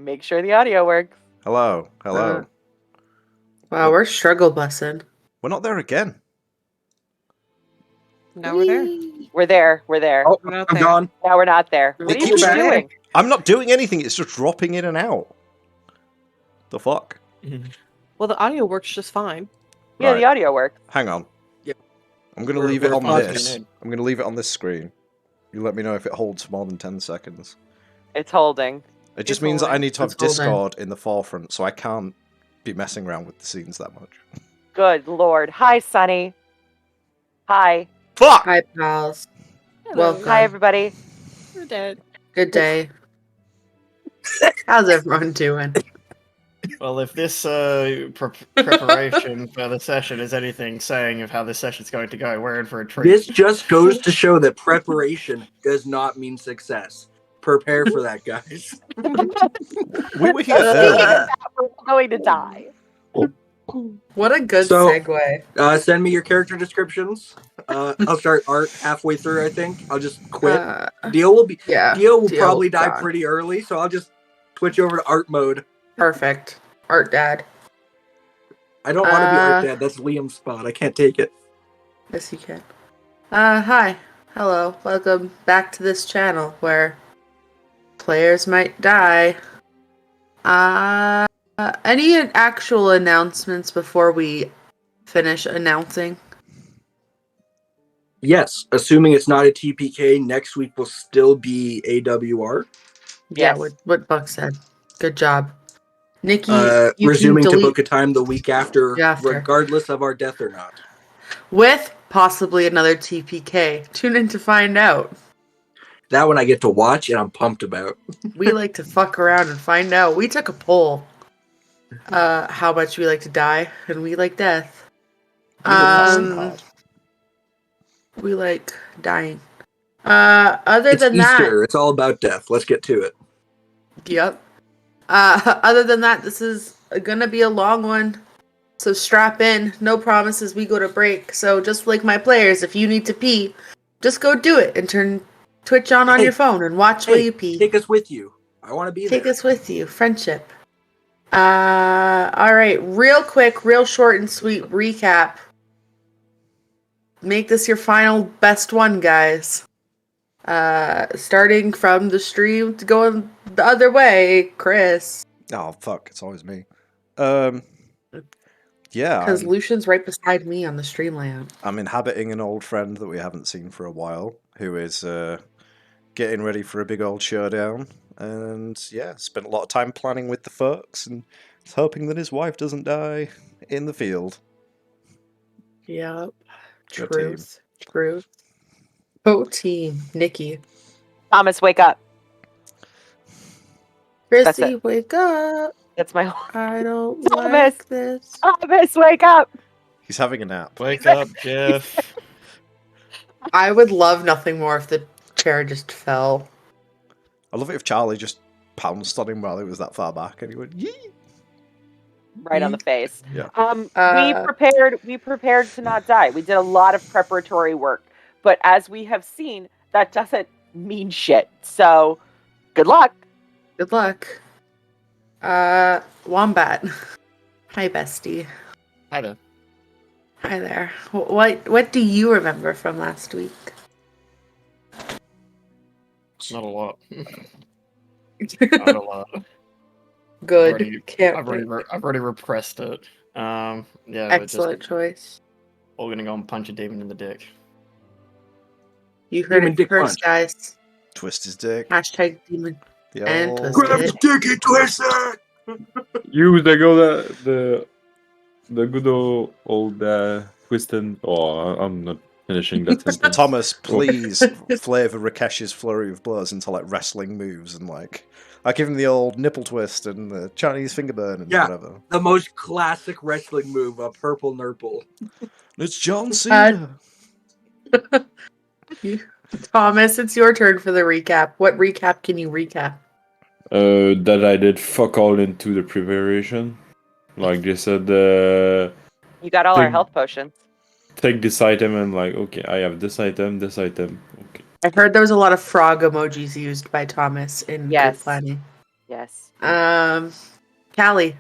make sure the audio works. Hello. Hello. Wow, we're struggle bussing. We're not there again. Now we're there. We're there. We're there. Oh, We're not I'm there. gone. Now we're not there. What are you keep two back. doing? I'm not doing anything. It's just dropping in and out. The fuck? Well, the audio works just fine. Yeah, Right. the audio works. Hang on. Yep. I'm going to We're- leave it we're on pausing this. in. I'm going to leave it on this screen. You let me know if it holds more than 10 seconds. It's holding. It just It's means that I holding. need to have It's holding. Discord in the forefront, so I can't be messing around with the scenes that much. Good lord. Hi, Sunny. Hi. Fuck! Hi, pals. Welcome. Hi, everybody. We're dead. Good day. How's everyone doing? Well, if this preparation for the session is anything saying of how this session's going to go, we're in for a treat. This just goes to show that preparation does not mean success. Prepare for that, guys. We were here Speaking early. of that, we're going to die. What a good So- segue. Send me your character descriptions. I'll start art halfway through. I think I'll just quit. Dio will Yeah. Dio will Dio, probably die gone. pretty early, so I'll just switch over to art mode. Perfect. Art dad. I don't want to be art dad. That's Liam's spot. I can't take it. Yes, you can. Hi. Hello. Welcome back to this channel where players might die. Any actual announcements before we finish announcing? Yes, assuming it's not a TPK, next week will still be AWR. Yeah, Yes. what Buck said. Good job. Nikki, you Resuming can to delete book a time the week after, After. regardless of our death or not. with possibly another TPK. Tune in to find out. That one I get to watch and I'm pumped about. We like to fuck around and find out. We took a poll. How much we like to die, and we like death. We like dying. Other It's than Easter. It's all about death. Let's get to it. that, yep. Other than that, this is gonna be a long one. So strap in. No promises. We go to break. So just like my players, if you need to pee, just go do it and turn Twitch on Hey, your phone and watch while Hey, you pee. take us with you. I want to be Take there. us with you. Friendship. All right. Real quick, real short and sweet recap. Make this your final best one, guys. Starting from the stream to going the other way, Chris. Oh, fuck. It's always me. Yeah, Because Lucian's right beside me on the stream layout. I'm inhabiting an old friend that we haven't seen for a while, who is getting ready for a big old showdown. And yeah, spent a lot of time planning with the folks and hoping that his wife doesn't die in the field. Yep. Go Truth. Truth. Oh, team. Nikki. Thomas, wake up. That's Chrissy, it. wake up. That's my I don't Thomas. like this. Thomas, wake up. He's having a nap. Wake up, Jeff. I would love nothing more if the chair just fell. I love it if Charlie just pounced on him while he was that far back and he went, yee! Right on the face. Yeah. We prepared to not die. We did a lot of preparatory work, but as we have seen, that doesn't mean shit. So, good luck. Good luck. Wombat. Hi, bestie. Hi there. Hi there. What do you remember from last week? Not a lot. Not a lot. Good. Already- Can't I've wait. already repressed it. Yeah, we're Excellent just choice. all gonna go and punch a demon in the dick. You heard Demon it dick first, punch. guys. Twist his dick. Hashtag demon. The And old- twist Grab it. the dick and twist it! You the good old twisting. Oh, I'm not finishing that sentence. Thomas, please flavor Rakesh's flurry of blows into like wrestling moves and like I give him the old nipple twist and the Chinese finger burn and Yeah. whatever. The most classic wrestling move, a purple nurple. It's John Cena. Thomas, it's your turn for the recap. What recap can you recap? That I did fuck all into the preparation. Like they said, You got all our Think- health potions. take this item and like, okay, I have this item, this item. Okay. I heard there was a lot of frog emojis used by Thomas in Yes. good planning. Yes. Callie.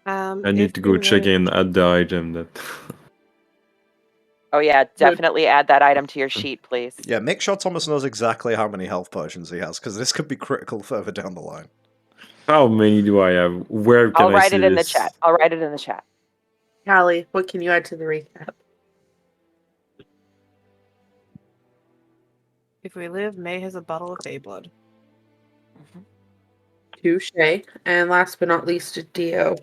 I need to go check in at the item that. Oh yeah, definitely add that item to your sheet, please. Yeah, make sure Thomas knows exactly how many health potions he has, because this could be critical further down the line. How many do I have? Where can I'll I write see it in the this? chat. I'll write it in the chat. Callie, what can you add to the recap? If we live, May has a bottle of Fey blood. Touche. And last but not least, Dio.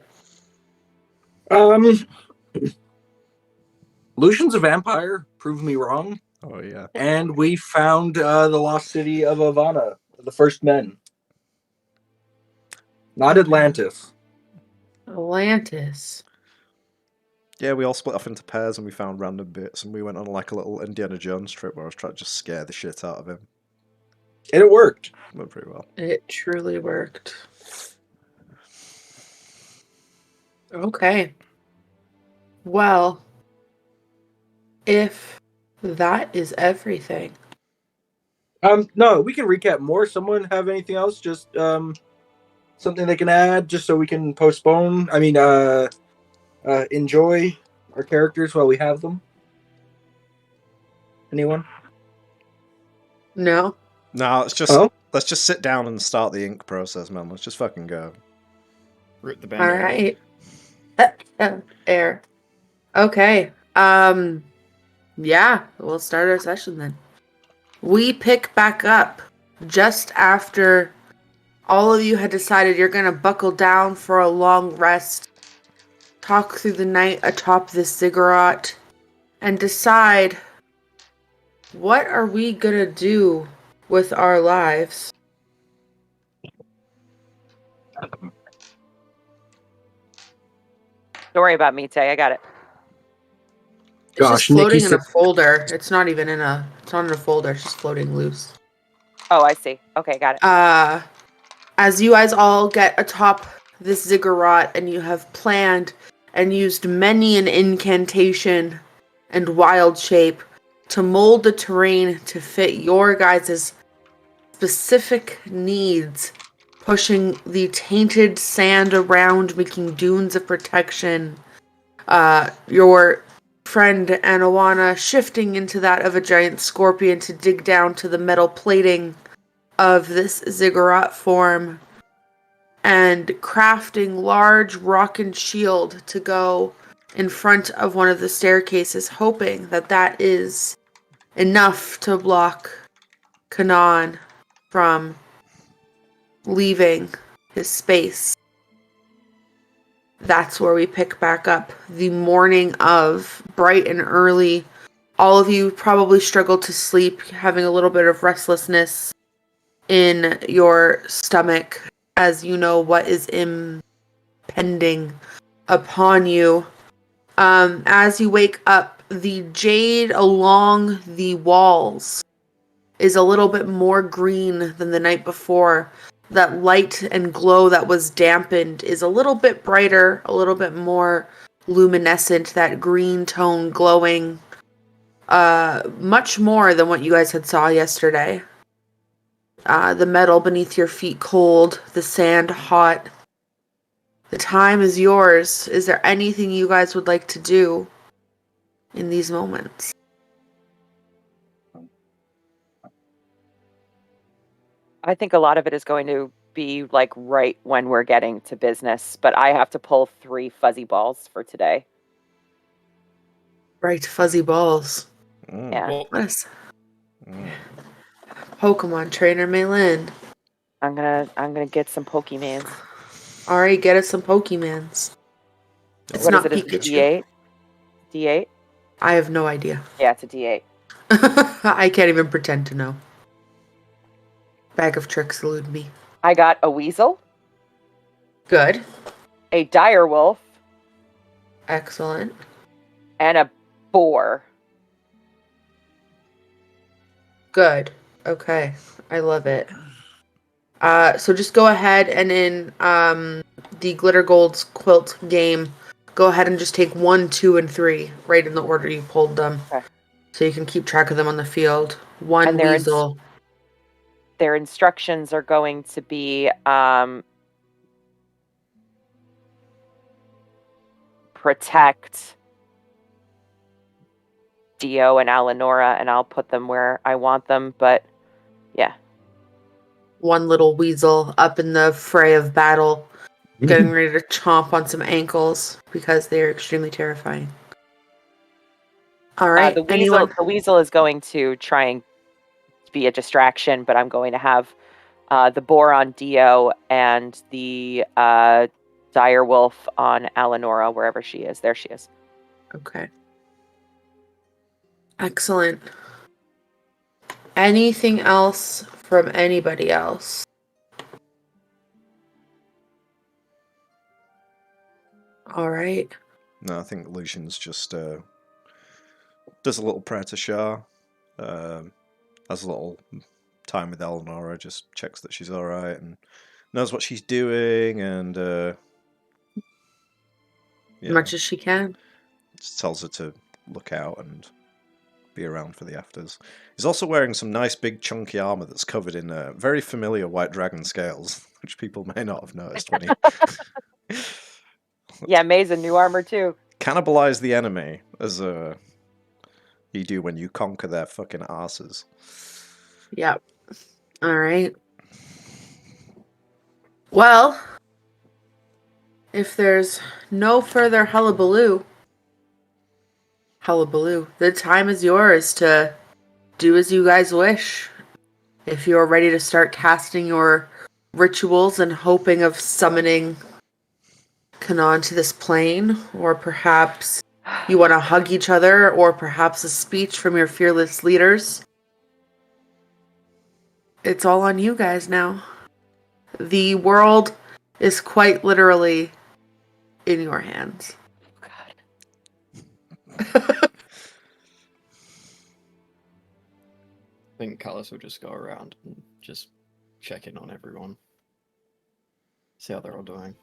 Lucian's a vampire. Prove me wrong. Oh, yeah. And we found the lost city of Havana, the first men. Not Atlantis. Atlantis. Yeah, we all split off into pairs and we found random bits, and we went on like a little Indiana Jones trip where I was trying to just scare the shit out of him. And it worked. Went pretty well. It truly worked. Okay. Well, if that is everything. No, we can recap more. Someone have anything else? Just something they can add, just so we can postpone. I mean, enjoy our characters while we have them. Anyone? No. No, let's just sit down and start the ink process, man. Let's just fucking go. Root the All band. right. Air. Okay. Yeah, we'll start our session then. We pick back up just after all of you had decided you're gonna buckle down for a long rest, talk through the night atop this ziggurat, and decide what are we gonna do with our lives. Don't worry about me, Tay. I got it. It's just Gosh, floating Nikki in a folder. It's not even in a. It's not in a folder. It's just floating loose. Oh, I see. Okay, got it. As you guys all get atop this ziggurat and you have planned and used many an incantation and wild shape to mold the terrain to fit your guys' specific needs, pushing the tainted sand around, making dunes of protection, your friend Anawana shifting into that of a giant scorpion to dig down to the metal plating of this ziggurat form, and crafting large rockin' shield to go in front of one of the staircases, hoping that that is enough to block Kunnan from leaving his space. That's where we pick back up the morning of, bright and early. All of you probably struggled to sleep, having a little bit of restlessness in your stomach as you know what is impending upon you. As you wake up, the jade along the walls is a little bit more green than the night before. That light and glow that was dampened is a little bit brighter, a little bit more luminescent, that green tone glowing much more than what you guys had saw yesterday. The metal beneath your feet cold, the sand hot. The time is yours. Is there anything you guys would like to do in these moments? I think a lot of it is going to be like right when we're getting to business, but I have to pull 3 fuzzy balls for today. Bright fuzzy balls. Yeah. Well, What is Pokemon trainer Maylin? I'm gonna get some Pokemans. Alright, get us some Pokemans. It's What not is it? Is it Pikachu. D8? D8? I have no idea. Yeah, it's a D8. I can't even pretend to know. Bag of tricks elude me. I got a weasel, Good. a dire wolf, Excellent. and a boar. Good. Okay. I love it. So just go ahead and in the Glitter Gold's quilt game, go ahead and just take 1, 2, and 3, right in the order you pulled them. Okay. So you can keep track of them on the field. 1 And they're weasel. their instructions are going to be protect Dio and Alanora, and I'll put them where I want them, but yeah. One little weasel up in the fray of battle, getting ready to chomp on some ankles because they are extremely terrifying. All right, The weasel is going to try and be a distraction, but I'm going to have the boar on Dio and the dire wolf on Alanora, wherever she is. There she is. Okay. Excellent. Anything else from anybody else? All right. No, I think Lucian's just does a little prayer to Shah, has a little time with Eleanor, just checks that she's alright and knows what she's doing, and Much as she can. Just tells her to look out and be around for the afters. He's also wearing some nice big chunky armor that's covered in very familiar white dragon scales, which people may not have noticed when he... Yeah, May's a new armor too. Cannibalize the enemy, as you do when you conquer their fucking asses. Yep. All right. Well, if there's no further hullabaloo, the time is yours to do as you guys wish. If you're ready to start casting your rituals and hoping of summoning Kunnan to this plane, or perhaps you want to hug each other, or perhaps a speech from your fearless leaders, it's all on you guys now. The world is quite literally in your hands. I think Carlos will just go around and just check in on everyone. See how they're all doing.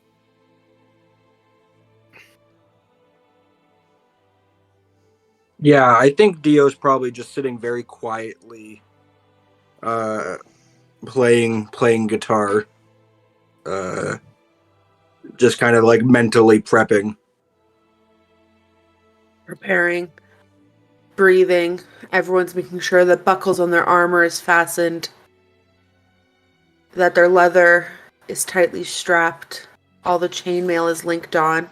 Yeah, I think Dio's probably just sitting very quietly, playing guitar, just kind of like mentally prepping. Preparing, breathing. Everyone's making sure that buckles on their armor is fastened, that their leather is tightly strapped, all the chainmail is linked on.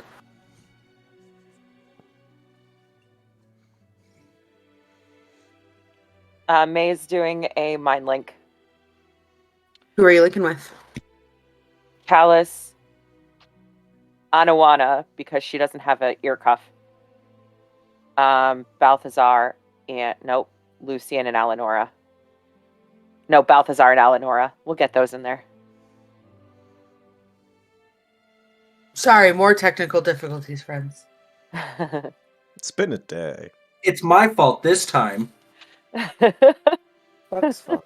May's doing a mind link. Who are you linking with? Callus, Anawana, because she doesn't have an ear cuff. Balthazar, and nope, Lucian and Alanora. No, Balthazar and Alanora. We'll get those in there. Sorry, more technical difficulties, friends. It's been a day. It's my fault this time. Fuck's fault.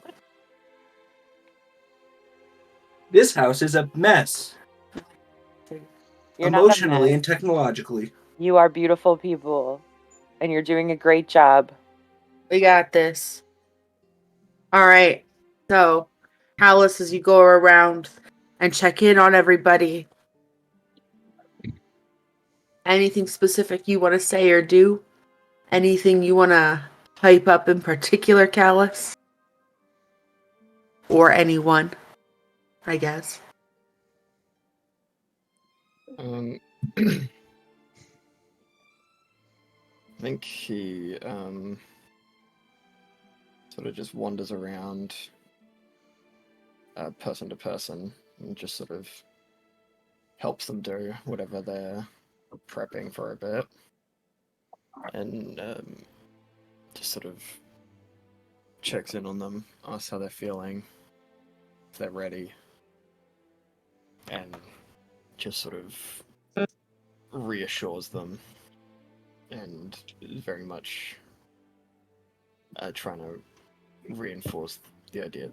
This house is a mess, You're not a emotionally mess. and technologically. You are beautiful people, and you're doing a great job. We got this. All right. So, Alice, as you go around and check in on everybody, anything specific you want to say or do? Anything you want to hype up in particular, Callus? Or anyone, I guess. I think he sort of just wanders around person to person and just sort of helps them do whatever they're prepping for a bit, and just sort of checks in on them, asks how they're feeling, if they're ready, and just sort of reassures them, and is very much trying to reinforce the idea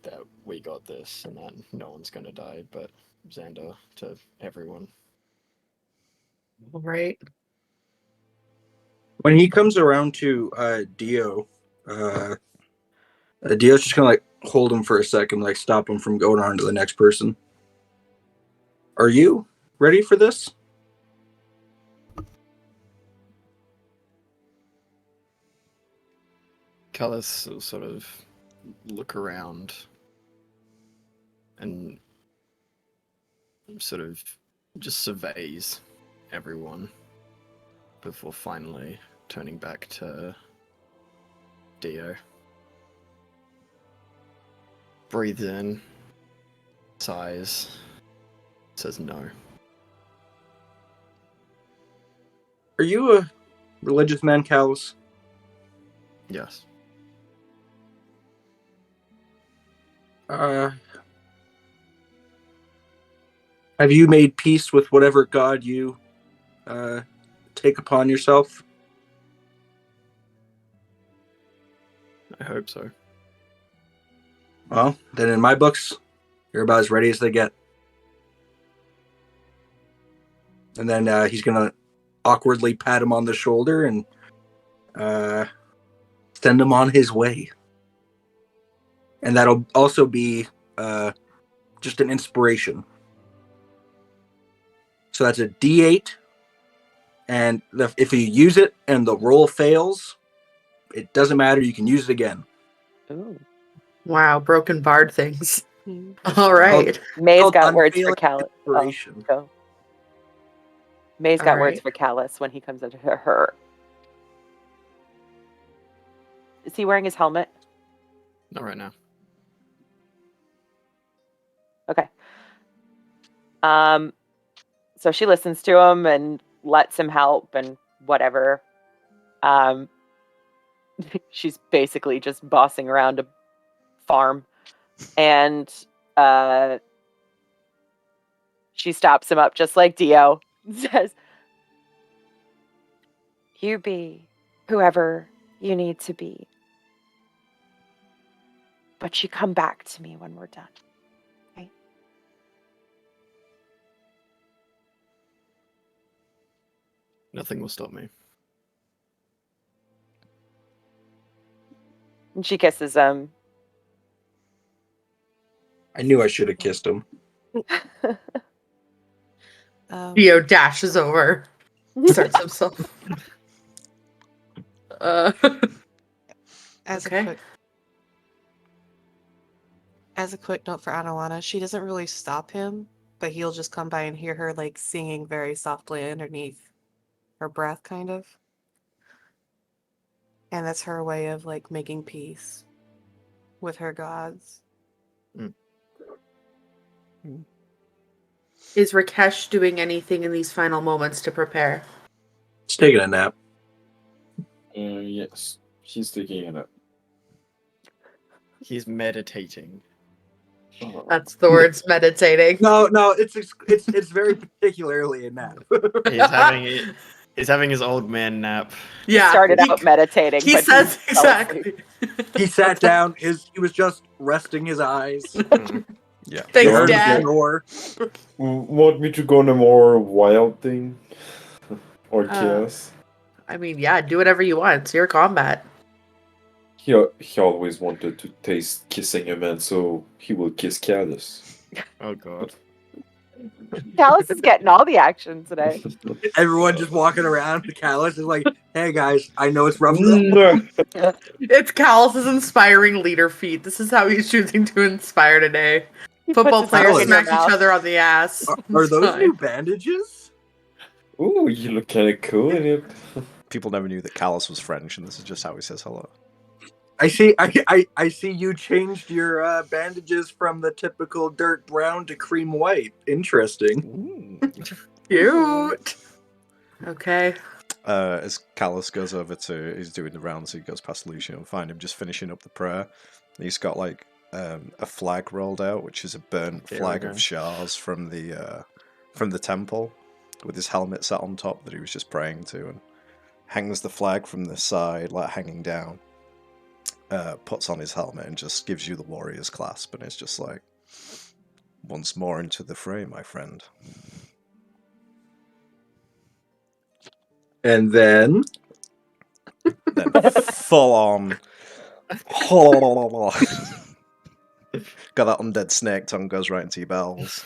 that we got this and that no one's going to die but Xander to everyone. All right. When he comes around to Dio, Dio's just gonna like hold him for a second, like stop him from going on to the next person. Are you ready for this? Callus will sort of look around and sort of just surveys everyone before finally turning back to Dio. Breathes in, sighs, says no. Are you a religious man, Callus? Yes. Have you made peace with whatever god you take upon yourself? I hope so. Well, then in my books, you're about as ready as they get. And then he's gonna awkwardly pat him on the shoulder and send him on his way. And that'll also be just an inspiration. So that's a D8, and if you use it and the roll fails, it doesn't matter. You can use it again. Ooh. Wow, broken bard things. Hmm. All right. May's Called got words for unfailing Callus. inspiration. Go. May's All got words right. for Callus when he comes into her. Is he wearing his helmet? Not right now. Okay. So she listens to him and lets him help and whatever. She's basically just bossing around a farm, and she stops him up just like Dio. Says, "You be whoever you need to be, but you come back to me when we're done." Nothing will stop me. And she kisses him. I knew I should have kissed him. Theo dashes over, starts himself. As Okay. a quick note for Adelana, she doesn't really stop him, but he'll just come by and hear her like singing very softly underneath her breath, kind of. And that's her way of like making peace with her gods. Is Rakesh doing anything in these final moments to prepare? He's taking a nap. Yes, she's taking it up. He's meditating. That's the words meditating. No, it's very particularly a nap. He's having his old man nap. Yeah. Started out meditating. He but says fell asleep. exactly. He sat down. He was just resting his eyes. Yeah. Thanks, He heard the Dad. snore. Want me to go on a more wild thing? Or chaos? I mean, yeah, do whatever you want. It's your combat. He always wanted to taste kissing a man, so he will kiss Callus. Oh god. Callus is getting all the action today. Everyone just walking around. Callus is like, "Hey guys, I know it's rough." It's Callus's inspiring leader feat. This is how he's choosing to inspire today. Football puts his players tongue in smack your each mouth. other on the ass. Are It's those fine. new bandages? Ooh, you look kind of cool in it. People never knew that Callus was French, and this is just how he says hello. I see. I see you changed your bandages from the typical dirt brown to cream white. Interesting. Cute. Okay. As Callus goes over to, he's doing the rounds, he goes past Lucian and find him just finishing up the prayer. He's got like a flag rolled out, which is a burnt There we flag go. of shards from the temple, with his helmet sat on top that he was just praying to, and hangs the flag from the side, like hanging down. Puts on his helmet and just gives you the warrior's clasp, and it's just like, once more into the fray, my friend. And then Then full on Got that undead snake tongue goes right into your bowels.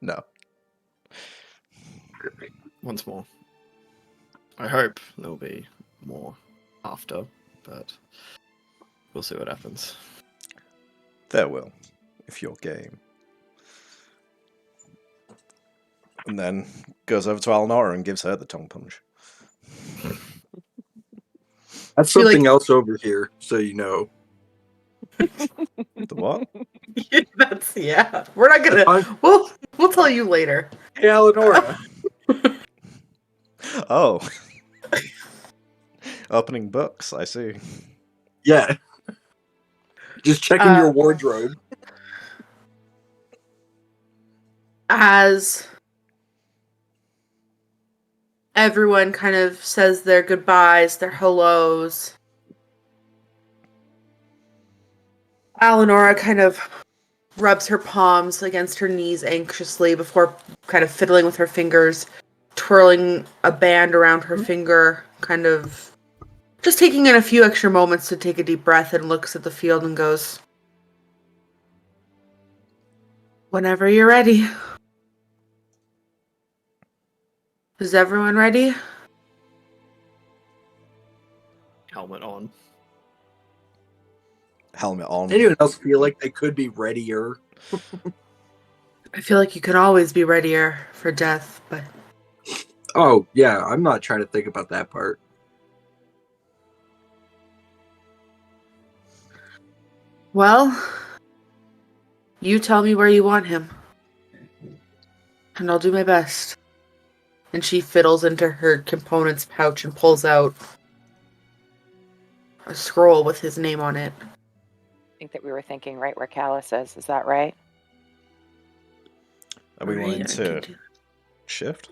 No. Once more. I hope there'll be more after, but we'll see what happens. There will, if you're game. And then goes over to Alnora and gives her the tongue punch. That's Feel like- something else over here, so you know. The what? Yeah. We're not gonna. We'll tell you later. Hey, Eleonora. Oh. Opening books, I see. Yeah. Just checking your wardrobe. As everyone kind of says their goodbyes, their hellos, Eleonora kind of rubs her palms against her knees anxiously before kind of fiddling with her fingers, twirling a band around her finger, kind of just taking in a few extra moments to take a deep breath, and looks at the field and goes, "Whenever you're ready." Is everyone ready? Helmet on. Helmet on. Anyone else feel like they could be readier? I feel like you can always be readier for death, but Oh, yeah, I'm not trying to think about that part. well, you tell me where you want him, and I'll do my best. And she fiddles into her components pouch and pulls out a scroll with his name on it. I think that we were thinking right where Callus is. Is that right? Are we Alright, wanting I to can shift?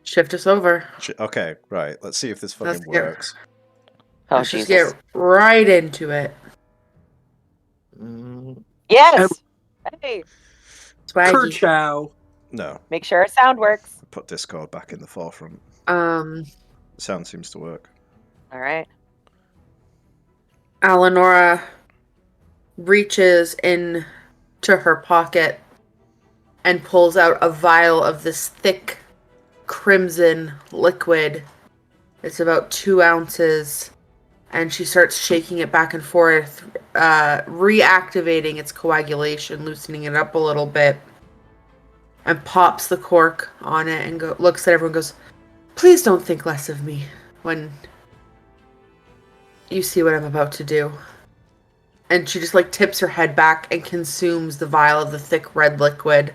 shift us over. Okay, right. Let's see if this fucking Let's get- works. Oh, Let's just Jesus. get right into it. Yes! Hey, Swaggy. Kerchow. No, make sure our sound works. put Discord back in the forefront. Sound seems to work. All right. Eleonora reaches in to her pocket and pulls out a vial of this thick crimson liquid. It's about 2 ounces, and she starts shaking it back and forth, reactivating its coagulation, loosening it up a little bit, and pops the cork on it and looks at everyone and goes, "Please don't think less of me when you see what I'm about to do." And she just like tips her head back and consumes the vial of the thick red liquid.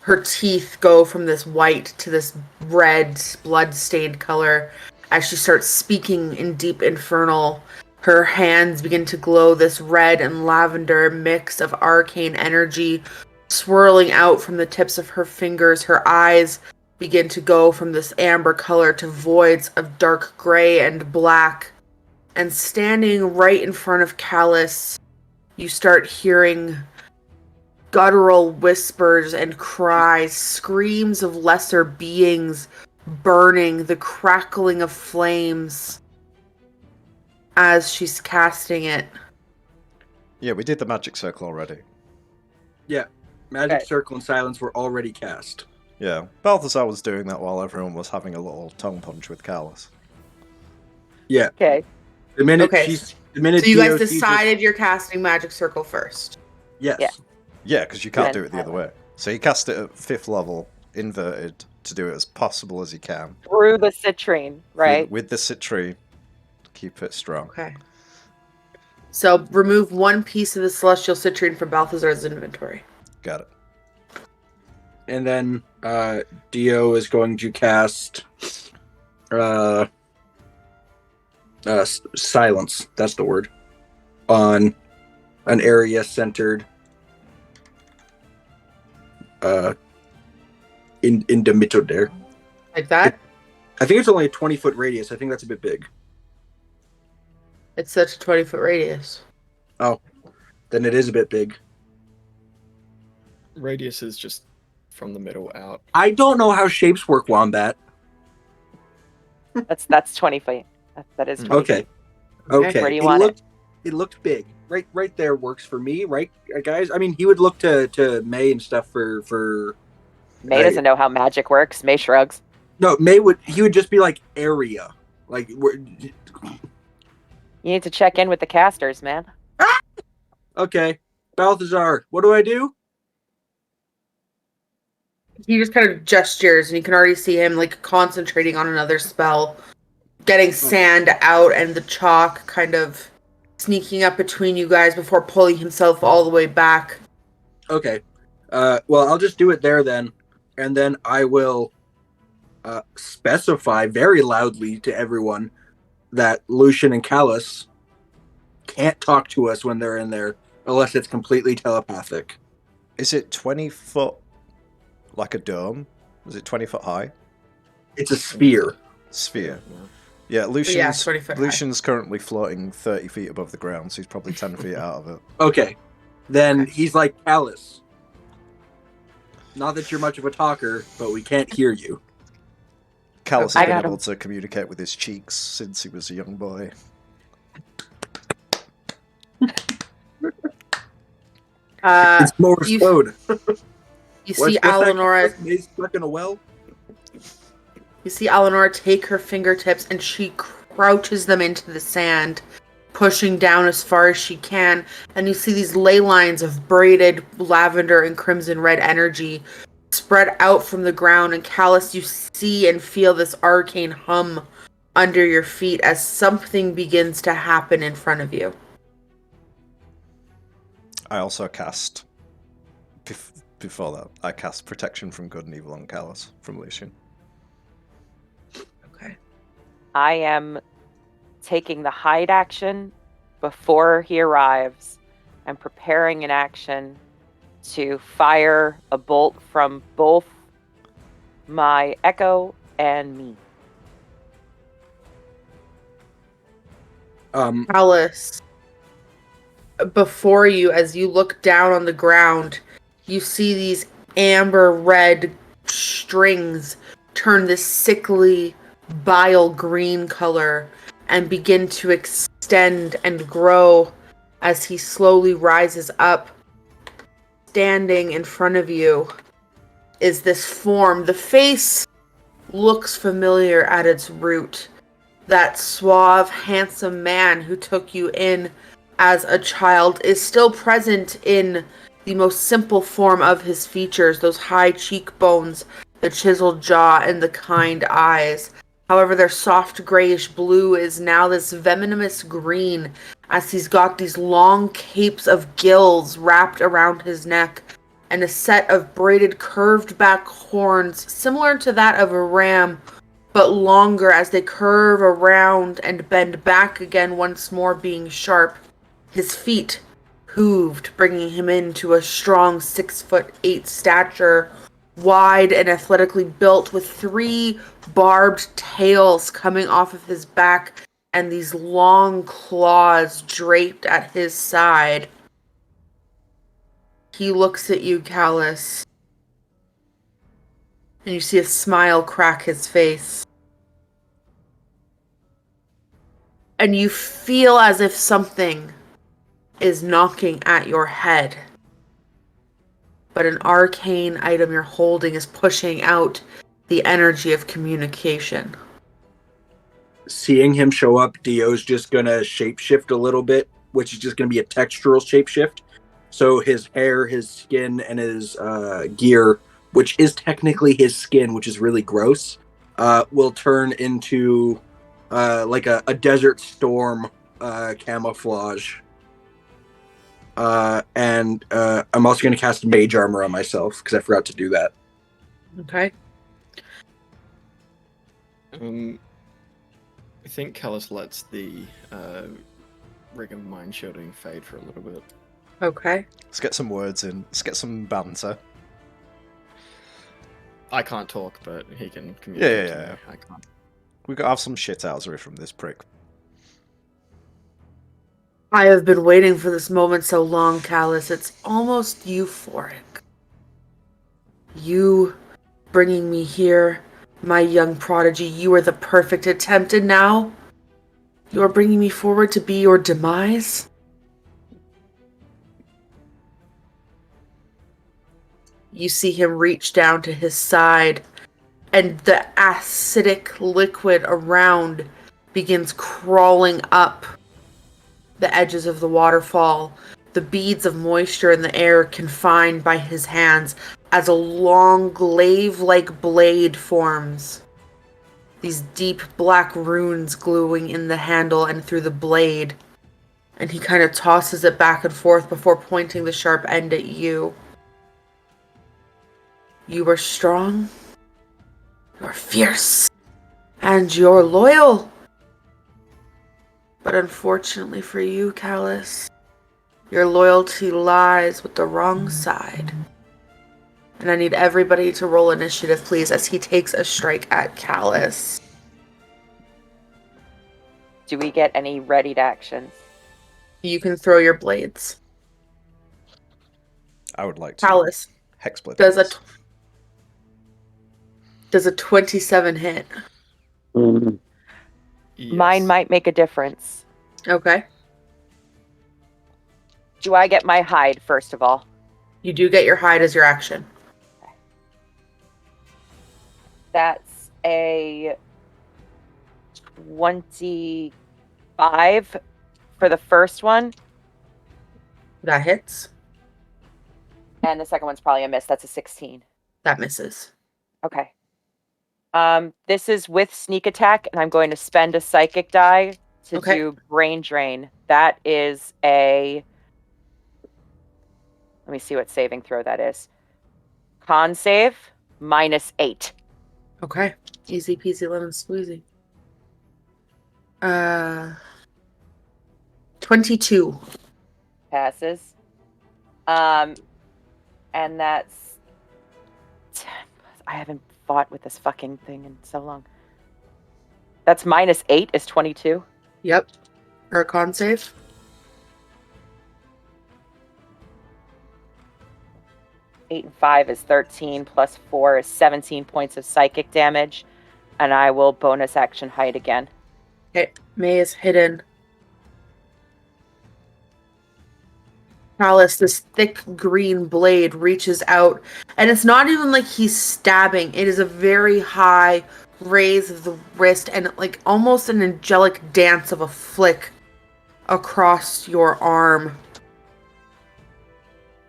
Her teeth go from this white to this red, blood-stained color as she starts speaking in deep infernal. Her hands begin to glow this red and lavender mix of arcane energy swirling out from the tips of her fingers. Her eyes begin to go from this amber color to voids of dark gray and black. And standing right in front of Callus, you start hearing guttural whispers and cries, screams of lesser beings burning, the crackling of flames as she's casting it. Yeah, we did the magic circle already. Yeah, Magic Okay. Circle and Silence were already cast. Yeah, Balthazar was doing that while everyone was having a little tongue punch with Callus. Yeah, Okay. the minute Okay. the minute So you guys Dio sees it- decided you're casting Magic Circle first. yes. Yeah. Yeah, because you can't Then do it the other way. So you cast it at 5th level, inverted, to do it as possible as you can. Through the citrine, right? With the citrine, keep it strong. Okay. So remove 1 piece of the celestial citrine from Balthazar's inventory. Got it. And then Dio is going to cast Silence, that's the word, on an area centered in the middle there. Like that? I think it's only a 20-foot radius. I think that's a bit big. It's such a 20-foot radius. Then it is a bit big. Radius is just from the middle out. I don't know how shapes work, Wombat. That's 20 feet. That is 20 Okay. feet. Okay. Where do you want it? It looked big. Right there works for me, right, guys? I mean, he would look to May and stuff for. May doesn't know how magic works. May shrugs. No, he would just be like area, like You need to check in with the casters, man. okay, Balthazar, what do I do? He just kind of gestures, and you can already see him like concentrating on another spell, getting sand out, and the chalk kind of sneaking up between you guys before pulling himself all the way back. Okay, well, I'll just do it there then, and then I will specify very loudly to everyone that Lucian and Callus can't talk to us when they're in there unless it's completely telepathic. Is it 20 foot like a dome? Is it 20 foot high? It's a sphere. Sphere. Yeah, Yeah, 20 foot high. Lucian's currently floating 30 feet above the ground, so he's probably 10 feet out of it. Okay, then he's like, Callus, not that you're much of a talker, but we can't hear you. Callus I has been got able him. to communicate with his cheeks since he was a young boy. It's more you- code. You see Eleanor. He's stuck in a well. You see Eleanor take her fingertips and she crouches them into the sand, pushing down as far as she can. And you see these ley lines of braided lavender and crimson red energy spread out from the ground. And Callus, you see and feel this arcane hum under your feet as something begins to happen in front of you. I also cast, before that, I cast Protection from Good and Evil on Callus from Lucian. Okay. I am taking the hide action before he arrives and preparing an action to fire a bolt from both my Echo and me. Alice, before you, as you look down on the ground, you see these amber red strings turn this sickly bile green color and begin to extend and grow as he slowly rises up. Standing in front of you is this form. The face looks familiar at its root. That suave, handsome man who took you in as a child is still present in the most simple form of his features, those high cheekbones, the chiseled jaw, and the kind eyes. However, their soft grayish blue is now this venomous green as he's got these long capes of gills wrapped around his neck and a set of braided curved back horns similar to that of a ram, but longer as they curve around and bend back again, once more being sharp. His feet hooved, bringing him into a strong 6'8" stature, wide and athletically built, with 3 barbed tails coming off of his back and these long claws draped at his side. He looks at you, Callus, and you see a smile crack his face. And you feel as if something is knocking at your head. But an arcane item you're holding is pushing out the energy of communication. Seeing him show up, Dio's just gonna shapeshift a little bit, which is just gonna be a textural shapeshift. So his hair, his skin, and his gear, which is technically his skin, which is really gross, will turn into like a desert storm camouflage. And I'm also going to cast Mage Armor on myself because I forgot to do that. Okay. I think Callus lets the ring of mind shielding fade for a little bit. Okay. Let's get some words in. Let's get some banter. I can't talk, but he can communicate. Yeah. To me. I can't. We've got to have some shithousery from this prick. I have been waiting for this moment so long, Callus. It's almost euphoric. You bringing me here, My young prodigy, you are the perfect attempt, and now you are bringing me forward to be your demise? You see him reach down to his side, and the acidic liquid around begins crawling up the edges of the waterfall. The beads of moisture in the air confined by his hands as a long glaive-like blade forms. These deep black runes gluing in the handle and through the blade. And he kind of tosses it back and forth before pointing the sharp end at you. You are strong, you're fierce, and you're loyal. But unfortunately for you, Callus, your loyalty lies with the wrong side. And I need everybody to roll initiative, please, as he takes a strike at Callus. Do we get any readied actions? You can throw your blades. I would like to. Callus, Hexblade. does a 27 hit? Yes. Mine might make a difference. Okay. Do I get my hide, first of all? You do get your hide as your action. That's a 25 for the first one. That hits. And the second one's probably a miss. That's a 16. That misses. Okay. This is with sneak attack, and I'm going to spend a psychic die to do brain drain. That is a... Let me see what saving throw that is. Con save, -8. Okay. Easy peasy lemon squeezy. 22. Passes. And that's... I haven't fought with this fucking thing in so long. That's -8 is 22. Yep. Or a con save. Eight and 5 is 13, plus 4 is 17 points of psychic damage. And I will bonus action hide again. Okay. May is hidden. Callus, this thick green blade reaches out, and it's not even like he's stabbing. It is a very high raise of the wrist and like almost an angelic dance of a flick across your arm.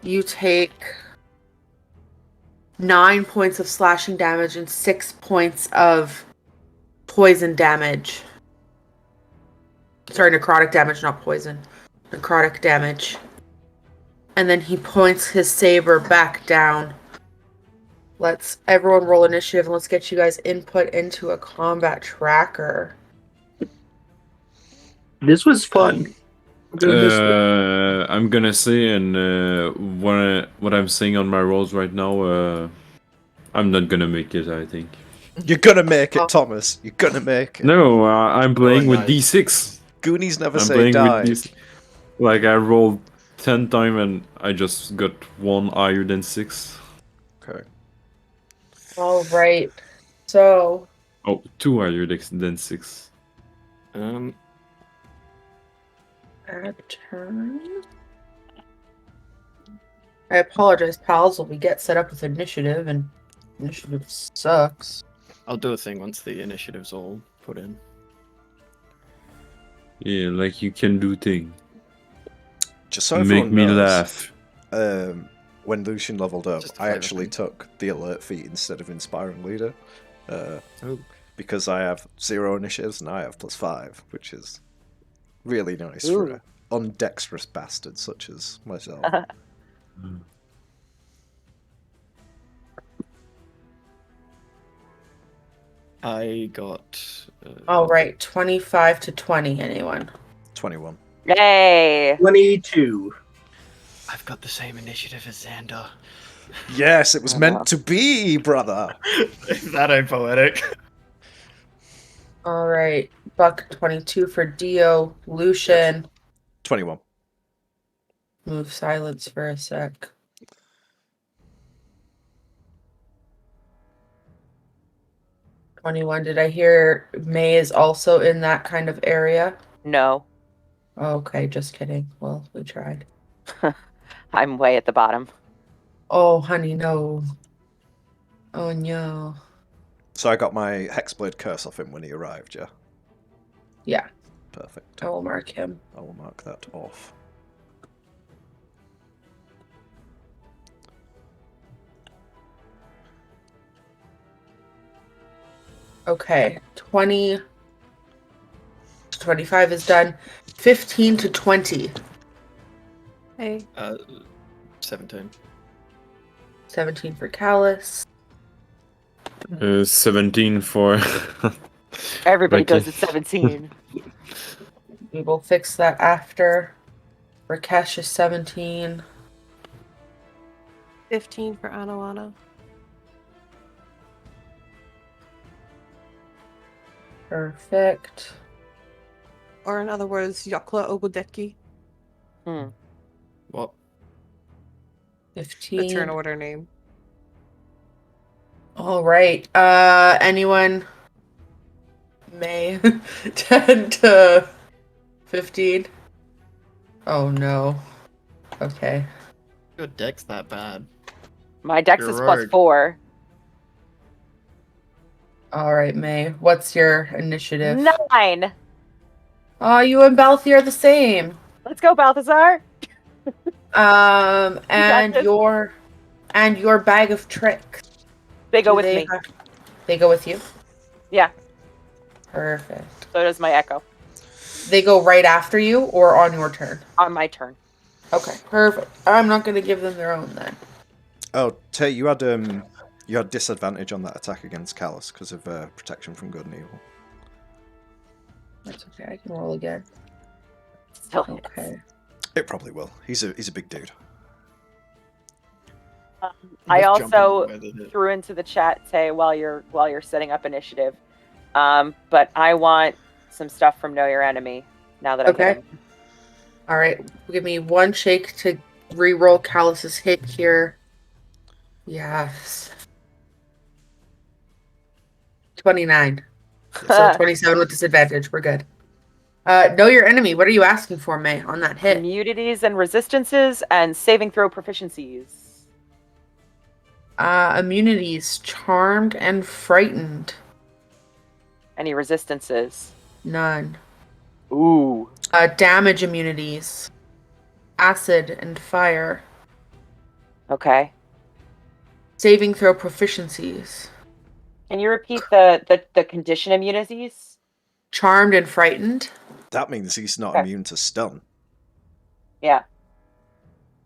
You take 9 points of slashing damage and 6 points of poison damage. Sorry, necrotic damage, not poison. Necrotic damage. And then he points his saber back down. Let's everyone roll initiative and let's get you guys input into a combat tracker. This was fun. I'm gonna say, and what I'm saying on my rolls right now, I'm not gonna make it, I think. You're gonna make it, Thomas. You're gonna make it. No, I'm playing with nice. D6. Goonies never I'm say playing die. with D6. Like, I rolled 10 times and I just got 1 higher than 6. Okay. All right. So, Oh, 2 higher than 6. add turn. I apologize, pals, while we get set up with initiative, and initiative sucks. I'll do a thing once the initiative's all put in. Yeah, like you can do thing. Just so Make everyone me knows, laugh. when Lucian leveled up, Just a I flavor actually thing. took the alert feat instead of inspiring leader. Oh. Because I have 0 initiatives and I have +5, which is really nice for Ooh. an undexterous bastard such as myself. I got. All right, 25 to 20, anyone? 21. Yay! 22. I've got the same initiative as Xander. Yes, it was Oh, meant wow. to be, brother. That ain't poetic. All right, Buck 22 for Dio. Lucian, 21. move silence for a sec. 21. Did I hear May is also in that kind of area? No, Okay, just kidding. Well, we tried. I'm way at the bottom. Oh, honey, no. Oh, no. So I got my Hexblade curse off him when he arrived, yeah? Yeah, Perfect. I will mark him. I will mark that off. Okay, 20 to 25 is done. 15 to 20. Hey. 17. 17 for Callus. 17 for. Everybody Okay. goes at 17. We will fix that after. Rakesh is 17. 15 for Anawana. Perfect. Or in other words, Yakla Obudeki. What? 15. The turn order name. All right. Anyone? May 10 to 15. Oh no. Okay. Your deck's that bad. My dex You're is right. +4. All right, May. What's your initiative? 9. Oh, you and Balthier are the same. Let's go, Balthazar. And this. your bag of tricks. They go Do with they me. They go with you? Yeah, Perfect. so does my echo They go right after you or on your turn? on my turn. Okay, perfect. I'm not going to give them their own then. Oh, Tay, you had disadvantage on that attack against Callus because of protection from good and evil. That's okay. I can roll again. Still hits. Okay. It probably will. He's a big dude. I Just jumping also with it. threw into the chat, say, while you're setting up initiative. But I want some stuff from Know Your Enemy now that I Okay. hit him. All right. Give me one shake to re-roll Callus's hit here. Yes. 29. So 27 with disadvantage. We're good. Know Your Enemy. What are you asking for, May, on that hit? Immunities and resistances and saving throw proficiencies. Immunities. Charmed and Frightened. Any resistances? None. Ooh. Damage immunities. Acid and Fire. Okay. Saving throw proficiencies. Can you repeat the condition immunities? Charmed and Frightened. That means he's not Okay. immune to stun. Yeah.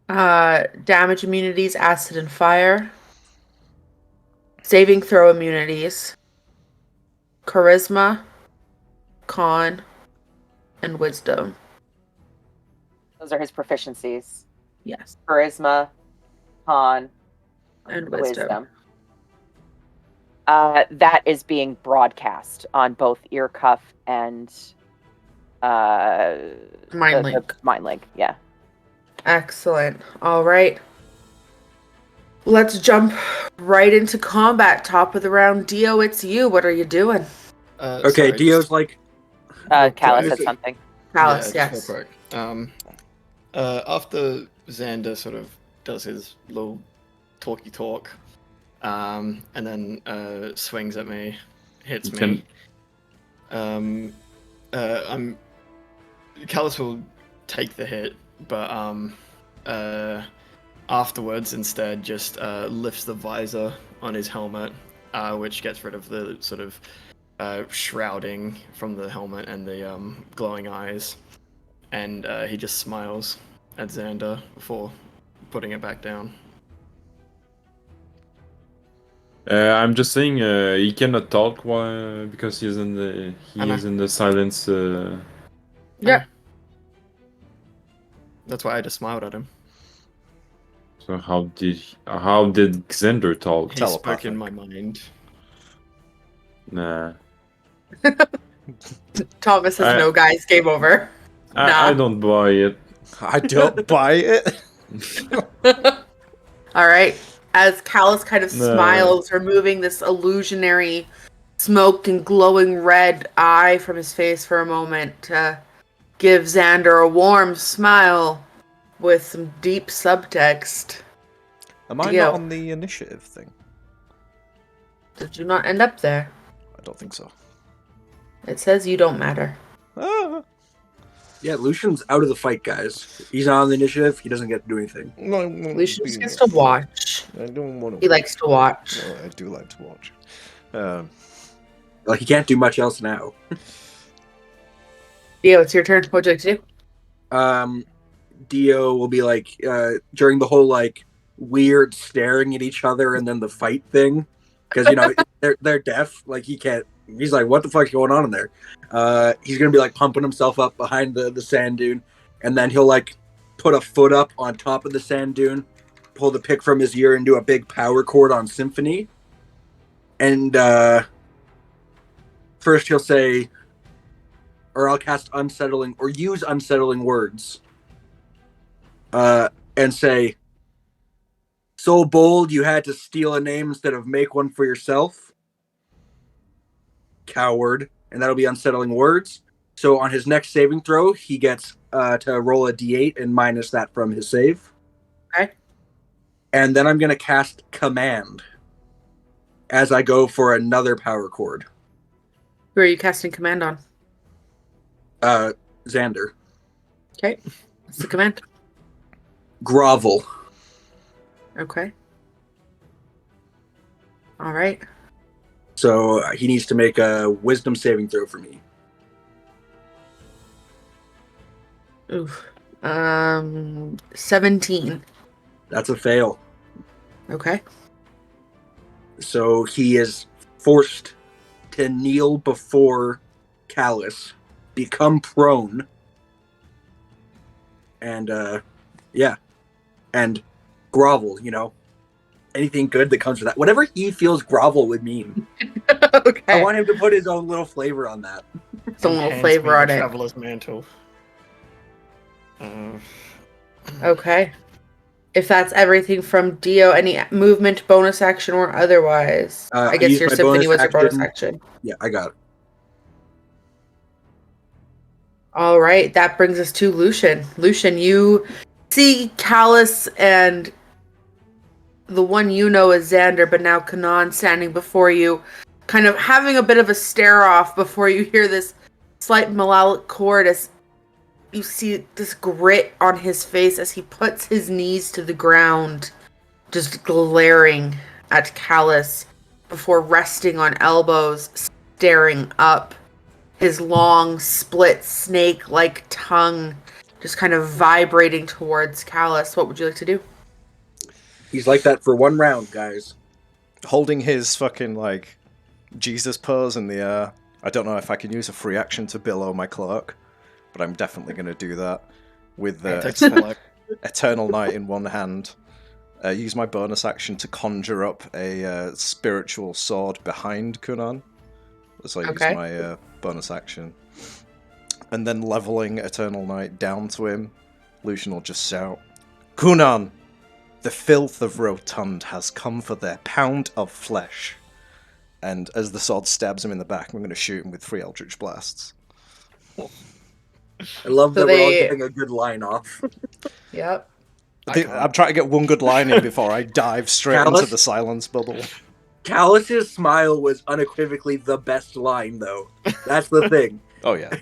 Damage immunities, Acid and Fire. Saving throw immunities. Charisma, Con, and Wisdom. Those are his proficiencies. Yes. Charisma, Con, And Wisdom. That is being broadcast on both Ear Cuff and Mind Link. Mind Link, yeah. Excellent. All right. Let's jump right into combat. Top of the round. Dio, it's you. What are you doing? Okay, Sorry, Dio's like, Callus just- said something. Palace, yeah, yes. just real quick. After Xander sort of does his little talky talk, and then swings at me, hits me. Callus will take the hit, but afterwards instead just lifts the visor on his helmet, which gets rid of the sort of shrouding from the helmet and the glowing eyes, and he just smiles at Xander before putting it back down. I'm just saying he cannot talk because he is in the silence. Yeah. That's why I just smiled at him. So how did Xander talk? He spoke in my mind. Nah. Thomas says no, guys. Game over. I don't buy it. I don't buy it. All right. As Callus kind of No. smiles, removing this illusionary smoked and glowing red eye from his face for a moment to give Xander a warm smile with some deep subtext. Am I Dio. not on the initiative thing? Did you not end up there? I don't think so. It says you don't matter. Ah, Yeah, Lucian's out of the fight, guys. He's not on the initiative. He doesn't get to do anything. Lucian just gets to watch. I don't want to. He likes to watch. Oh, I do like to watch. Like, he can't do much else now. Dio, it's your turn. What would you like to do? Dio will be like, during the whole, like, weird staring at each other and then the fight thing. Because, you know, they're deaf. Like, he can't. He's like, what the fuck's going on in there? He's going to be, like, pumping himself up behind the sand dune. And then he'll, like, put a foot up on top of the sand dune, pull the pick from his ear, and do a big power chord on Symphony. And first he'll say, or I'll cast unsettling, or use unsettling words. And say, so bold you had to steal a name instead of make one for yourself. Coward. And that'll be unsettling words. So on his next saving throw, he gets to roll a d8 and minus that from his save. Okay. And then I'm going to cast Command as I go for another power chord. Who are you casting command on? Xander. Okay. What's the command? Grovel. Okay. All right. So he needs to make a wisdom saving throw for me. Oof. 17. That's a fail. Okay. So he is forced to kneel before Callus, become prone, and and grovel, you know. Anything good that comes with that. Whatever he feels grovel would mean. Okay. I want him to put his own little flavor on that. Some little Hands flavor me on the it. Traveler's mantle. Okay. If that's everything from Dio, any movement, bonus action, or otherwise. I I guess used your my symphony bonus was your bonus action. action. Yeah, I got it. All right, that brings us to Lucian. Lucian, you see Callus and the one you know is Xander, but now Kunnan standing before you, kind of having a bit of a stare off before you hear this slight melodic chord as you see this grit on his face as he puts his knees to the ground, just glaring at Callus before resting on elbows, staring up. His long, split, snake-like tongue just kind of vibrating towards Callus. What would you like to do? He's like that for one round, guys. Holding his fucking, like, Jesus pose in the air. I don't know if I can use a free action to billow my cloak, but I'm definitely going to do that. With the Eternal Night in one hand. Use my bonus action to conjure up a spiritual sword behind Kunnan. So I use my bonus action. And then leveling Eternal Night down to him, Lucian will just shout, Kunnan! The filth of Rotund has come for their pound of flesh. And as the sword stabs him in the back, I'm going to shoot him with 3 Eldritch Blasts. I love that we're all getting a good line off. Yep. I'm trying to get one good line in before I dive straight Callus? into the silence bubble. Callus's smile was unequivocally the best line, though. That's the thing. Oh, yeah.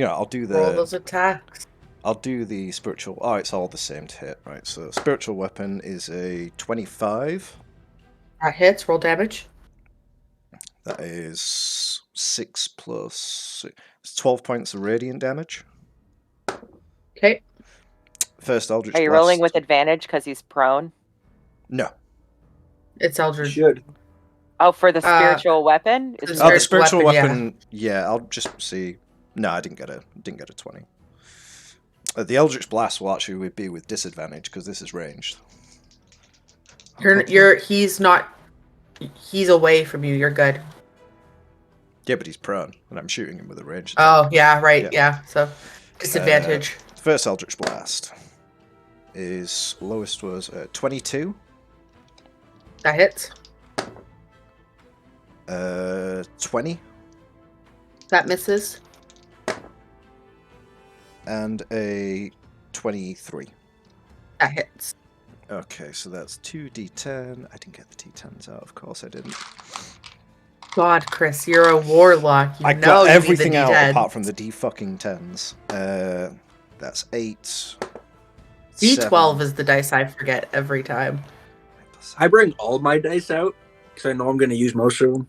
I'll do Roll those attacks. I'll do the spiritual... Oh, it's all the same to hit, right? So spiritual weapon is a 25. That hits. Roll damage. That is 6 plus... It's 12 points of radiant damage. Okay. First Eldritch Are you Blast. rolling with advantage because he's prone? No. It's Eldritch. Should. Oh, for the spiritual weapon? the Is Oh, the spiritual spiritual weapon, weapon, yeah, I'll just see. No, I didn't get a 20. The Eldritch Blast will actually be with disadvantage because this is ranged. He's not. He's away from you. You're good. Yeah, but he's prone, and I'm shooting him with a ranged. Oh yeah, right. Yeah. Yeah. So disadvantage. First Eldritch Blast is lowest was 22. That hits. 20 That misses. and a 23. That hits. Okay, so that's 2d10. I didn't get the d10s out, of course I didn't. God, Chris, you're a warlock. You I know got you everything need the out D10. apart from the d-fucking-10s. That's 8. D12 7. is the dice I forget every time. I bring all my dice out because I know I'm going to use most of them.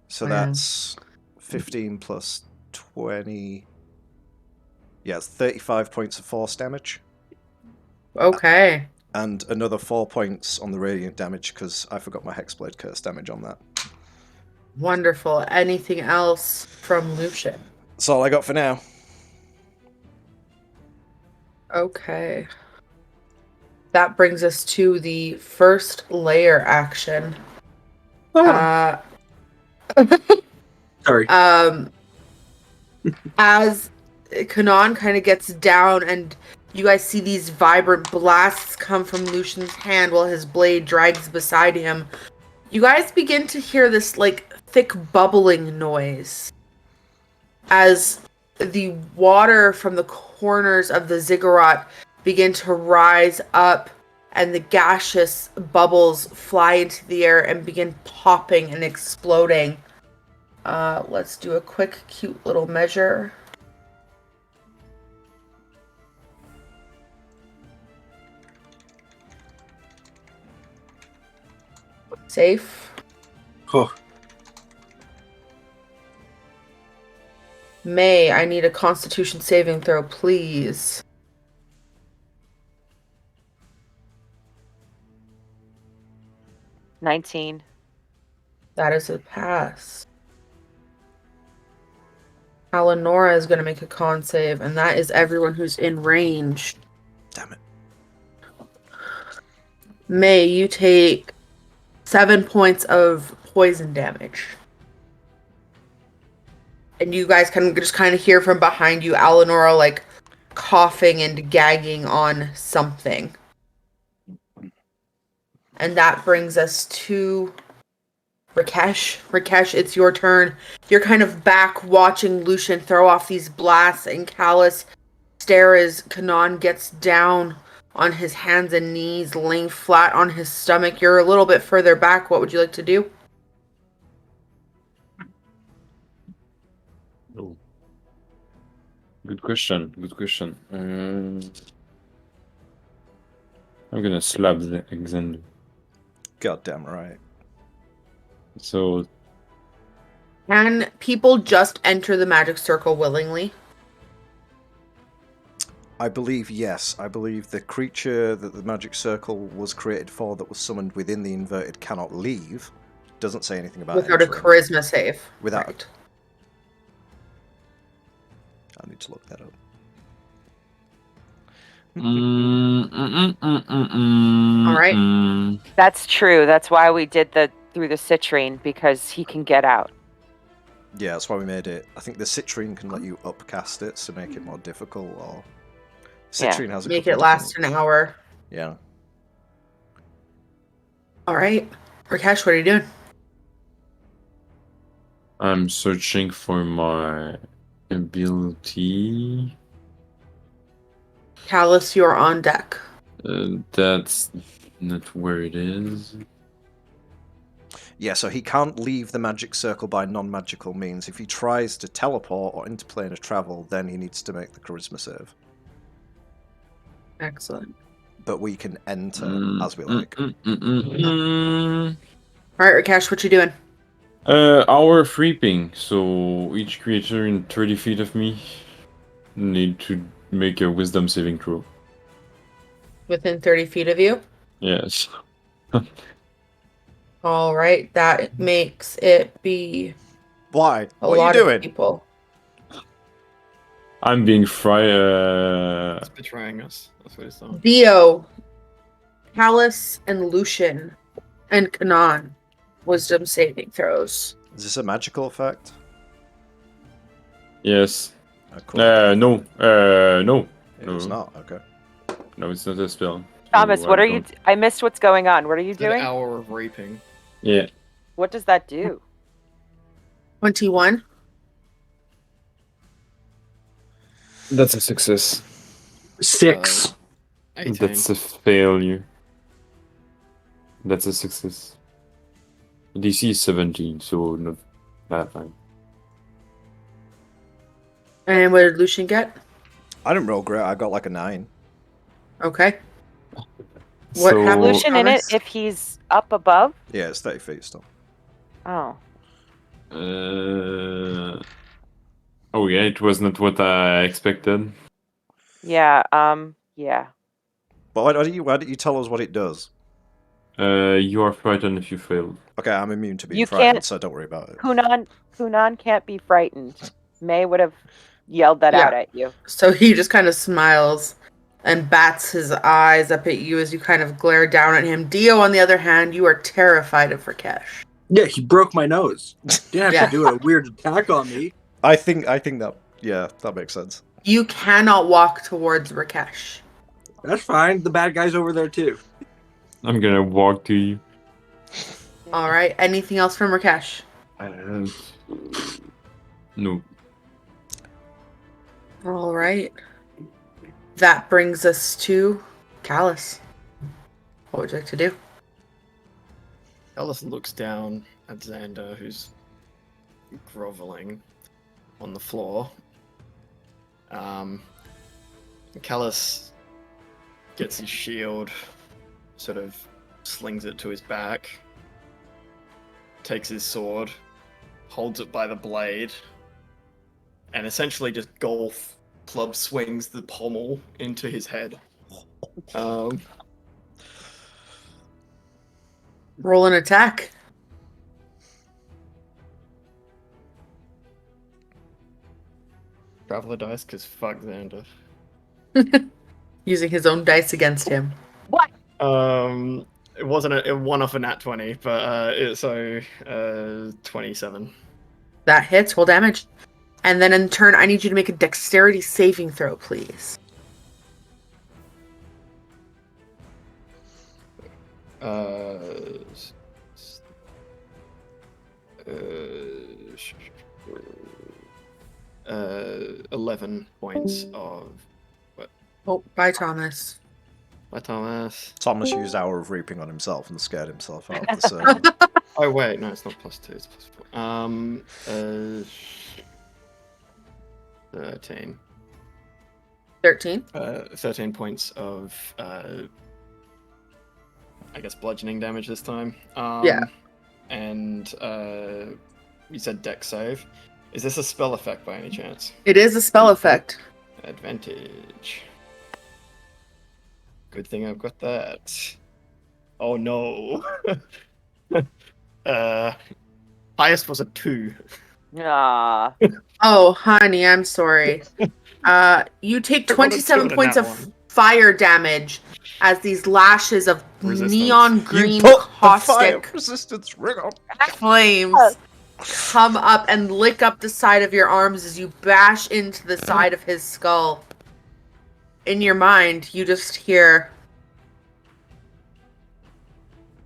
So Yeah. that's 15 plus 20. Yeah, it's 35 points of force damage. Okay. And another 4 points on the radiant damage because I forgot my Hexblade curse damage on that. Wonderful. Anything else from Lucian? That's all I got for now. Okay. That brings us to the first layer action. Sorry. As Kunnan kind of gets down and you guys see these vibrant blasts come from Lucian's hand while his blade drags beside him, you guys begin to hear this like thick bubbling noise as the water from the corners of the ziggurat begin to rise up and the gaseous bubbles fly into the air and begin popping and exploding. Let's do a quick, cute little measure. Safe. Oh, May, I need a Constitution saving throw, please. $19. That is a pass. Alanora is going to make a con save, and that is everyone who's in range. Damn it. May, you take 7 points of poison damage. And you guys can just kind of hear from behind you, Alanora, like, coughing and gagging on something. And that brings us to Rakesh. Rakesh, it's your turn. You're kind of back watching Lucian throw off these blasts and Callus stare as Kunnan gets down on his hands and knees, laying flat on his stomach. You're a little bit further back. What would you like to do? Oh. Good question. Good question. I'm gonna slap the Exander. Goddamn right. So Can people just enter the magic circle willingly? I believe yes. I believe the creature that the magic circle was created for that was summoned within the inverted cannot leave. Doesn't say anything about Without entering. a charisma save. Without. Right. I need to look that up. All right. That's true. That's why we did the through the citrine, because he can get out. Yeah, that's why we made it. I think the citrine can let you upcast it to make it more difficult, or citrine has a Make couple it of last different- an hour. Yeah. All right. Rakesh, what are you doing? I'm searching for my ability. Callus, you're on deck. That's not where it is. Yeah, so he can't leave the magic circle by non-magical means. If he tries to teleport or interplane of travel, then he needs to make the charisma save. Excellent. But we can enter as we like. All right, Rakesh, what you doing? Hour of reaping. So each creature in 30 feet of me need to make a wisdom saving throw. Within 30 feet of you? Yes. All right, that makes it be Why? a What lot are you of doing? people. I'm being It's betraying us. That's what it's on. Dio, Callus, and Lucian, and Kunnan. Wisdom saving throws. Is this a magical effect? Yes. Oh, cool. No. No. It's not. Okay. No, it's not a spell. Thomas, So what I are you? don't- I missed what's going on. What are you An doing? hour of reaping. Yeah. What does that do? 21. That's a success. 6. 18. That's a failure. That's a success. DC is 17, so not that fine. And what did Lucian get? I didn't roll great. I got like a 9. Okay. What So, happened? Lucian in it Thomas? if he's up above? Yeah, it's 30 feet still. Oh. oh yeah, it was not what I expected. Yeah, yeah. But why don't you tell us what it does? You are frightened if you fail. Okay, I'm immune to being You frightened, can't- so don't worry about it. Kunnan can't be frightened. May would have yelled that Yeah. out at you. So he just kind of smiles and bats his eyes up at you as you kind of glare down at him. Dio, on the other hand, you are terrified of Rakesh. Yeah, he broke my nose. Didn't have Yeah. to do a weird attack on me. I think that, yeah, that makes sense. You cannot walk towards Rakesh. That's fine. The bad guy's over there too. I'm gonna walk to you. All right. Anything else from Rakesh? No. All right. That brings us to Callus. What would you like to do? Alice looks down at Xander, who's groveling on the floor. Callus gets his shield, sort of slings it to his back, takes his sword, holds it by the blade, and essentially just golf club swings the pommel into his head. Roll an attack. Traveler dice, because fuck Xander. Using his own dice against him. What? It wasn't it won off a nat 20, but 27. That hits. Roll damage. And then in turn, I need you to make a dexterity saving throw, please. Uh, 11 points of Oh, bye, Thomas. by Thomas. Thomas used Hour of Reaping on himself and scared himself out of the sermon. Oh wait, no, it's not +2, it's +4. 13. 13. 13 points of I guess bludgeoning damage this time. Yeah. And you said dex save. Is this a spell effect by any chance? It is a spell effect. Advantage. Good thing I've got that. Oh no. Highest was a 2. Ah. Oh, honey, I'm sorry. You take I rolled a 27 2 on points that of one. fire damage as these lashes of Resistance. neon green You put the fire caustic resistance ring on. flames come up and lick up the side of your arms as you bash into the side of his skull. In your mind, you just hear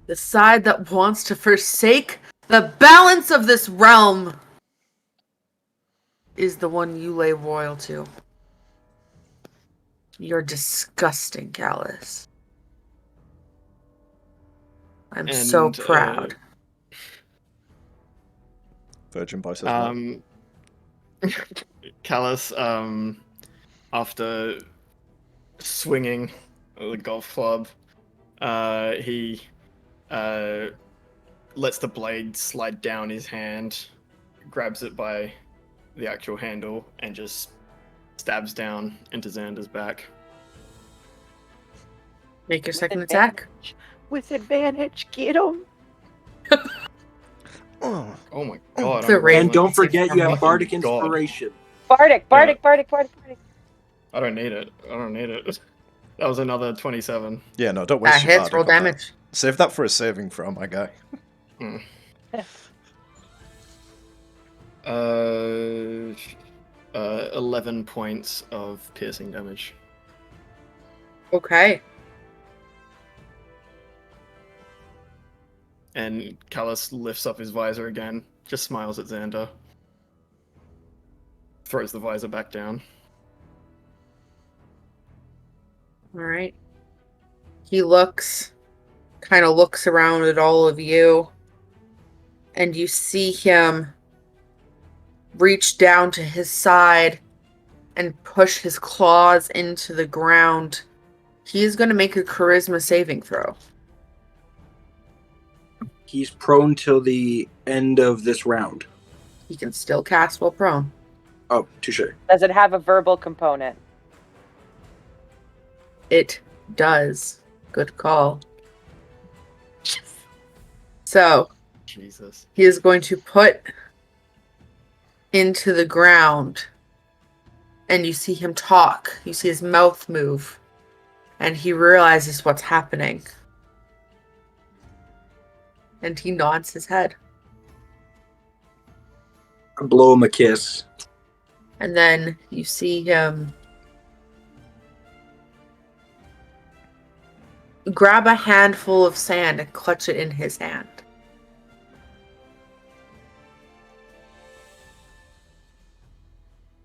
the side that wants to forsake the balance of this realm is the one you lay royal to. You're disgusting, Callus. I'm so And, proud. Virgin Boy says no. Callus, after swinging the golf club, he lets the blade slide down his hand, grabs it by the actual handle, and just stabs down into Xander's back. Make your With second attack. With advantage, get him. Oh, Oh my god. The I'm rain. And don't It's like forget you have fucking Bardic God. Inspiration. Bardic. Yeah. I don't need it. That was another 27. yeah, no, don't That waste your hits. bardic Roll on that. damage. Save that for a saving throw, my guy. 11 points of piercing damage. Okay. And Callus lifts up his visor again, just smiles at Xander. Throws the visor back down. All right. He kind of looks around at all of you, and you see him reach down to his side and push his claws into the ground. He is going to make a charisma saving throw. He's prone till the end of this round. He can still cast while prone. Oh, touche. Does it have a verbal component? It does. Good call. So, Jesus. he is going to put into the ground, and you see him talk. You see his mouth move, and he realizes what's happening. And he nods his head. I blow him a kiss. And then you see him grab a handful of sand and clutch it in his hand.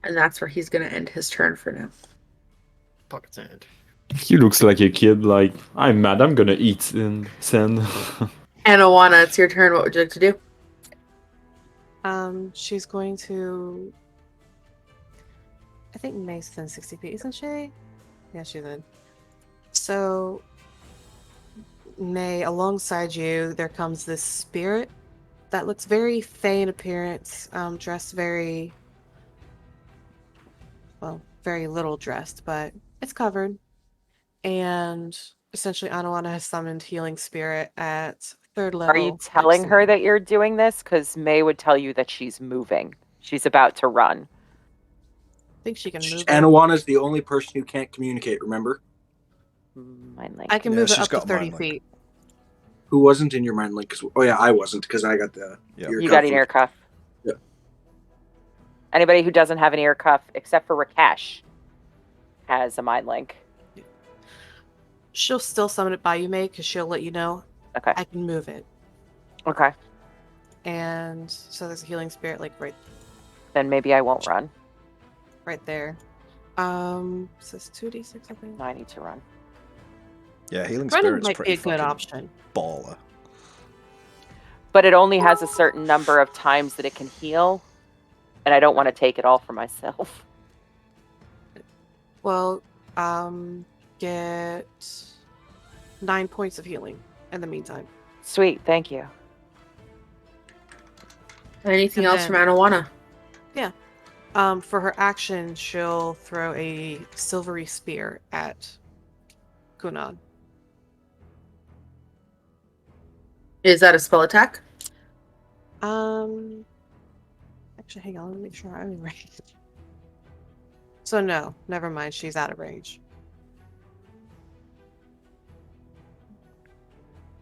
And that's where he's going to end his turn for now. Pocket sand. He looks like a kid, like, I'm mad, I'm gonna eat in sand. And Awana, it's your turn. What would you like to do? She's going to... I think May's within 60 feet, isn't she? Yeah, she's in. So, May, alongside you, there comes this spirit that looks very fey in appearance, dressed very... well, very little dressed, but it's covered. And essentially, Anawana has summoned Healing Spirit at 3rd level. Are you telling her that you're doing this? Because May would tell you that she's moving. She's about to run. I think she can move it. Anawana's the only person who can't communicate, remember? Mind link. I can Yeah, move it she's up to got 30 mind link. feet. Who wasn't in your mind link? Oh yeah, I wasn't because I got the Yeah. ear You cuff got an link. ear cuff. Yeah. Anybody who doesn't have an ear cuff, except for Rakesh, has a mind link. She'll still summon it by you, May, because she'll let you know. Okay. I can move it. Okay. And so there's a Healing Spirit, like, Then maybe I won't run. right there. Says 2d6, I think. No, I need to run. Yeah, Healing Running Spirit's might pretty be a good fucking option. baller. But it only has a certain number of times that it can heal, and I don't want to take it all for myself. Well, get 9 points of healing in the meantime. Sweet, thank you. Anything And else from then- Anawana? For her action, she'll throw a silvery spear at Kunnan. Is that a spell attack? Actually, hang on, let me make sure I'm in range. So no, never mind, she's out of range.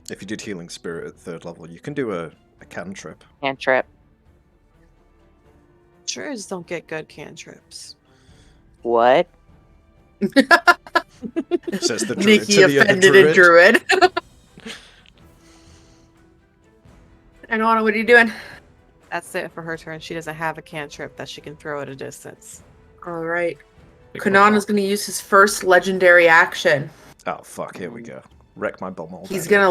If you did Healing Spirit at 3rd level, you can do a cantrip. Cantrip. Druids don't get good cantrips. What? Says the druid Nikki to the other offended a druid. Anawana, what are you doing? That's it for her turn. She doesn't have a cantrip that she can throw at a distance. All right. Kunnan is going to use his first legendary action. Oh fuck! Here we go. Wreck my bum all. He's gonna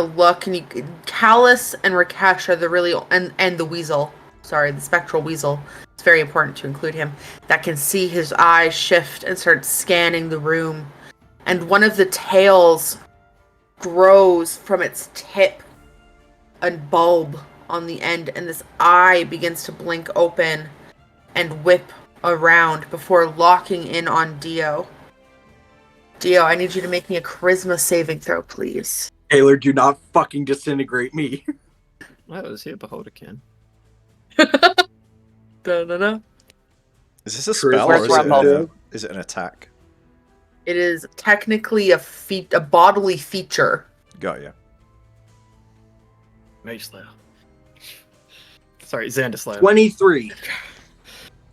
look, and Callus and Rakesh are the really and the weasel. Sorry, the spectral weasel. It's very important to include him. That can see his eyes shift and start scanning the room, and one of the tails grows from its tip, a bulb on the end, and this eye begins to blink open and whip around before locking in on Dio. Dio, I need you to make me a charisma saving throw, please. Taylor, do not fucking disintegrate me. Oh, is he a beholder can? Da-da-da. Is this a spell or Where's Rumble? is it an attack? It is technically a bodily feature. Got ya. Mage Slayer. Sorry, Xander Slayer. 23.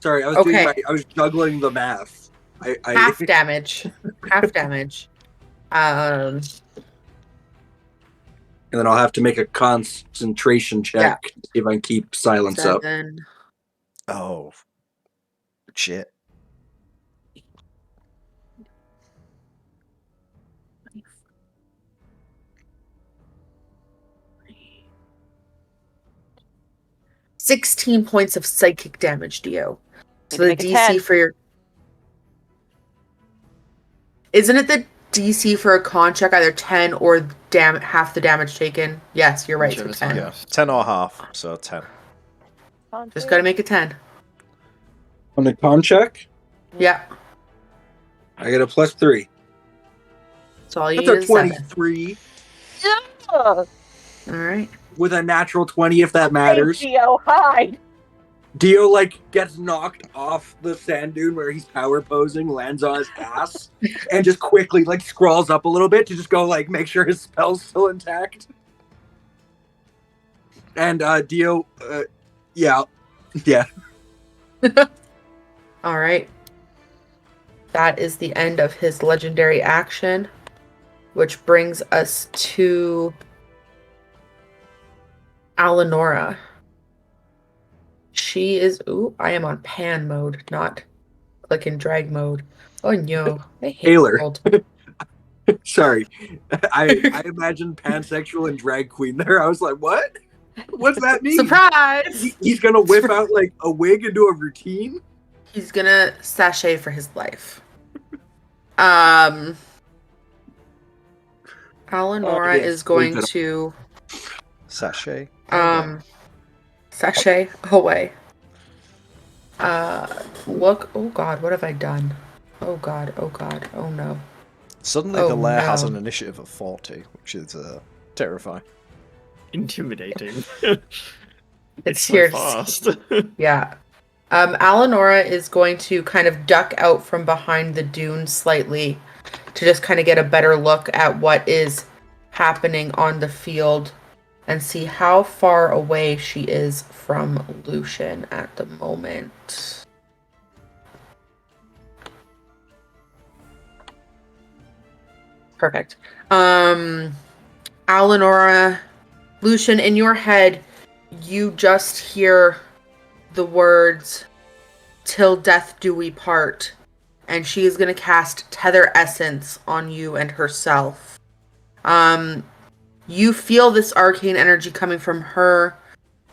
Sorry, I was Okay. I was juggling the math. I Half damage. Half damage. And then I'll have to make a concentration check to see if I can keep silence up. 7. Oh, shit. $16 points of psychic damage, Dio. So Need to the make a DC 10. for your... Isn't it the DC for a con check either 10 or half the damage taken? Yes, you're right. So Whichever's 10. higher. Yeah, 10 or half, so 10. Just gotta make a 10. On the con check, Yeah. I get a +3. So all you That's need a is 7. 23 All right. with a natural 20 if that matters. Dio, hide! Dio gets knocked off the sand dune where he's power posing, lands on his ass, and just quickly scrawls up a little bit to just go make sure his spell's still intact. And Dio, yeah. All right. That is the end of his legendary action, which brings us to Alanora. She is... Ooh, I am on pan mode, not click and drag mode. Oh no, I hate Taylor. world. Sorry, I imagined pansexual and drag queen there. I was like, what? What's that mean? Surprise! He's gonna whip out a wig and do a routine? He's gonna sashay for his life. Alanora yes, is going leave it. to Sachet. sashay away. Look. Oh God, what have I done? Oh God. Oh God. Oh no. Suddenly Oh, the lair has no. an initiative of 40, which is terrifying. Intimidating. It's so here. fast. Yeah. Alanora is going to kind of duck out from behind the dune slightly to just kind of get a better look at what is happening on the field and see how far away she is from Lucian at the moment. Perfect. Alanora, Lucian, in your head, you just hear the words, "Till death do we part," and she is going to cast Tether Essence on you and herself. You feel this arcane energy coming from her.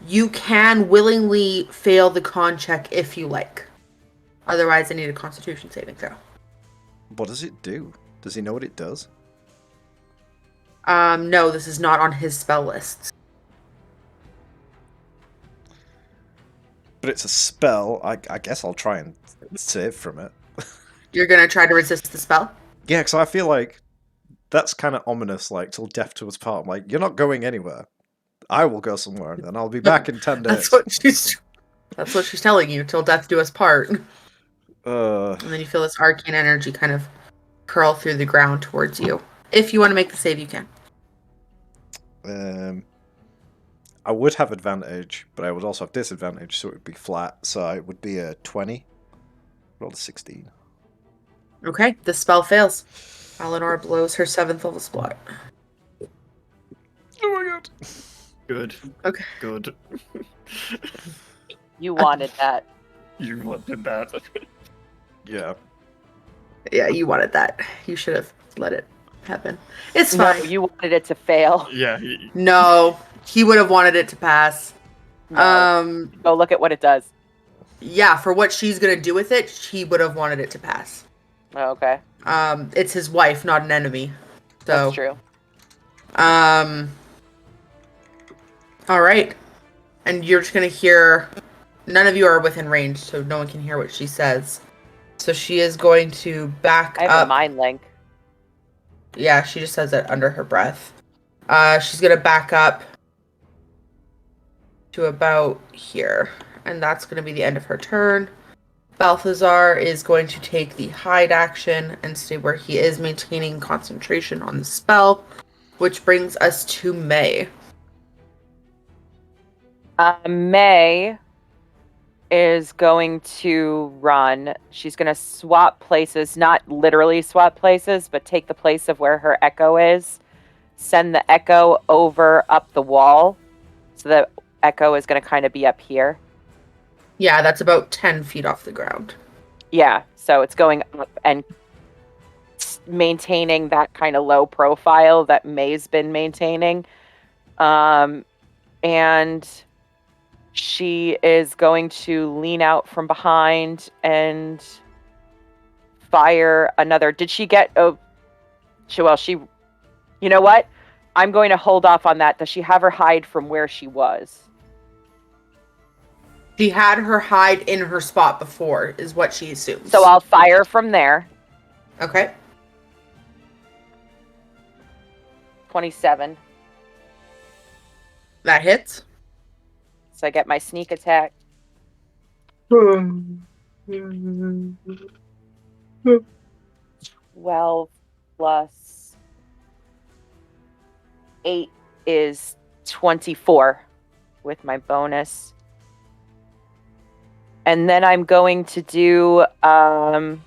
You can willingly fail the con check if you like. Otherwise, I need a Constitution saving throw. What does it do? Does he know what it does? No, this is not on his spell list. But it's a spell. I guess I'll try and save from it. You're going to try to resist the spell? Yeah, because I feel like that's kind of ominous, till death do us part. I'm like, you're not going anywhere. I will go somewhere, and then I'll be back in 10 days. That's what she's telling you, till death do us part. And And then you feel this arcane energy kind of curl through the ground towards you. If you want to make the save, you can. I would have advantage, but I would also have disadvantage, so it would be flat. So it would be a 20. Roll a 16. Okay, the spell fails. Alanora blows her 7th level spot. Oh my god. Good. Okay. Good. You wanted that. You wanted that. Yeah. Yeah, you wanted that. You should have let it happen. It's No, fine. you wanted it to fail. Yeah. No, he would have wanted it to pass. No. Go look at what it does. Yeah, for what she's gonna do with it, he would have wanted it to pass. Oh, okay. It's his wife, not an enemy. So, That's true. All right. And you're just going to hear... None of you are within range, so no one can hear what she says. So she is going to back I have up. a mind link. Yeah, she just says it under her breath. She's going to back up to about here. And that's going to be the end of her turn. Balthazar is going to take the hide action and stay where he is, maintaining concentration on the spell. Which brings us to May. May is going to run. She's going to swap places, not literally swap places, but take the place of where her echo is send the echo over up the wall. So the echo is going to kind of be up here. Yeah, that's about 10 feet off the ground. Yeah, so it's going up and maintaining that kind of low profile that May's been maintaining. And she is going to lean out from behind and fire another. Did she get... Oh, she... You know what? I'm going to hold off on that. Does she have her hide from where she was? She had her hide in her spot before, is what she assumes. So I'll fire from there. Okay. 27. That hits. So I get my sneak attack. 12 plus 8 is 24 with my bonus. And then I'm going to do an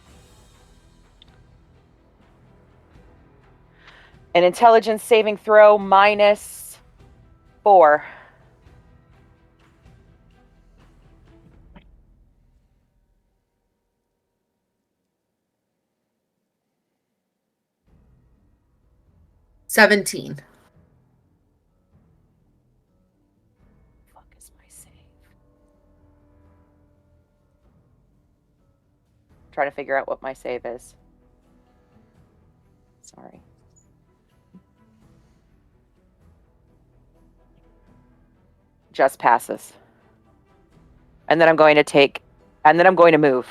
intelligence saving throw minus 4. $17. Fuck is my save? Trying to figure out what my save is. Sorry. Just passes. And then I'm going to take, and then I'm going to move.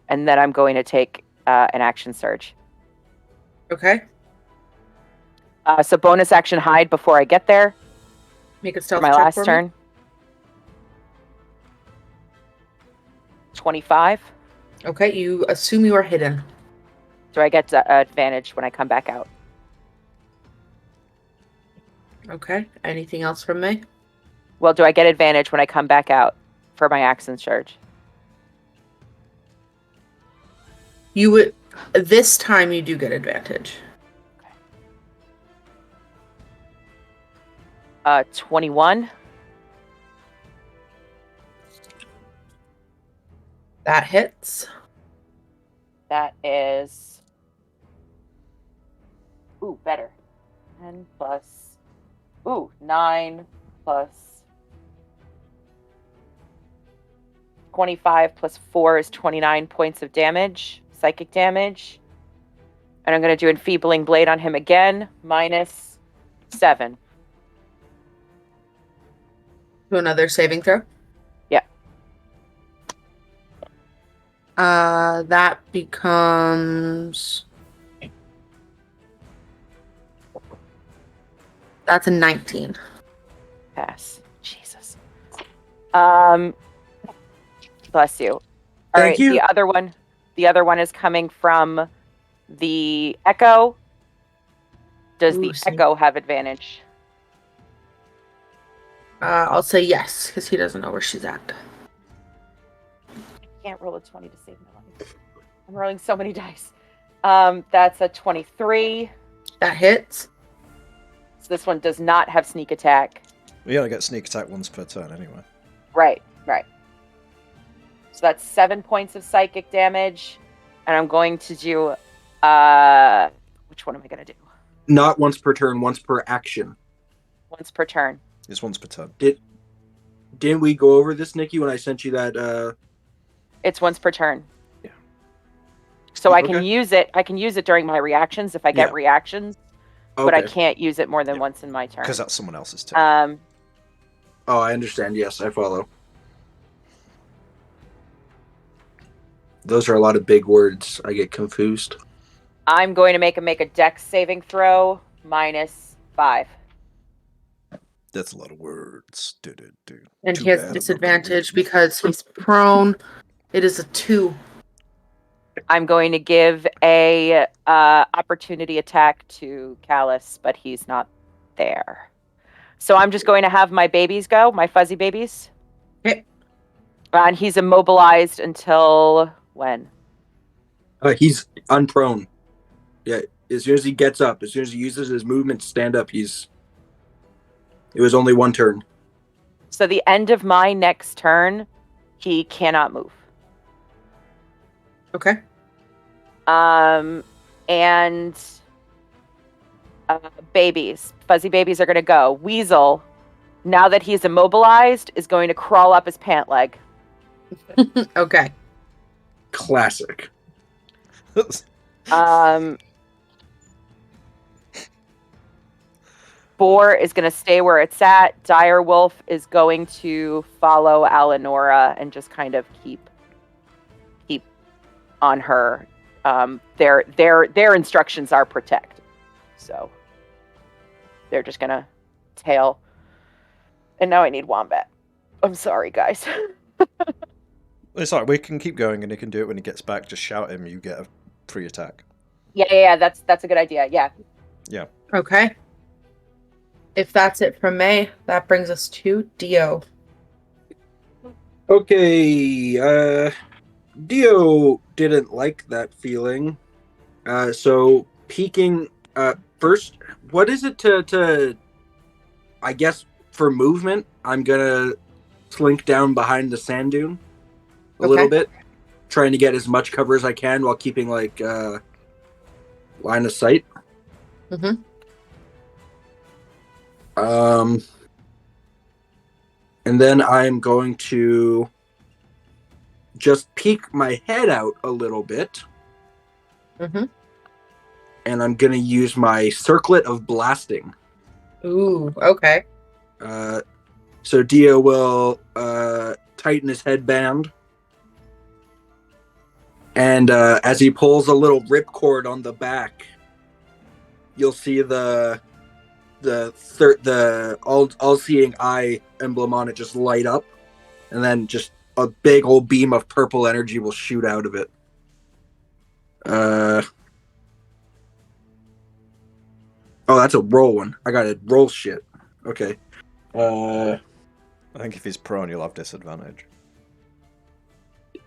And then I'm going to take an action surge. Okay. So bonus action hide before I get there. Make a For stealth my check last for turn. me. 25. Okay, you assume you are hidden. So I get advantage when I come back out. Okay. Anything else from me? Well, do I get advantage when I come back out for my action surge? You would. This time you do get advantage. 21. That hits. That is... Ooh, better. 10 plus... Ooh, 9 plus... 25 plus 4 is 29 points of damage. Psychic damage. And I'm going to do Enfeebling Blade on him again. Minus 7. Do another saving throw. Yeah. That becomes... That's a 19. Pass. Jesus. Bless you. All right, Thank you. The other one is coming from the Echo. Does the Ooh, sneak. Echo have advantage? I'll say yes, because he doesn't know where she's at. Can't roll a 20 to save my life. I'm rolling so many dice. That's a 23. That hits. So this one does not have sneak attack. We only get sneak attack once per turn anyway. Right. So that's 7 points of psychic damage. And I'm going to do... which one am I going to do? Not once per turn, once per action. Once per turn. It's once per turn. Didn't we go over this, Nikki, when I sent you that? It's once per turn. Yeah. So I can Okay. use it. I can use it during my reactions if I get Yeah. reactions, Okay. but I can't use it more than Yeah. once in my turn. Because that's someone else's turn. Oh, I understand. Yes, I follow. Those are a lot of big words. I get confused. I'm going to make a dex saving throw minus 5. That's a lot of words. And Too he has bad I'm not disadvantage gonna because he's prone. It is a 2. I'm going to give a opportunity attack to Callus, but he's not there. So I'm just going to have my babies go, my fuzzy babies. Okay. And he's immobilized until when? He's unprone. Yeah, As soon as he gets up, as soon as he uses his movement to stand up, it was only one turn. So the end of my next turn, he cannot move. Okay. And babies, fuzzy babies are going to go. Weasel, now that he's immobilized, is going to crawl up his pant leg. Okay. Classic. Boar is going to stay where it's at. Direwolf is going to follow Alanora and just kind of keep on her. Their instructions are protect, so they're just gonna tail. And now I need Wombat. I'm sorry, guys. It's like we can keep going, and he can do it when he gets back. Just shout him. You get a free attack. Yeah. That's a good idea. Yeah. Yeah. Okay. If that's it from May, that brings us to Dio. Okay, Dio didn't like that feeling. So peeking first, what is it to I guess for movement, I'm gonna slink down behind the sand dune a little bit, trying to get as much cover as I can while keeping like line of sight. Mm-hmm. And then I'm going to just peek my head out a little bit. Mm-hmm. And I'm going to use my circlet of blasting. Ooh, okay. So Dio will tighten his headband. And as he pulls a little ripcord on the back, you'll see the all-seeing eye emblem on it just light up, and then just a big old beam of purple energy will shoot out of it. Oh, that's a roll one. I gotta roll shit. Okay. I think if he's prone, you'll have disadvantage.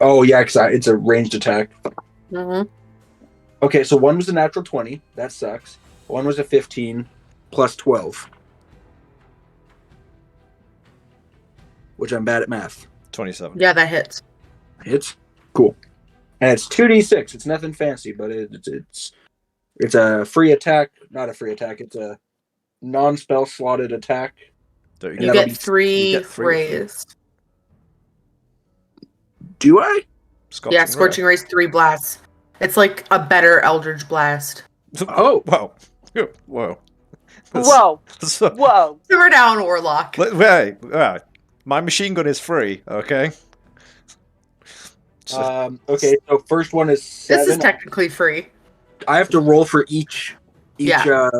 Oh yeah, because it's a ranged attack. Mm-hmm. Okay, so one was a natural 20. That sucks. One was a 15 plus 12. Which I'm bad at math. 27. Yeah, that hits. Hits? Cool. And it's 2d6. It's nothing fancy, but it's a free attack. Not a free attack. It's a non-spell slotted attack. So You get three raised. Do I? Scorching Rays 3 blasts. It's like a better Eldritch Blast. Oh! Wow. Whoa. Whoa. Whoa. Simmer down, Warlock. Wait. My machine gun is free, okay? Okay, so first one is 7. This is technically free. I have to roll for each. Yeah.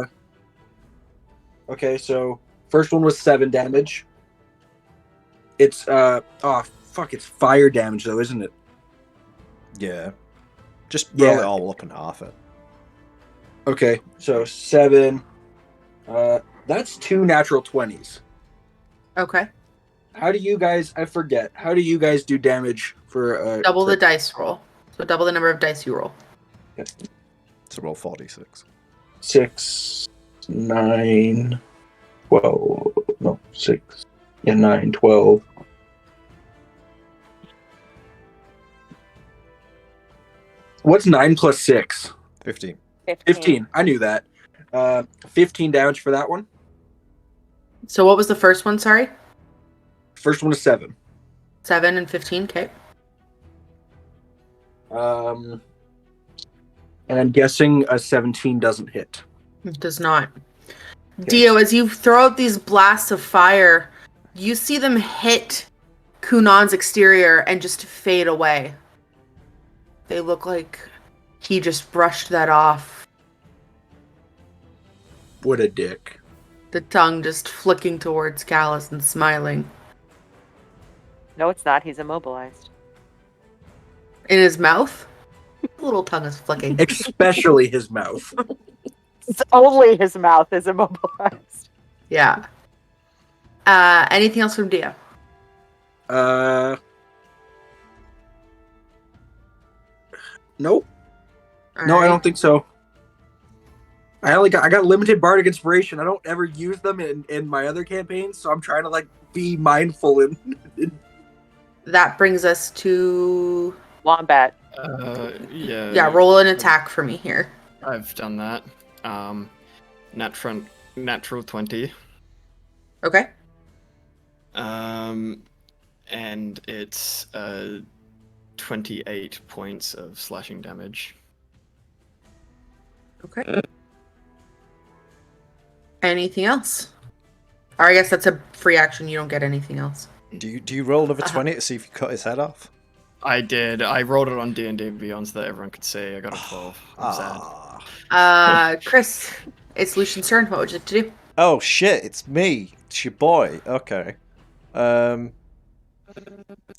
Okay, so first one was 7 damage. It's it's fire damage though, isn't it? Yeah. Just roll it all up and half it. Okay, so 7. That's 2 natural 20s. Okay. How do you guys? I forget. How do you guys do damage for? Double the dice roll. So double the number of dice you roll. Okay. So roll 46. 6, 9, 12. No, 6. Yeah, 9, 12. What's 9 plus 6? 15. 15. I knew that. 15 damage for that one. So what was the first one? Sorry. First one is 7. 7 and 15. Okay. And I'm guessing a 17 doesn't hit. It does not. Okay. Dio, as you throw out these blasts of fire, you see them hit Kunnan's exterior and just fade away. They look like he just brushed that off. What a dick. The tongue just flicking towards Callus and smiling. No, it's not. He's immobilized. In his mouth? The little tongue is flicking. Especially his mouth. It's only his mouth is immobilized. Yeah. Anything else from Dio? Nope. All no, right. I don't think so. I got limited bardic inspiration. I don't ever use them in my other campaigns, so I'm trying to like be mindful in That brings us to Wombat. yeah. Roll an attack for me here. I've done that. Natural 20. Okay. And it's 28 points of slashing damage. Okay. Anything else? Or I guess that's a free action. You don't get anything else. Do you roll another 20 to see if you cut his head off? I did. I rolled it on D&D Beyond so that everyone could see. I got a 12. I'm sad. Chris, it's Lucian's turn. What would you like to do? Oh shit, it's me. It's your boy. Okay. I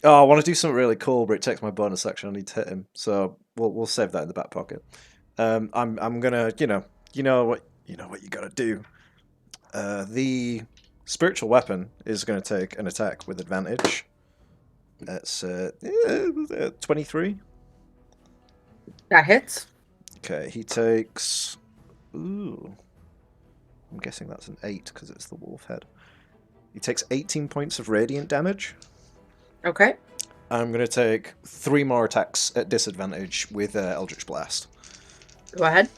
want to do something really cool, but it takes my bonus action. I need to hit him, so we'll save that in the back pocket. I'm gonna, you know what you gotta do. The spiritual weapon is gonna take an attack with advantage. That's 23. That hits. Okay, he takes. Ooh, I'm guessing that's an 8 because it's the wolf head. He takes 18 points of radiant damage. Okay. I'm going to take 3 more attacks at disadvantage with Eldritch Blast. Go ahead.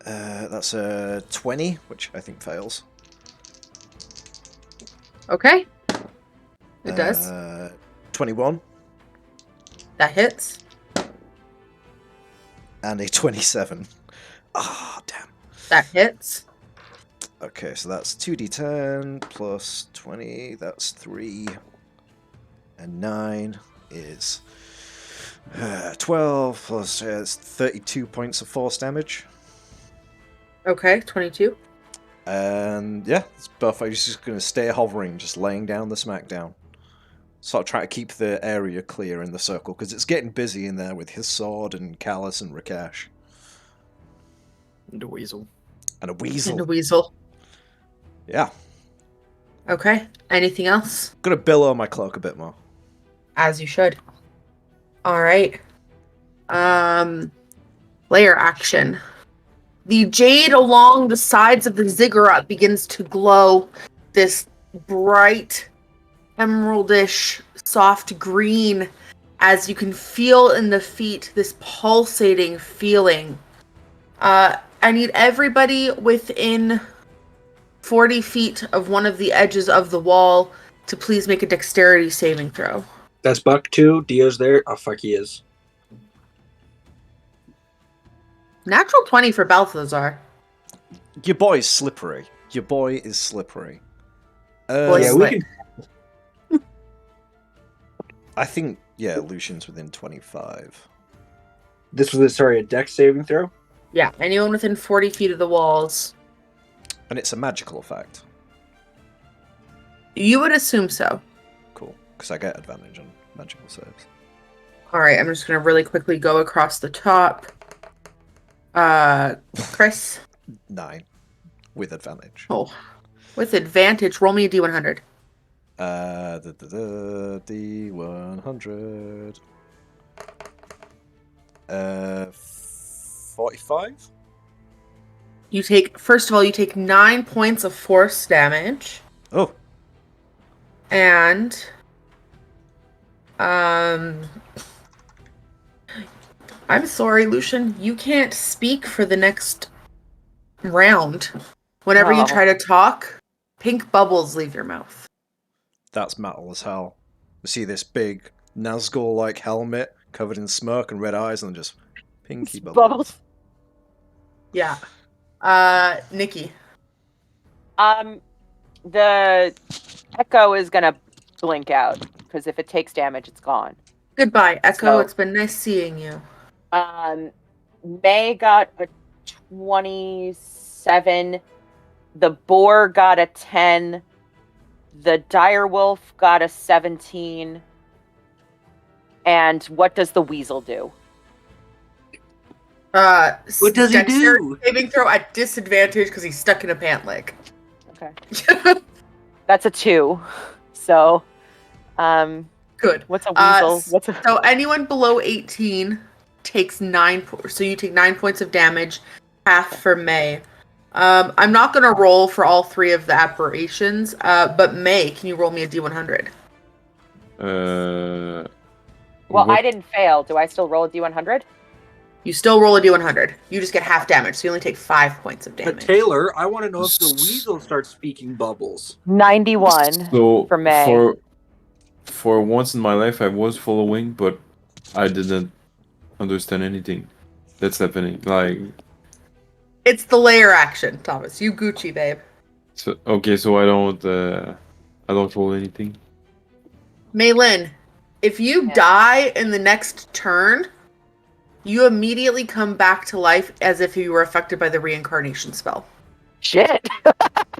That's a 20, which I think fails. Okay. It does. 21. That hits. And a 27. Ah, damn. That hits. Okay, so that's 2d10 plus 20. That's 3. And 9 is 12 plus it's 32 points of force damage. Okay, 22. And yeah, it's buff. He's just going to stay hovering, just laying down the smackdown. Sort of try to keep the area clear in the circle, because it's getting busy in there with his sword and Callus and Rakesh. And a weasel. And a weasel. And a weasel. Yeah. Okay. Anything else? I'm going to billow my cloak a bit more. As you should. Alright. Layer action. The jade along the sides of the ziggurat begins to glow this bright, emeraldish, soft green as you can feel in the feet this pulsating feeling. I need everybody within 40 feet of one of the edges of the wall to please make a dexterity saving throw. That's Buck 2. Dio's there. Oh, fuck, he is. Natural 20 for Balthazar. Your boy's slippery. Your boy is slippery. Boy's yeah, slick. we can. I think, yeah, Lucian's within 25. This was a dex saving throw? Yeah, anyone within 40 feet of the walls. And it's a magical effect. You would assume so. Cool, because I get advantage on magical saves. Alright, I'm just going to really quickly go across the top. Chris? 9. With advantage. Oh. With advantage, roll me a D100. D100. 45? You take, first of all, you take 9 points of force damage. Oh. And, I'm sorry, Lucian, you can't speak for the next round. Whenever you try to talk, pink bubbles leave your mouth. That's metal as hell. You see this big Nazgul-like helmet covered in smoke and red eyes and just pinky bubbles. Yeah. Nikki. The echo is gonna blink out, because if it takes damage, it's gone. Goodbye, Echo. So- It's been nice seeing you. May got a 27. The boar got a 10. The direwolf got a 17. And what does the weasel do? What does he do? Saving throw at disadvantage because he's stuck in a pant leg. Okay. That's a 2. So, Good. what's a weasel? So anyone below 18 takes 9. So you take 9 points of damage, half for May. I'm not gonna roll for all 3 of the aberrations, but May, can you roll me a D100? Well, What- I didn't fail. Do I still roll a D100? You still roll a D100. You just get half damage, so you only take 5 points of damage. But Taylor, I want to know if the weasel starts speaking bubbles. 91 So for May. For once in my life, I was following, but I didn't understand anything that's happening. Like, It's the layer action, Thomas. You Gucci, babe. so okay, so I don't roll anything. Maylin, if you die in the next turn, you immediately come back to life as if you were affected by the reincarnation spell. Shit.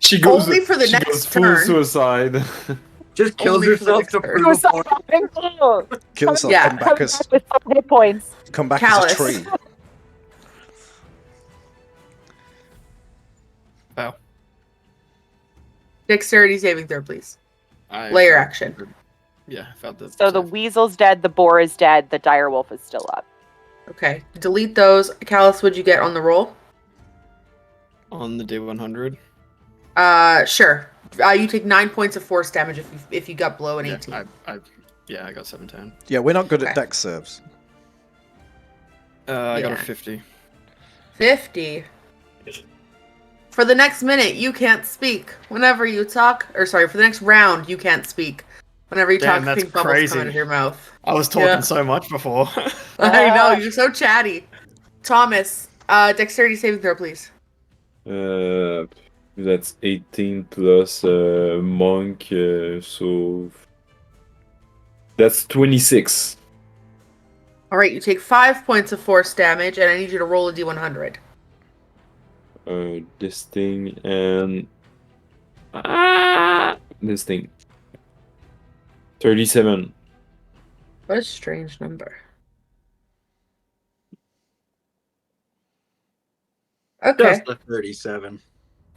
She goes Only for the she next goes full turn. suicide. Just kills Only for the herself next to turn. prove a point. Kill yourself. Yeah. Come back as with 5 hit points. Callus. a tree. Wow. Dexterity saving throw, please. I Layer felt- action. Yeah, I felt that. So the weasel's dead, the boar is dead, the dire wolf is still up. Okay. Delete those. Callus, what'd you get on the roll? on the D100. Sure. You take 9 points of force damage if you got below an 18. I got 17. Yeah, we're not good at Okay. dex serves. I got a Yeah. 50. 50. For the next minute, you can't speak. Whenever you talk, or sorry, for the next round, you can't speak. Whenever you Damn, talk, that's pink bubbles crazy. come out of your mouth. I was talking Yeah. so much before. I know, you're so chatty. Thomas, dexterity saving throw, please. That's 18 plus monk, so that's 26. All right, you take 5 points of force damage, and I need you to roll a d100. This thing and this thing. 37. What a strange number. Okay, Just a 37.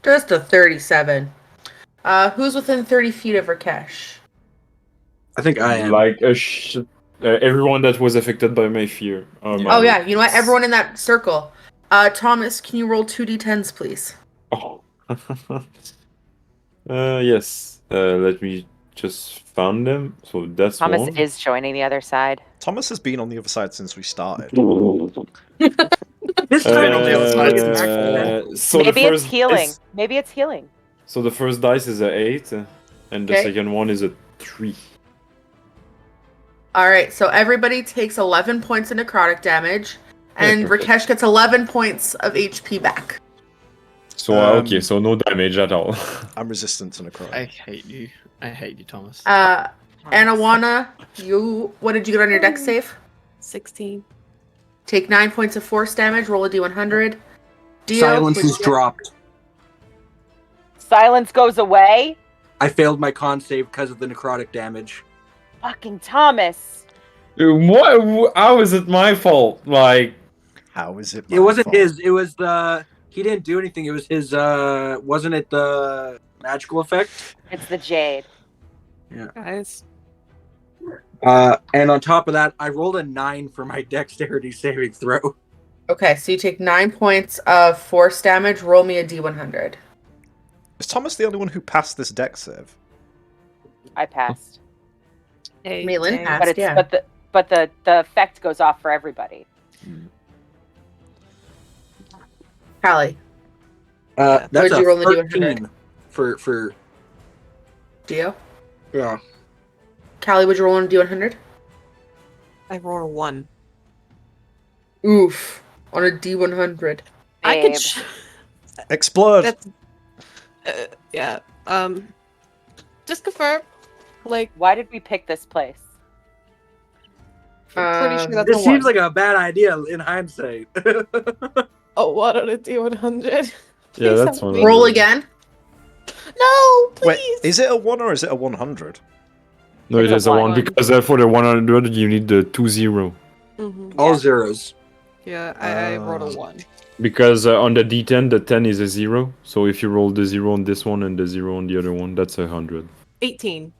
just a 37. Who's within 30 feet of Rakesh? I think I am. Like everyone that was affected by my fear. Oh yeah, you know what? Everyone in that circle. Thomas, can you roll 2d10s, please? Oh. Yes. Let me just found them. So that's Thomas one. is joining the other side. Thomas has been on the other side since we started. This time on the other side is back So Maybe the first it's healing. dice- Maybe it's healing. So the first dice is a 8, and the Okay. second one is a 3. All right, so everybody takes 11 points of necrotic damage, and perfect. Rakesh gets 11 points of HP back. So okay, so no damage at all. I'm resistant to necrotic. I hate you. I hate you, Thomas. Anawana, what did you get on your dex save? 16. Take 9 points of force damage, roll a d100. Dio, Silence what'd is you get? dropped. Silence goes away. I failed my con save because of the necrotic damage. Fucking Thomas. What? How is it my fault? Like, How is it? It wasn't his. It was the. He didn't do anything. It was his. Wasn't it the magical effect? It's the jade. Guys. And on top of that, I rolled a 9 for my dexterity saving throw. Okay, so you take 9 points of force damage, roll me a d100. Is Thomas the only one who passed this dex save? I passed. Hey, Maylin dang. passed. But it's yeah. but the effect goes off for everybody. Callie, That's What'd a you roll in the 13 for Dio. yeah. Callie, would you roll on a d100? I rolled a 1. Oof, on a d100. I Babe. could. Explode! That's. Yeah. Just confirm. Like, Why did we pick this place? I'm pretty sure that's This a seems 1. like a bad idea in hindsight. Oh, what on a D100? yeah, Please that's help one. me. Roll again. No, please. Wait, is it a 1 or is it a 100? No, It's it a is a 1 one. because for the 100 you need the 2-0. Mhm. All Yeah. zeros. Yeah, I rolled a 1. Because on the D10, the 10 is a 0. So if you roll the 0 on this one and the 0 on the other one, that's 100. 18.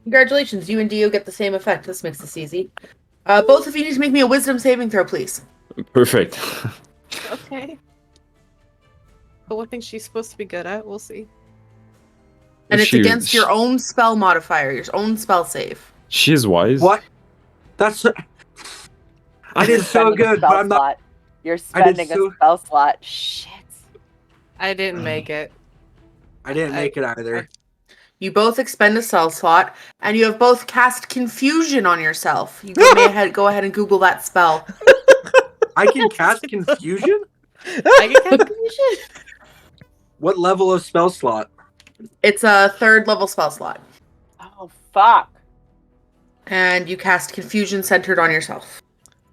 Congratulations, you and Dio get the same effect. This makes this easy. Both of you need to make me a wisdom saving throw, please. Perfect. Okay. But one thing she's supposed to be good at, we'll see. And it's She- against your own spell modifier, your own spell save. She's wise. What? That's. I did You're so spending a good, spell but I'm not. slot. You're I did spending so- a spell slot. Shit. I didn't make it. I didn't make it either. You both expend a spell slot, and you have both cast confusion on yourself. You go ahead and Google that spell. I can cast confusion. I get confusion. What level of spell slot? It's a 3rd level spell slot. Oh, fuck. And you cast confusion centered on yourself.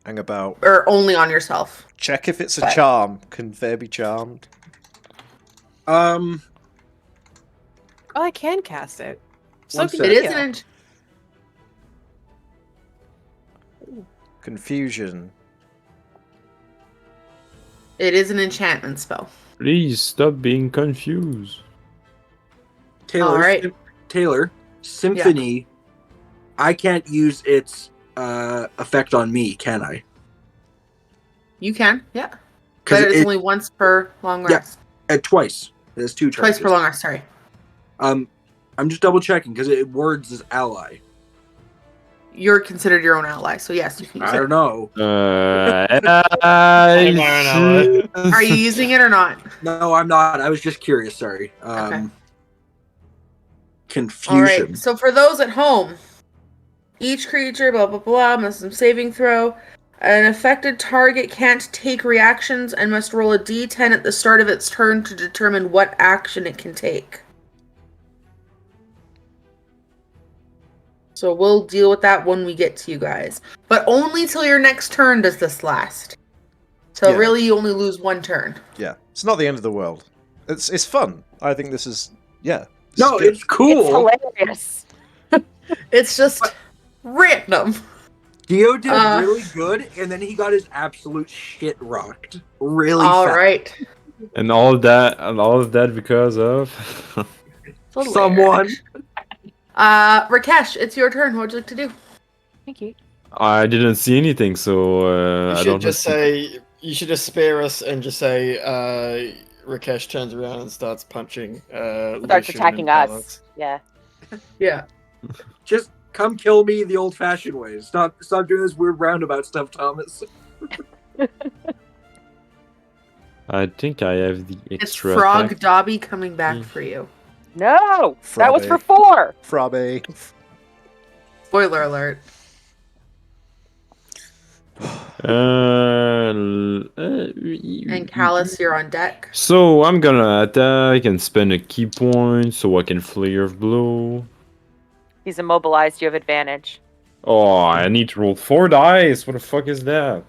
Hang about. Or only on yourself. Check if it's a But- charm. Can they be charmed? Oh, I can cast it. So One can sec. It you. is an Confusion. It is an enchantment spell. Please stop being confused. Taylor. Alright. Taylor. Symphony. I can't use its effect on me, can I? You can, yeah. Because But it's it, only once per long Yeah. rest. twice. There's 2 charges. Twice per long rest, sorry. I'm just double checking because it words as ally. You're considered your own ally, so yes, you can use I it. don't know. Are you using it or not? No, I'm not. I was just curious. Sorry. Okay. Confusion. Alright, so for those at home, each creature, blah blah blah, must have saving throw. An affected target can't take reactions and must roll a d10 at the start of its turn to determine what action it can take. So we'll deal with that when we get to you guys. But only till your next turn does this last. So Yeah. really you only lose 1 turn. Yeah, it's not the end of the world. It's fun. I think this is this No, is good. it's cool. It's hilarious. It's just random. Dio did Uh, really good, and then he got his absolute shit rocked. Really All fast. right. And all of that because of Someone. Rakesh, it's your turn. What would you like to do? Thank you. I didn't see anything, so You I should don't just say. You should just spare us and just say. Rakesh turns around and starts punching. Starts Lucian attacking and us. Alex. Yeah. Yeah. Just come kill me the old-fashioned way. Stop doing this weird roundabout stuff, Thomas. I think I have the It's extra Frog attack. Dobby coming back Mm. for you. No! That was for Friday. 4! Frabby. Spoiler alert. And Callus, you're on deck. So I'm gonna attack and spend a key point so I can flare of blow. He's immobilized. You have advantage. Oh, I need to roll 4 dice. What the fuck is that?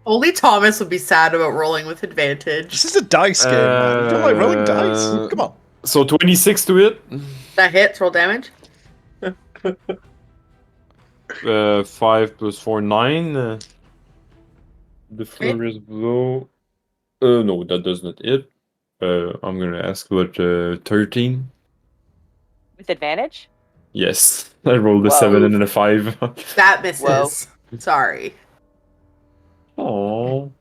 Only Thomas would be sad about rolling with advantage. This is a dice game, man. You don't like rolling dice? Come on. So 26 to hit. That hits, roll damage. 5 plus 4, 9. The flare of blow. No, that does not hit. I'm gonna ask what 13. With advantage? Yes, I rolled a Whoa. 7 and then a 5. That misses. Whoa. Sorry. Oh.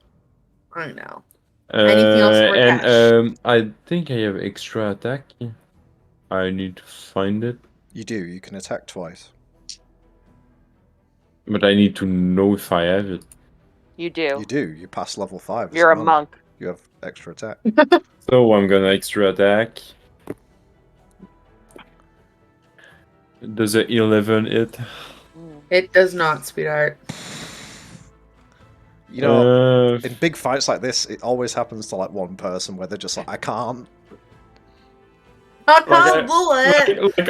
I know. Anything else for and Cash? I think I have extra attack. I need to find it, You do. You can attack twice. but I need to know if I have it. You do. You do. You pass level 5. as You're a monk. You have extra attack. So I'm gonna extra attack. Does a 11 hit? It does not, sweetheart. You know, Uh, in big fights like this, it always happens to like one person where they're just like, I can't. I Like, can't do it.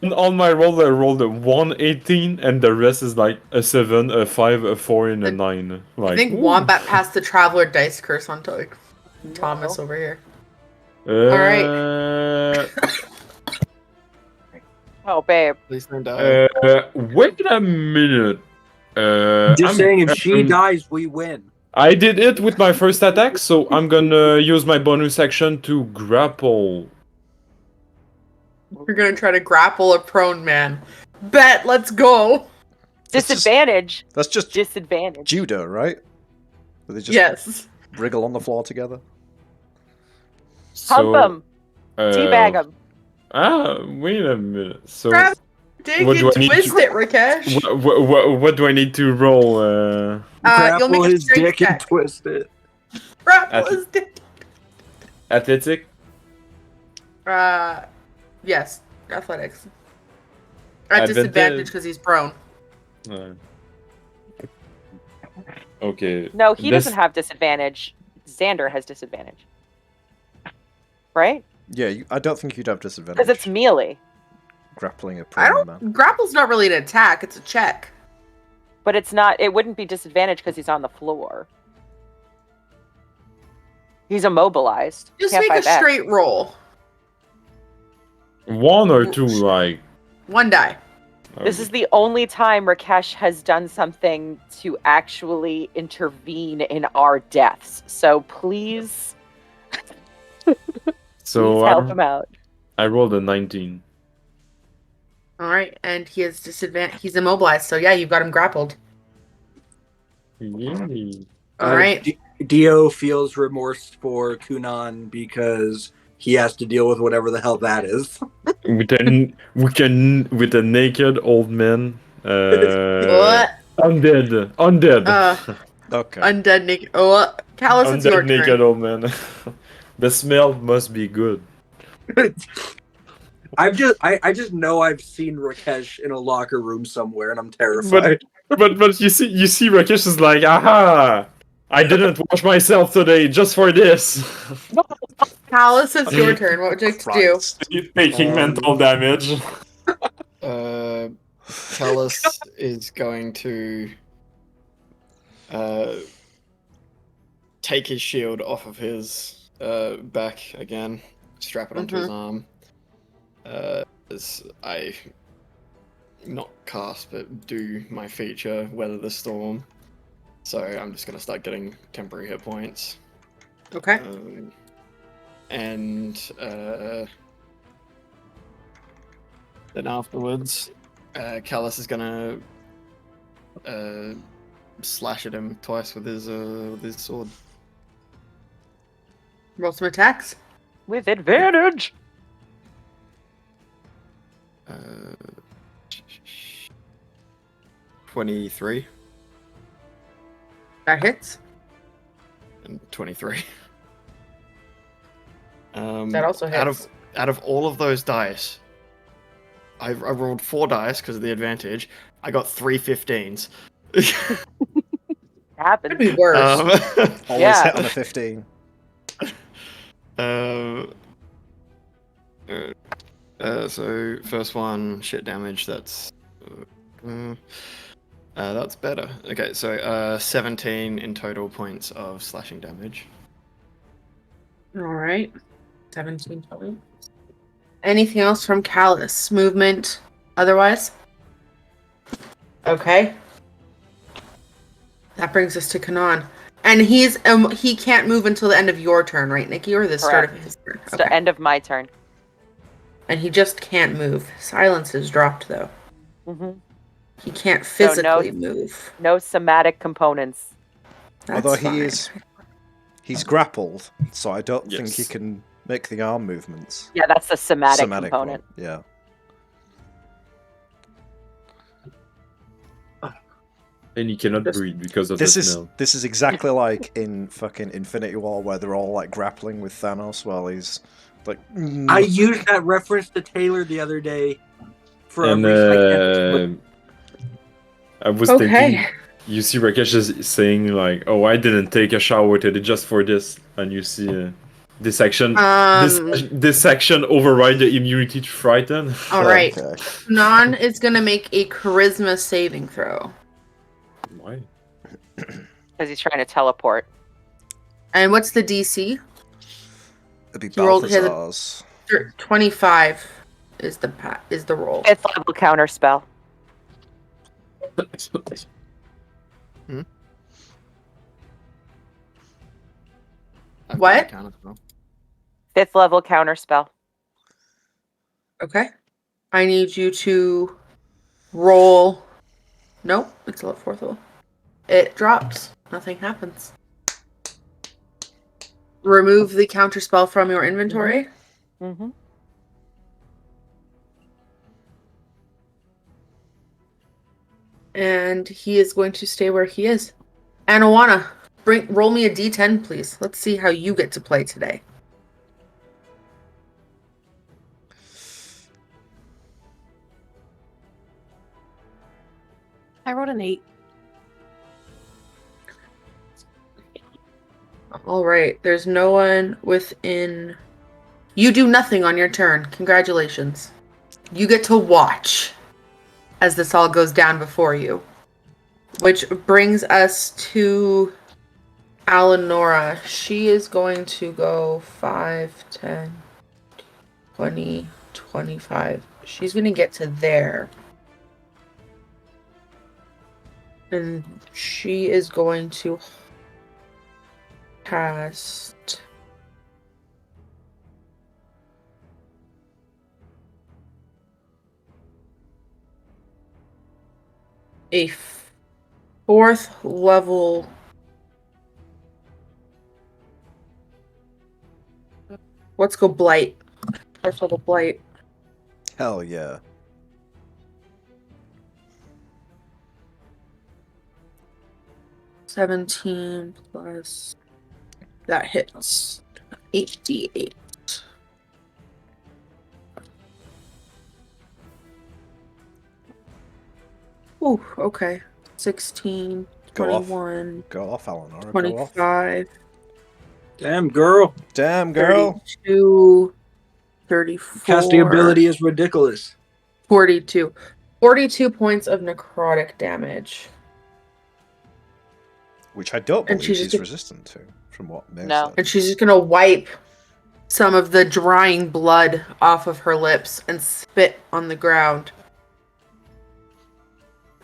like on my roll, I rolled a 1, 18, and the rest is like a 7, a 5, a 4, and a 9. Like, I think ooh. Wombat passed the Traveler dice curse on to like, Thomas over here. Alright. Oh, babe. Please don't die. Wait a minute. Just I'm- saying, if she dies, we win. I did it with my first attack, so I'm gonna use my bonus action to grapple. We're gonna try to grapple a prone man. Bet, let's go. That's just- Disadvantage. That's just Disadvantage. judo, right? Where they just Yes. wriggle on the floor together? Hump him. Teabag him. Wait a minute. So, Grab, dig what do and I need twist to- it, Rakesh. what do I need to roll? You'll Grapple make a his strength dick and check. twist it. Grapple At- his dick. Athletic? Yes. Athletics. At Advantage. disadvantage because he's prone. Okay. No, he This- doesn't have disadvantage. Xander has disadvantage. Right? Yeah, I don't think you'd have disadvantage. Because it's melee. Grappling a I prone don't. man. Grapple's not really an attack; it's a check. But it's not. It wouldn't be disadvantage because he's on the floor. He's immobilized. Just Can't make a fight back. straight roll. 1 or 2, like. One die. This is the only time Rakesh has done something to actually intervene in our deaths. So please, So please help him out. I rolled a 19. All right, and he has disadvantage. He's immobilized, so yeah, you've got him grappled. Yay. All right. Dio feels remorse for Kunnan because he has to deal with whatever the hell that is. With a naked old man. What? Undead. Okay. Undead naked. Oh, Callus, it's your Undead naked turn. old man. The smell must be good. I just know I've seen Rakesh in a locker room somewhere, and I'm terrified. But you see Rakesh is like, aha! I didn't wash myself today just for this. Callus, it's your turn. What would you like to do? He's taking mental damage. Callus is going to take his shield off of his back again, strap it onto his arm. As I not cast but do my feature, Weather the Storm. So I'm just gonna start getting temporary hit points. Okay. And then afterwards, Callus is gonna slash at him twice with his sword. Roll some attacks. With advantage. 23 That hits. and 23. That also hits. Out of all of those dice, I rolled 4 dice because of the advantage. I got 3 15s. Happens. Could be worse. Always Yeah. hit on a 15. So first one, shit damage. That's better. Okay, so 17 in total points of slashing damage. All right. 17 total. Anything else from Callus? Movement? Otherwise? Okay. That brings us to Kunnan. And he can't move until the end of your turn, right, Nikki? Or the start of Correct. his turn? It's the end of my turn. And he just can't move. Silence is dropped, though. Hmm. He can't So no- physically move. No somatic components. That's Although fine. he's grappled, so I don't think Yes. he can make the arm movements. Yeah, that's the somatic Somatic component. one, yeah. And he cannot breathe because of This the is smell. this is exactly like in fucking Infinity War where they're all like grappling with Thanos while he's like. I used that reference to Taylor the other day for a And reason. I was Okay. thinking, you see Rakesh is saying like, "Oh, I didn't take a shower today just for this," and you see this section, this section override the immunity to frighten. All right. Okay. Kunnan is going to make a charisma saving throw. Why? Because he's trying to teleport. And what's the DC? It'd be He rolled his- Balthazar's. 25 is the roll. 5th level counter spell. I've got What? a counter spell. 5th level counter spell. Okay. I need you to roll. Nope, it's a 4th level. It drops. Nothing happens. remove the counter spell from your inventory. Mm-hmm. And he is going to stay where he is. Anawana, roll me a d10, please. Let's see how you get to play today. I rolled an 8. All right. There's no one within. You do nothing on your turn. Congratulations. You get to watch as this all goes down before you. Which brings us to Alanora. She is going to go 5, 10, 20, 25. She's going to get to there. And she is going to cast a 4th level. Let's go Blight. 4th level Blight. Hell yeah. $17 plus. That hits. 8d8. Ooh, okay. 16, Go off. 21, Go off, Eleanor. Go off. 25, Damn, girl. Damn, girl. 32, 34. Casting ability is ridiculous. 42. 42 points of necrotic damage. Which I don't And believe she's she's just- resistant to, from what May No. said. And she's just going to wipe some of the drying blood off of her lips and spit on the ground.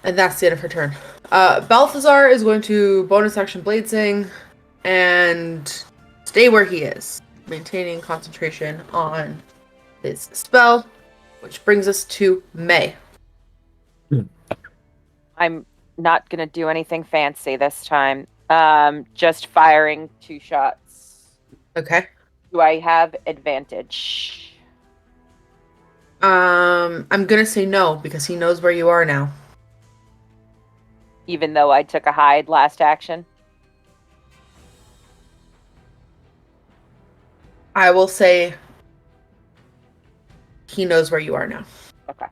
And that's the end of her turn. Balthazar is going to bonus action Blade Sing and stay where he is, maintaining concentration on his spell, which brings us to May. I'm not gonna do anything fancy this time. Just firing 2 shots. Okay. Do I have advantage? I'm gonna say no because he knows where you are now. Even though I took a hide last action? I will say he knows where you are now. Okay.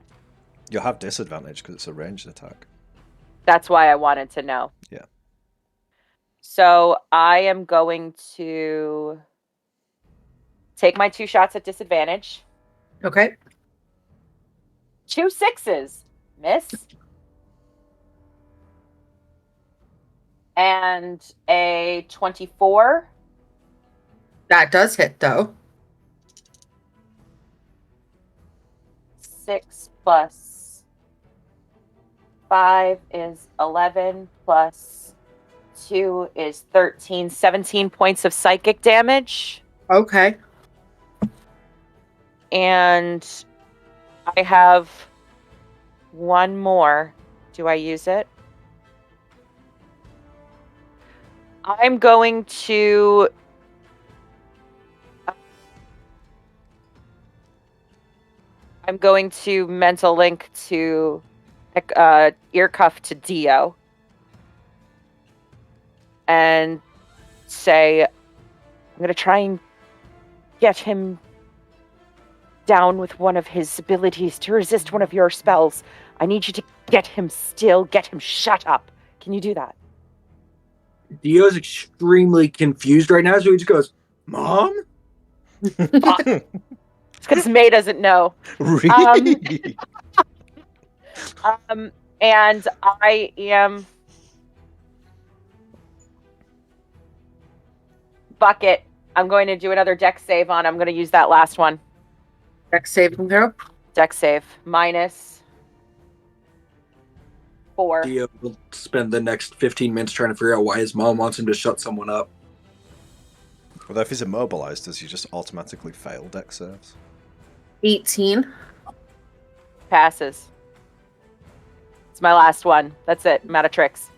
You'll have disadvantage because it's a ranged attack. That's why I wanted to know. Yeah. So I am going to take my 2 shots at disadvantage. Okay. 2 6s. Miss. And a 24. That does hit though. 6 plus 5 is 11 plus 2 is 13. 17 points of psychic damage. Okay. And I have 1 more. Do I use it? I'm going to mental link to ear cuff to Dio and say, I'm going to try and get him down with one of his abilities to resist one of your spells. I need you to get him still, get him shut up. Can you do that? Dio's extremely confused right now, so he just goes, Mom? It's because May doesn't know. Really? And I am bucket. I'm going to do another dex save on. I'm going to use that last one. Dex saving throw. Dex save minus 4. Dio will spend the next 15 minutes trying to figure out why his mom wants him to shut someone up. Well, if he's immobilized, does he just automatically fail dex saves? 18. Passes. It's my last one. That's it. I'm out of tricks.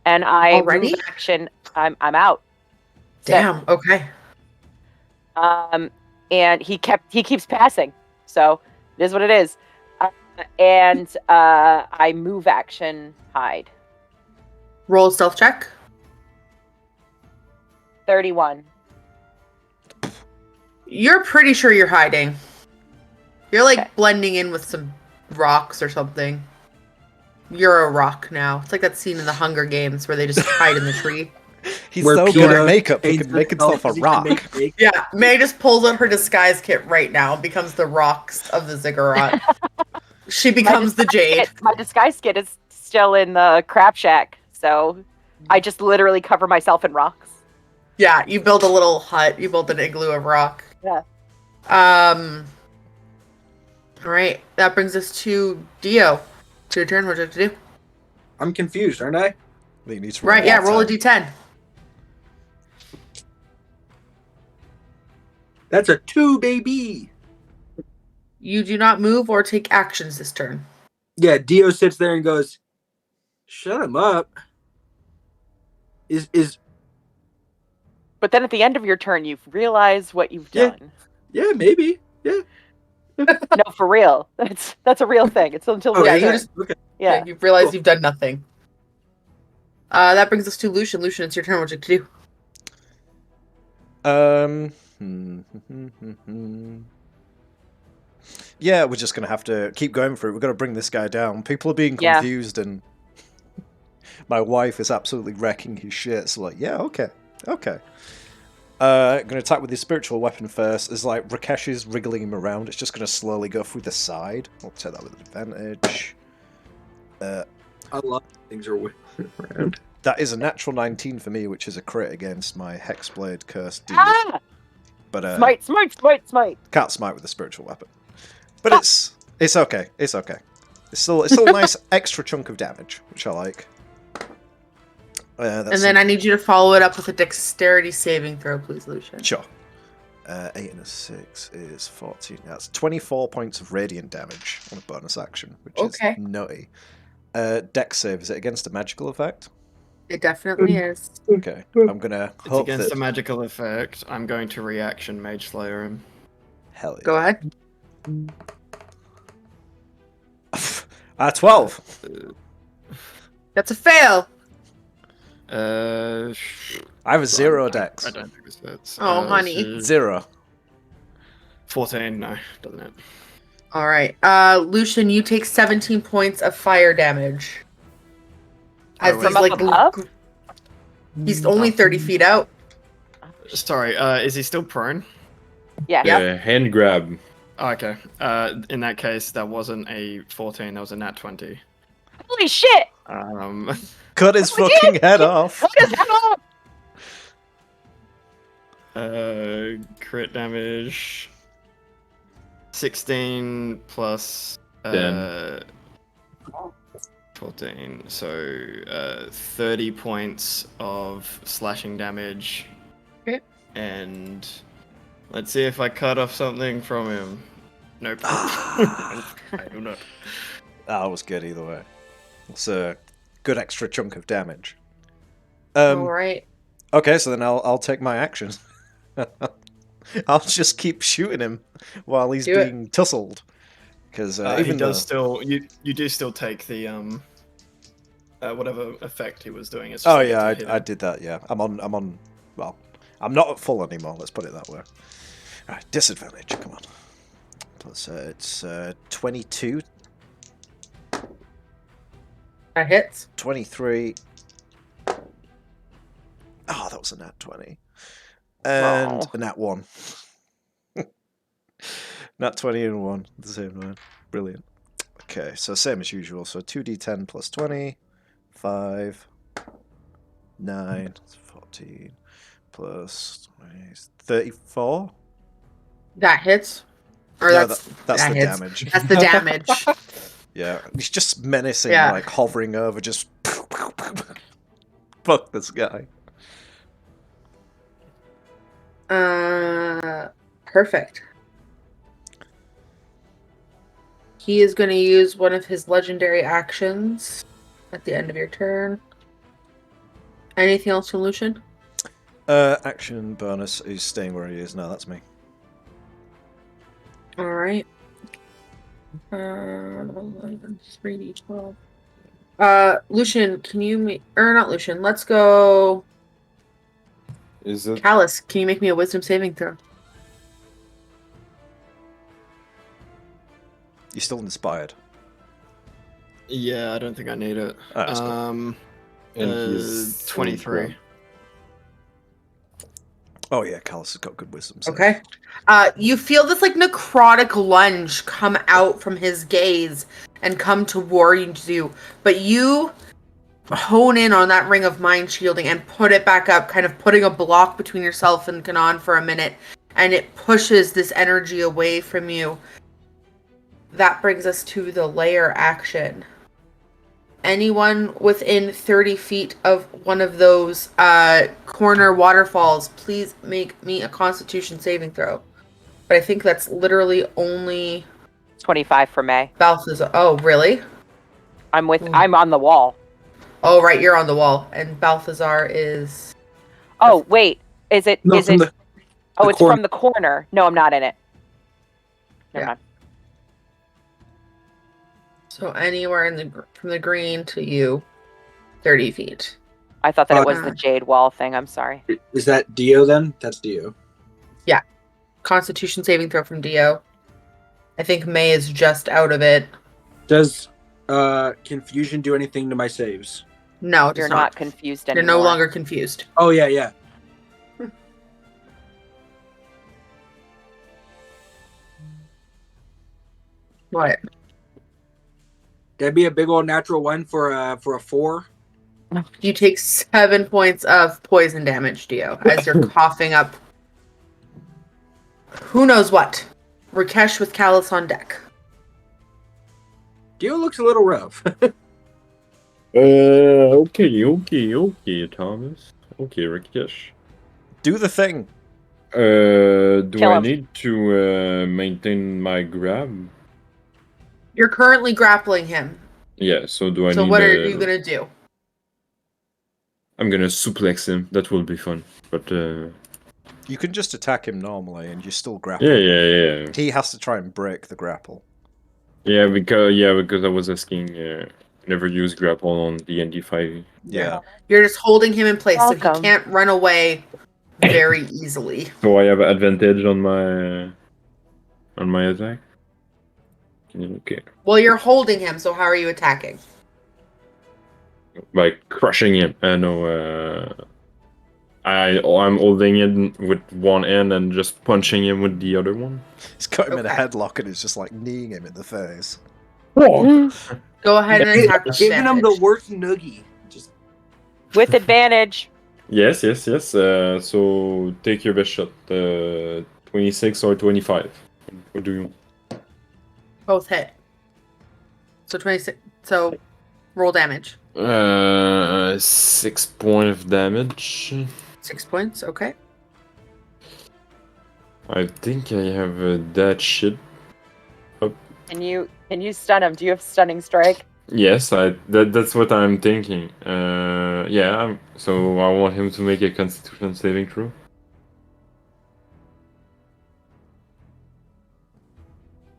And I Already? move action. I'm out. Damn. Okay. And he keeps passing, so it is what it is. I move action hide. Roll a stealth check. 31. You're pretty sure you're hiding. You're like Okay. blending in with some rocks or something. You're a rock now. It's like that scene in the Hunger Games where they just hide in the tree. He's Where so good Peter at makeup, he paints can make himself a he can rock. make makeup. Yeah, May just pulls out her disguise kit right now and becomes the rocks of the ziggurat. She becomes the jade. My disguise kit is still in the crap shack, so I just literally cover myself in rocks. Yeah, you build a little hut. You build an igloo of rock. Yeah. All right, that brings us to Dio. It's your turn. What do you have to do? I'm confused, aren't I? I think you need to roll Right, yeah, roll a d10. d10. That's a 2, baby. You do not move or take actions this turn. Yeah, Dio sits there and goes, "Shut him up." Is But then at the end of your turn, you realize what you've Yeah. done. yeah, maybe. Yeah. No, for real. That's a real thing. It's until Oh, yeah, your you turn. just Okay. Yeah. you realize Cool. you've done nothing. That brings us to Lucian. Lucian, it's your turn. What do you have to Um. Yeah, we're just gonna have to keep going for it. We're gonna bring this guy down. People are being Yeah. confused, and my wife is absolutely wrecking his shit. So like, yeah, okay. Gonna attack with his spiritual weapon first. As like Rakesh is wriggling him around, it's just gonna slowly go through the side. I'll take that with advantage. A lot of things are whipping around. That is a natural 19 for me, which is a crit against my Hexblade Curse D. Ah! But Smite. can't smite with a spiritual weapon. But it's okay. It's okay. It's still a nice extra chunk of damage, which I like. And then I need you to follow it up with a dexterity saving throw, please, Lucian. Sure. 8 and a 6 is 14. That's 24 points of radiant damage on a bonus action, which Okay. is nutty. Dex save, is it against a magical effect? It definitely is. Okay. I'm gonna It's hope against that... a magical effect. I'm going to reaction Mage Slayer him. Hell yeah. Go ahead. 12! That's a fail. I I have a 0 dex. I don't think this fits. Oh, honey. So 0. 14, no, doesn't it? All right. Lucian, you take 17 points of fire damage. As Oh, he's wait. like, From up? he's only 30 feet out. Sorry, is he still prone? Yeah. Yep. Hand grab. Oh, okay. In that case, that wasn't a 14, that was a nat 20. Holy shit! Cut his Oh, fucking shit! head off! What is that? Crit damage 16 plus 14, so 30 points of slashing damage. Okay. And let's see if I cut off something from him. Nope. I do not. That was good either way. It's a good extra chunk of damage. All right. Okay, so then I'll take my actions. I'll just keep shooting him while he's Do it. being tussled. Because He even though... does still. You do still take the whatever effect he was doing. It's just Oh like yeah, it's a I did that. Yeah, I'm on. Well, I'm not at full anymore. Let's put it that way. All right, disadvantage. Come on. Plus, it's 22, That hits. 23. Oh, that was a nat 20. And Wow. a nat 1. Nat 20 and 1 at the same time. Brilliant. Okay, so same as usual. So 2d10 plus 20, 5, 9, 14, plus 20, 34? That hits. Or No, that's that's that the hits. damage. That's the damage. Yeah, he's just menacing, Yeah. like hovering over, just fuck this guy. Perfect. He is going to use one of his legendary actions at the end of your turn. Anything else from Lucian? Action bonus is staying where he is now. That's me. All right. 3d12. Lucian, can you make, or not Lucian? Let's go. Is it? Callus, can you make me a wisdom saving throw? You're still inspired. Yeah, I don't think I need it. Oh, that's good. And he's 23. Oh yeah, Callus has got good wisdom. So. Okay. You feel this like necrotic lunge come out from his gaze and come towards you, but you hone in on that ring of mind shielding and put it back up, kind of putting a block between yourself and Kunnan for a minute, and it pushes this energy away from you. That brings us to the lair action. Anyone within 30 feet of one of those corner waterfalls, please make me a Constitution saving throw. But I think that's literally only 25 for May. Balthazar. Oh, really? I'm on the wall. Oh, right, you're on the wall, and Balthazar is. Oh, wait. Is it? No, is from it? the It's corner. from the corner. No, I'm not in it. Never Yeah. mind. So anywhere in the from the green to you, 30 feet. I thought that it was Uh, the jade wall thing. I'm sorry. Is that Dio then? That's Dio. Constitution saving throw from Dio. I think May is just out of it. Does confusion do anything to my saves? No, it does You're not confused You're anymore. no longer confused. Oh yeah. What? That'd be a big old natural one for a 4. You take 7 points of poison damage, Dio, as you're coughing up. Who knows what? Rakesh with Callus on deck. Dio looks a little rough. Okay, Thomas. Okay, Rakesh. Do the thing. Do Kill I him. need to maintain my grab? You're currently grappling him. Yeah, so do I So need what are you gonna do? I'm gonna suplex him. That will be fun. But You can just attack him normally, and you're still grappling. yeah. He has to try and break the grapple. Yeah, because I was asking never use grapple on D&D 5. Yeah. You're just holding him in place so Welcome. he can't run away very easily. So I have advantage on my attack? Okay. Well, you're holding him, so how are you attacking? By crushing him. I'm holding it with one hand and just punching him with the other one. He's got him in a Okay. headlock, and it's just like kneeing him in the face. Go ahead and attack with Giving him the advantage. worst noogie. Just With advantage. Yes. So take your best shot. 26 or 25. What do you? Both hit. So 26. So roll damage. 6 points of damage. 6 points. Okay. I think I have that shit. Can you stun him? Do you have stunning strike? Yes, that's what I'm thinking. Yeah. So I want him to make a Constitution saving throw.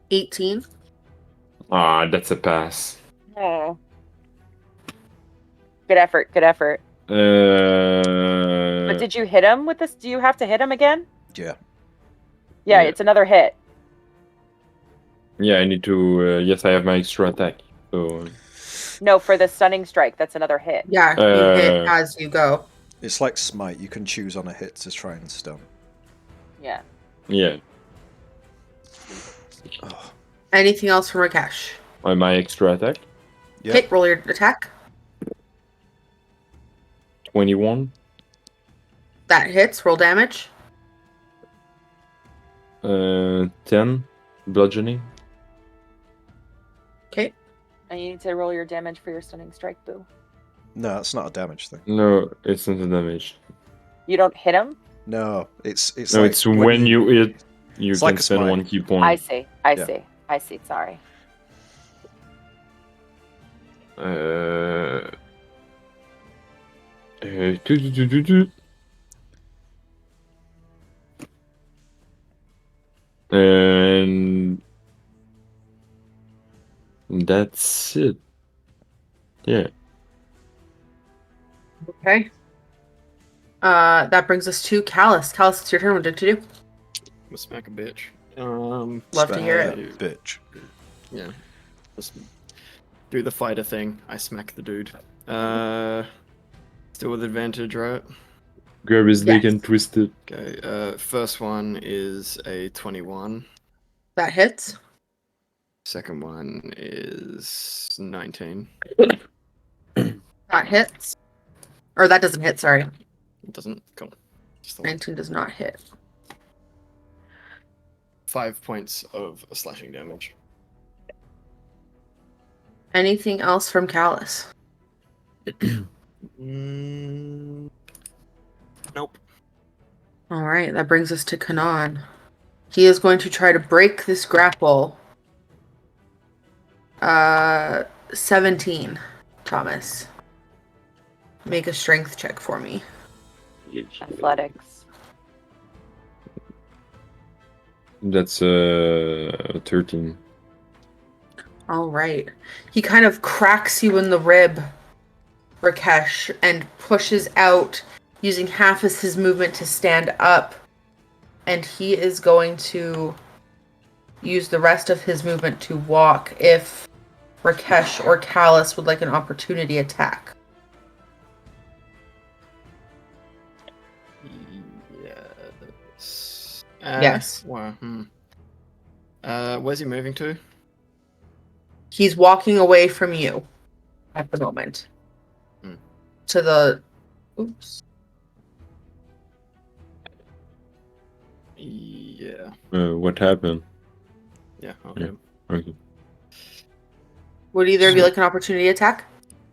18. Ah, that's a pass. Oh. Good effort. Good effort. But did you hit him with this? Do you have to hit him again? Yeah. Yeah, Yeah. it's another hit. Yeah, I need to. Yes, I have my extra attack. So No, for the stunning strike, that's another hit. Yeah, you hit as you go. It's like Smite. You can choose on a hit to try and stun. Yeah. yeah, Oh. Anything else from Rakesh? my extra attack. Yeah. Okay, roll your attack. 21. That hits. Roll damage. 10 bludgeoning. Okay. And you need to roll your damage for your stunning strike, boo. No, that's not a damage thing. No, it's not a damage. You don't hit him? No, it's No, like it's when you hit, you It's can like a spend smite. 1 key point. I see. I Yeah. see. I see. Sorry. Do. And that's it. Yeah. Okay. That brings us to Callus. Callus, it's your turn. What did you do? We'll smack a bitch. Love to hear Smack it. that bitch. Yeah. Just do the fighter thing. I smack the dude. Still with advantage, right? Grab his leg Yes. and twist it. Okay. First one is a 21. That hits. Second one is 19. That hits. Or that doesn't hit, sorry. It doesn't. Cool. Just the 19 does not hit. 5 points of slashing damage. Anything else from Callus? Nope. Alright, that brings us to Kunnan. He is going to try to break this grapple. 17, Thomas. Make a strength check for me. Athletics. That's 13. Alright. He kind of cracks you in the rib, Rakesh, and pushes out, using half of his movement to stand up. And he is going to use the rest of his movement to walk if Rakesh or Callus would like an opportunity attack. Yes. Yes. Wow. Where's he moving to? He's walking away from you at the moment. Hmm. To the... Oops. Yeah. What happened? Yeah. Yeah. Okay. Okay. Would either of you like an opportunity attack?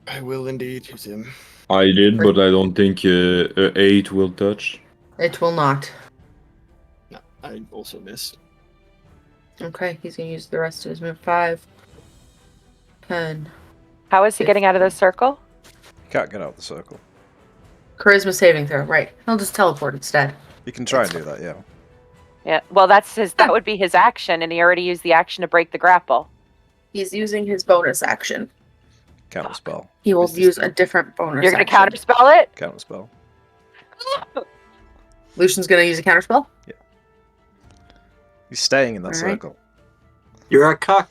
I will indeed use him. I did, but I don't think 8 will touch. It will not. No, I also missed. Okay, he's going to use the rest of his move. 5, 10. How is he getting out of the circle? You can't get out of the circle. Charisma saving throw, right. He'll just teleport instead. You can try and do that, yeah. Yeah. Well, that would be his action, and he already used the action to break the grapple. He's using his bonus action. Counter spell. He will What's the use spell? a different bonus You're going to action. counterspell it? Counter spell. Lucian's going to use a counterspell. He's staying in that All right. circle. You're a cuck.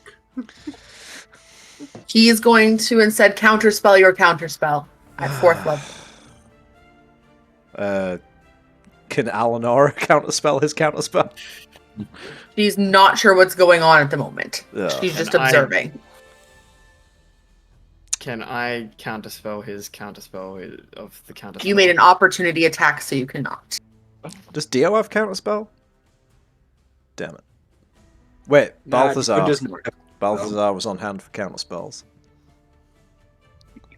He is going to instead counterspell your counterspell at 4th level. Can Alanora counterspell his counterspell? She's not sure what's going on at the moment. Yeah. She's just And I- observing. Can I counterspell his counterspell of the counterspell? You made an opportunity attack, so you cannot. Does Dio have counterspell? Damn it. Wait, Balthazar. Balthazar was on hand for counterspells.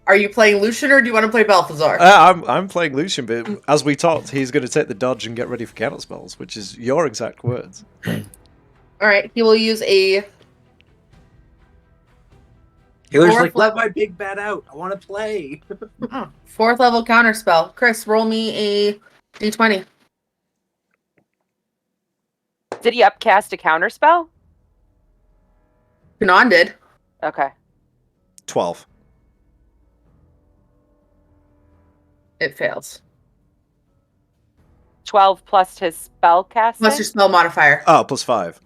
Are you playing Lucian or do you want to play Balthazar? I'm playing Lucian, but as we talked, he's going to take the dodge and get ready for counterspells, which is your exact words. Alright, he will use a... Healer's Fourth like, let level. my big bat out. I want to play. 4th level counterspell. Chris, roll me a d20. Did he upcast a counterspell? Kunnan did. Okay. 12. It fails. 12 plus his spell casting? Plus your spell modifier. Oh, plus 5.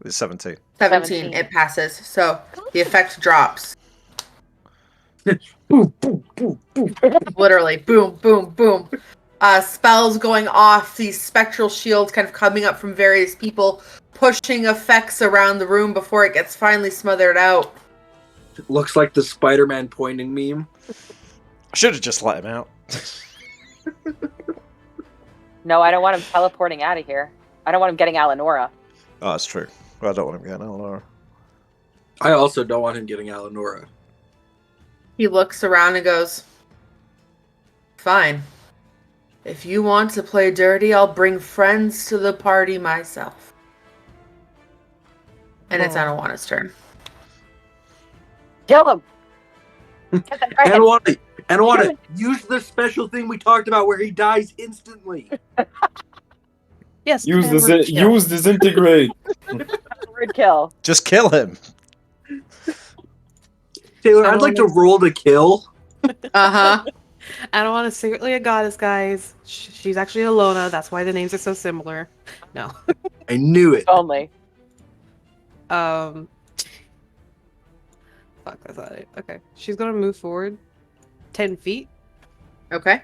It's 17. 17. It passes. So the effect drops. Boom, boom, boom, boom. Literally. Boom, boom, boom. Spells going off. These spectral shields kind of coming up from various people, pushing effects around the room before it gets finally smothered out. Looks like the Spider-Man pointing meme. I should have just let him out. No, I don't want him teleporting out of here. I don't want him getting Alanora. Oh, that's true. Well, I don't want him getting Alanora. I also don't want him getting Alanora. He looks around and goes, fine. If you want to play dirty, I'll bring friends to the party myself. And it's Anawana's turn. Kill him! Get that dragon. Anawana, use the special thing we talked about where he dies instantly. Yes. Use command word kill. use disintegrate. Word kill. Just kill him. Taylor, I I'd don't like to wanna- roll to kill. Uh-huh. I don't want to secretly a goddess, guys. She's actually Alona. That's why the names are so similar. No. I knew it. Only. Fuck, I thought it. Okay. She's gonna move forward 10 feet. Okay.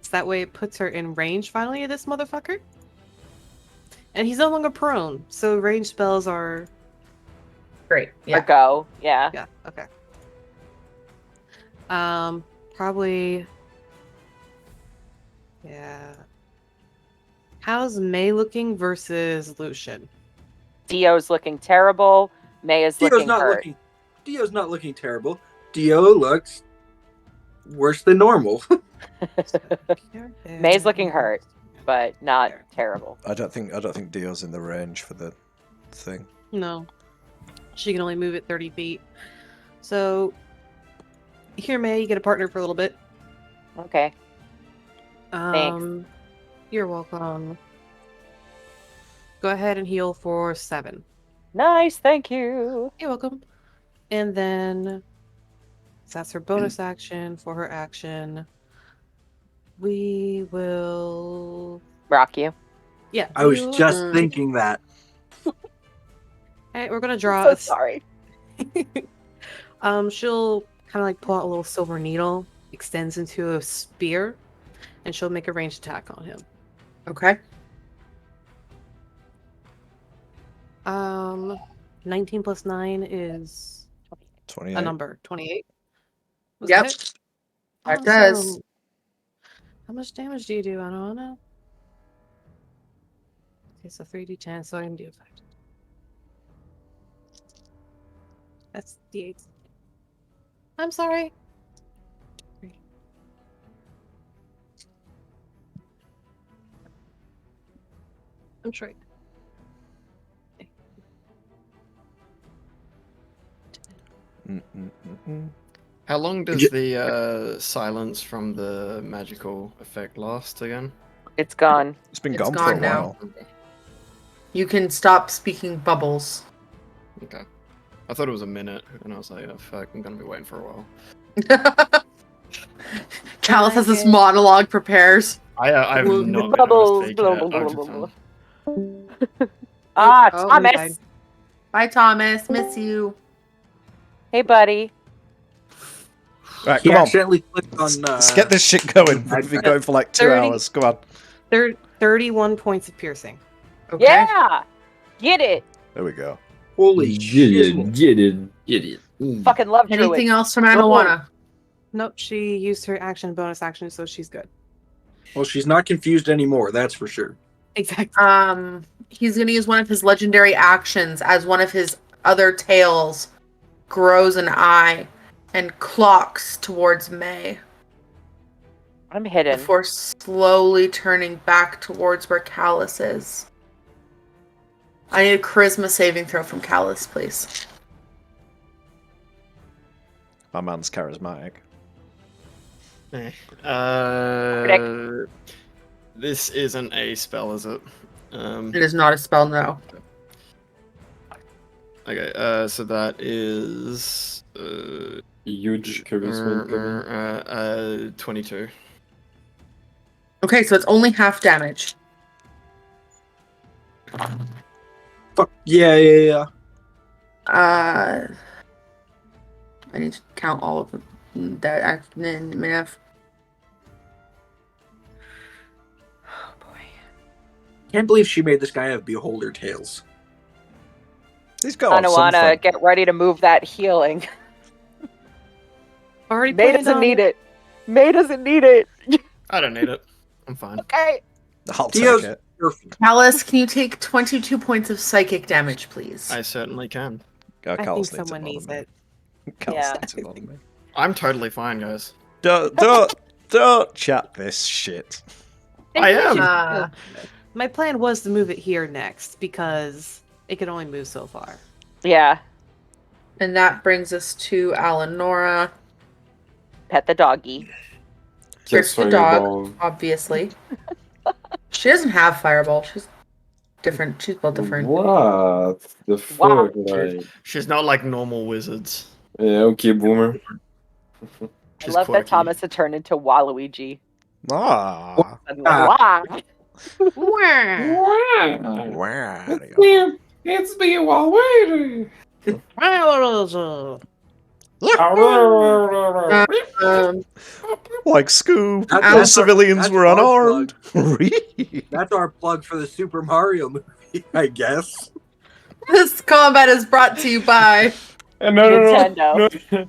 So that way it puts her in range finally of this motherfucker. And he's no longer prone, so range spells are. Great. Or Yeah. go. Yeah. Yeah, okay. Probably. Yeah. How's May looking versus Lucian? Dio's looking terrible. May is Dio's looking not hurt. looking. Dio's not looking terrible. Dio looks worse than normal. May's looking hurt, but not terrible. I don't think Dio's in the range for the thing. No. She can only move it 30 feet. So, here, May, you get a partner for a little bit. Okay. Thanks. You're welcome. Go ahead and heal for 7. Nice, thank you. You're welcome. And then, so that's her bonus action. For her action, we will. Rock you. Yeah. I was we just will- thinking that. Alright, we're gonna draw. So a- sorry. She'll kind of like pull out a little silver needle, extends into a spear, and she'll make a ranged attack on him. Okay. 19 plus 9 is 28. a number. 28. Was Yep. that it? That does. Awesome. How much damage do you do? I don't know. Okay, so 3d10, so I can do 5. That's d8. I'm sorry. 3. I'm sure. How long does the silence from the magical effect last again? It's gone. It's been It's gone, for gone a now. while. Okay. You can stop speaking bubbles. Okay. I thought it was a minute, and I was like, oh fuck, I'm gonna be waiting for a while. Callus has this Okay. monologue prepares. I've Bubbles, not bubbles, been blah, able to blah, take blah, it. blah, Oh, Ah, Oh, Thomas. fine. Bye, Thomas. Miss you. Hey, buddy. Right, He come on. accidentally clicked on. Let's get this shit going. We've been going for like 2 30. hours. Come on. 31 points of piercing. Okay. Yeah. Get it. There we go. Holy shit! Get it. Fucking love Anything druids. else from Anawana? Nope, she used her action, bonus action, so she's good. Well, she's not confused anymore. That's for sure. Exactly. He's gonna use one of his legendary actions as one of his other tails grows an eye and clocks towards May I'm hidden. before slowly turning back towards where Callus is. I need a charisma saving throw from Callus, please. My man's charismatic. This isn't a spell, is it? It is not a spell, no. Okay, so that is Huge charisma. 22. Okay, so it's only half damage. Fuck yeah. I need to count all of that action in MF. Oh boy. Can't believe she made this guy have beholder tails. He's got Anawana, something. get ready to move that healing. Already May planned doesn't on need it. May doesn't need it. I don't need it. I'm fine. Okay. I'll Dio's take it. perfect. Callus, can you take 22 points of psychic damage, please? I certainly can. Go, I think Callus needs it someone more needs than me. it. Callus Yeah. needs it more than me. I'm totally fine, guys. Don't chat this shit. I am. My plan was to move it here next because it can only move so far. Yeah. And that brings us to Alanora. Pet the doggy. Here's the dog, obviously. She doesn't have Fireball. She's different. She's built different. What the Wow. fuck? Like, She's not like normal wizards. yeah, okay, boomer. I She's love that quirky. Thomas had turned into Waluigi. Ah. Suddenly, wow. Wario. It's me, Waluigi. Um, Like Scoob, That- those that's our- civilians that's were our unarmed. That's our plug for the Super Mario movie, I guess. this combat is brought to you by. No. Nintendo.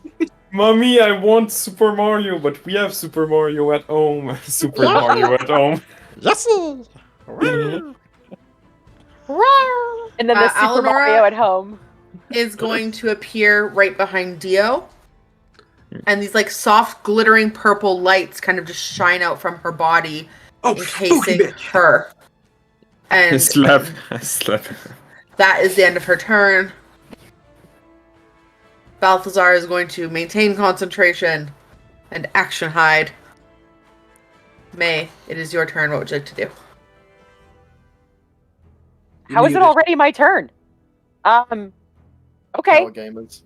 Mommy, I want Super Mario, but we have Super Mario at home. Super Mario at home. Yes. And then the Super Eleanor Mario at home. is going to appear right behind Dio. And these like soft glittering purple lights kind of just shine out from her body, Oh, encasing spooky bitch. her. And Slap. that is the end of her turn. Balthazar is going to maintain concentration and action hide. May, it is your turn. What would you like to do? How is it already my turn? Okay. Power gamers.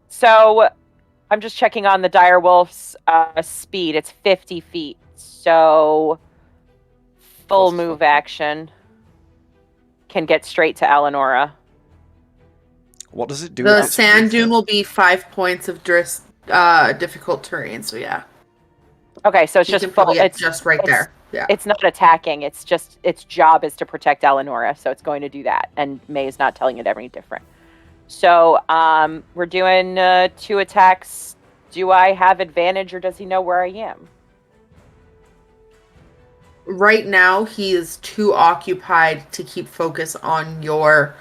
So I'm just checking on the direwolf's speed. It's 50 feet. So full Plus move fucking- action can get straight to Eleonora. What does it do? The if it's sand weaker? dune will be 5 points of difficult terrain. So yeah, Okay, so it's you just can full. probably get It's just right it's- there. Yeah. It's not attacking. It's just its job is to protect Eleonora, so it's going to do that. And May is not telling it any different. So we're doing 2 attacks. Do I have advantage, or does he know where I am? Right now, he is too occupied to keep focus on your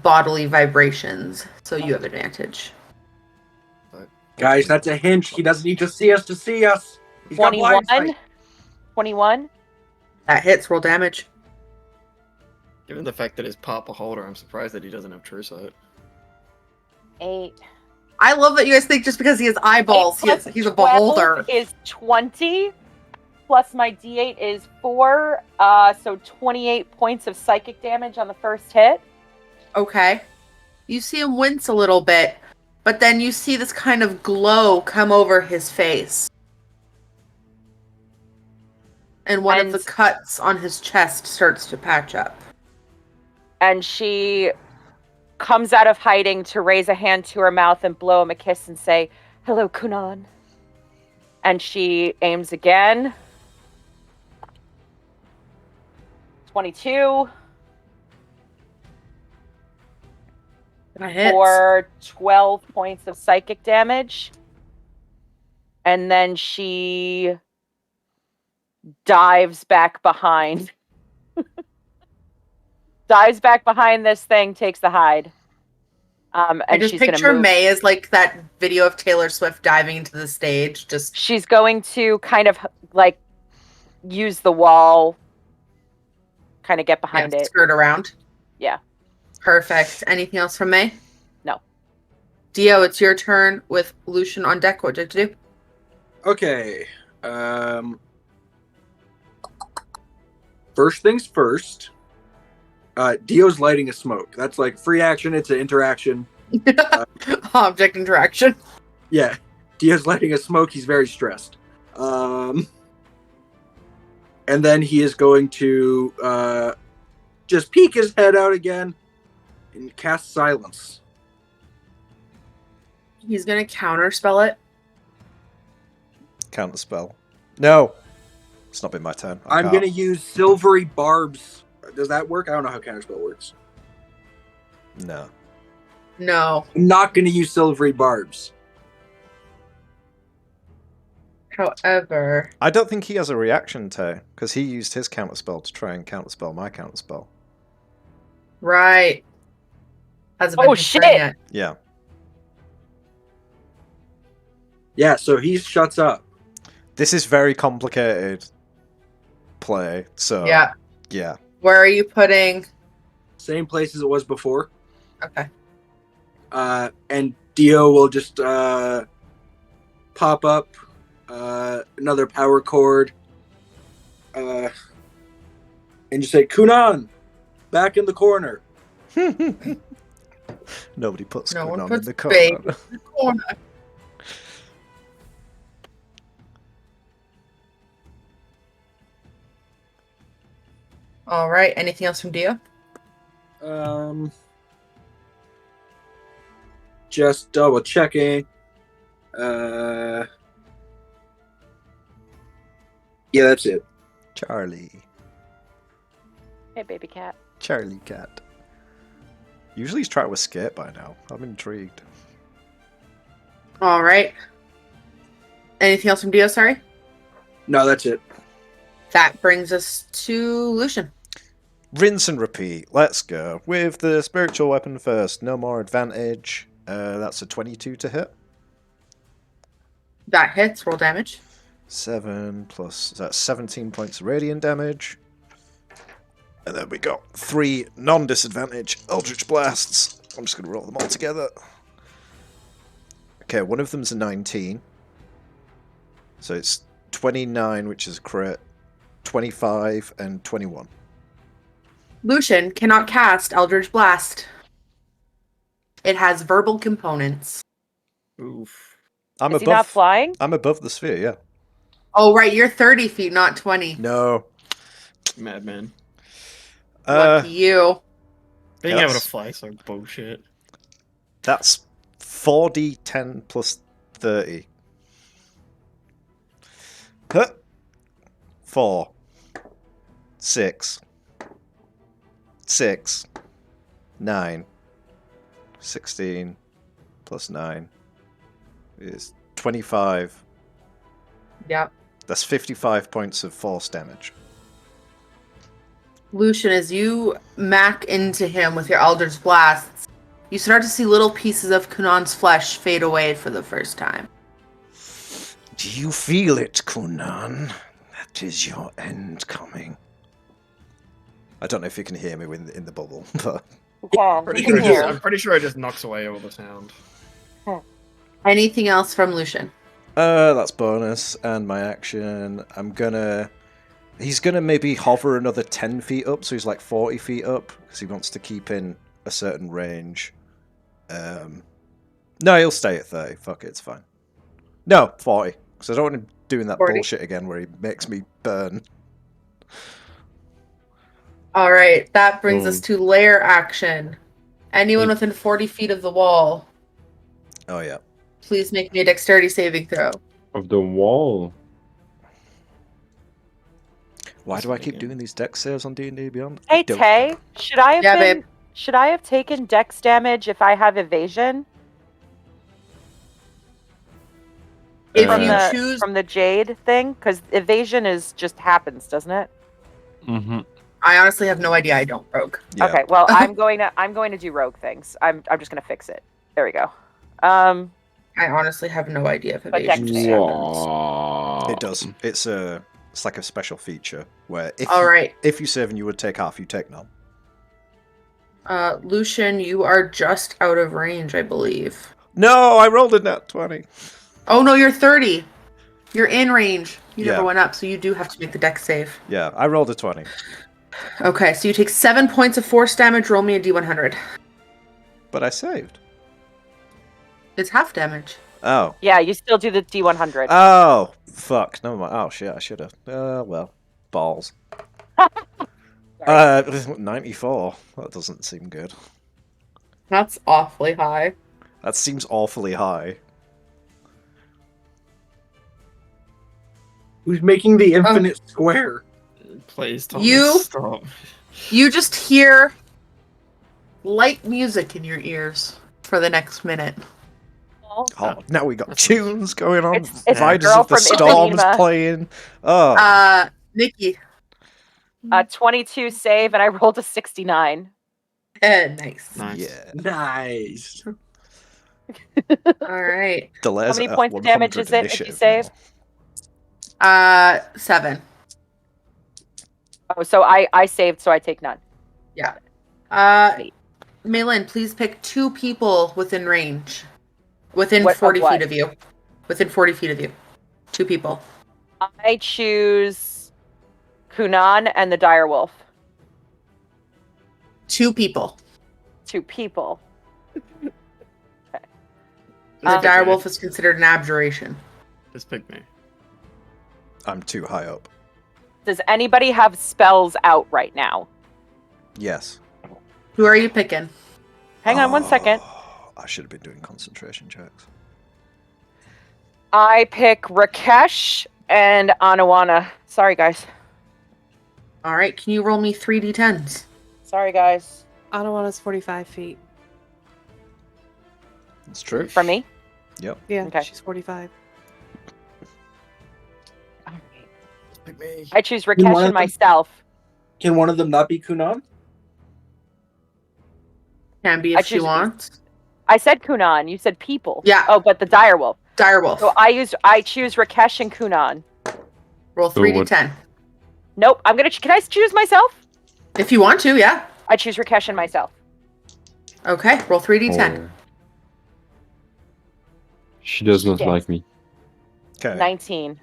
bodily vibrations, so you have advantage. Guys, that's a hint. He doesn't need to see us to see us. He's got blind 21. sight. 21. That hits. Roll damage. Given the fact that he's part beholder, I'm surprised that he doesn't have true sight. 8. I love that you guys think just because he has eyeballs, he's a 12 beholder. Is 20 plus my D8 is 4, so 28 points of psychic damage on the first hit. Okay. You see him wince a little bit, but then you see this kind of glow come over his face. And one of And- the cuts on his chest starts to patch up. And she comes out of hiding to raise a hand to her mouth and blow him a kiss and say, "Hello, Kunnan." And she aims again. 22 That hits. for 12 points of psychic damage. And then she dives back behind. Dives back behind this thing, takes the hide. I And just she's going to picture move. May as like that video of Taylor Swift diving into the stage. Just She's going to kind of like use the wall, kind of get behind it. skirt around. Yeah. Perfect. Anything else from May? No. Dio, it's your turn with Lucian on deck. What did you do? Okay. First things first. Dio's lighting a smoke. That's like free action. It's an interaction. Object interaction. Yeah. Dio's lighting a smoke. He's very stressed. And then he is going to just peek his head out again and cast silence. He's gonna counterspell it. Counter spell. No, it's not been my turn. I I'm can't. going to use silvery barbs. Does that work? I don't know how counterspell works. No. No. I'm not going to use silvery barbs. However, I don't think he has a reaction to, because he used his counterspell to try and counterspell my counterspell. right. Hasn't been Oh, his turn shit! yet. Yeah. Yeah, so he shuts up. This is very complicated play, so Yeah. yeah. Where are you putting? Same place as it was before. Okay. And Dio will just pop up another power cord and and you say, Kunnan, back in the corner. Nobody puts No one Kunnan in puts the babe corner. in the corner. All right. Anything else from Dio? Just double checking. Yeah, that's it. Charlie. Hey, baby cat. Charlie cat. Usually he's trying to escape by now. I'm intrigued. All right. Anything else from Dio? Sorry. No, that's it. That brings us to Lucian. Rinse and repeat. Let's go. With the spiritual weapon first. No more advantage. That's a 22 to hit. That hits. Roll damage. 7 plus... That's 17 points of radiant damage. And then we got 3 non-disadvantage Eldritch Blasts. I'm just going to roll them all together. Okay, one of them's a 19. So it's 29, which is a crit. 25 and 21. Lucian cannot cast Eldritch Blast. It has verbal components. Oof. Is he not flying? I'm above the sphere, yeah. Oh, right. You're 30 feet, not 20. No. Madman. Lucky you. Being Yes. able to fly is so bullshit. That's 4d10 plus 30. Huh. 4. 6. 6. 9. 16 plus 9 is 25. Yep. That's 55 points of force damage. Lucian, as you mack into him with your Eldritch Blasts, you start to see little pieces of Kunnan's flesh fade away for the first time. Do you feel it, Kunnan? That is your end coming. I don't know if you can hear me in the bubble, but... Yeah, Pretty you sure can it hear. I'm pretty sure it just knocks away all the sound. Anything else from Lucian? That's bonus, and my action, he's gonna maybe hover another 10 feet up, so he's like 40 feet up, because he wants to keep in a certain range. No, he'll stay at 30, fuck it, it's fine. No, 40, because I don't want him doing that 40. bullshit again where he makes me burn. All right, that brings us to lair action. Anyone within 40 feet of the wall, Oh yeah. please make me a dexterity saving throw. Of the wall. Why do I keep doing these dex saves on D&D Beyond? Hey, Don't- Tay, should I have Yeah, been? babe. Should I have taken dex damage if I have evasion If from you the choose, from the jade thing? Because evasion is just happens, doesn't it? Mm-hmm. I honestly have no idea. I don't rogue. Yeah. Okay, well I'm going to do rogue things. I'm just gonna fix it. There we go. I honestly have no idea if But evasion dex just save. happens. It does. It's like a special feature where All right, if you save and you would take half, you take none. Lucian, you are just out of range, I believe. No, I rolled a nat 20. Oh no, you're 30. You're in range. You Yeah. never went up, so you do have to make the dex save. Yeah, I rolled a 20. Okay, so you take 7 points of force damage. Roll me a d100. But I saved. It's half damage. Oh. Yeah, you still do the D100. Oh, fuck. Never mind. Oh, shit, I should have. Well, balls. 94. That doesn't seem good. That's awfully high. That seems awfully high. Who's making the infinite square? Please, Thomas, You- stop. You just hear light music in your ears for the next minute. Oh, now we got tunes going on. It's the Riders girl of the from Storms Ipanema. playing. Oh, Nikki. 22 save, and I rolled a 69. Nice. Nice. yeah. Nice. All right. Delays How many at points of damage 100 is it if you initiative save? now. 7. Oh, so I saved, so I take none. Malin, please pick 2 people within range. Within What- of 40 what? feet of you. Within 40 feet of you. 2 people. I choose Kunnan and the Direwolf. 2 people. 2 people. The Just pick direwolf me. is considered an abjuration. Just pick me. I'm too high up. Does anybody have spells out right now? Yes. Who are you picking? Hang on 1 second. I should have been doing concentration checks. I pick Rakesh and Anawana. Sorry, guys. All right, can you roll me 3d10s? Sorry, guys. Anawana's 45 feet. It's true. From me? Yep. Yeah, Okay. she's 45. Just pick me. I choose You Rakesh wanted and them- myself. Can one of them not be Kunnan? Can be I if she choose- wants. I said Kunnan. You said people. Yeah. Oh, but the direwolf. Direwolf. So I choose Rakesh and Kunnan. Roll So what- 3d10. Nope. I'm gonna. Can I choose myself? If you want to, yeah. I choose Rakesh and myself. Okay, roll 3d10. Oh. She does not Yes. like me. Okay. 19.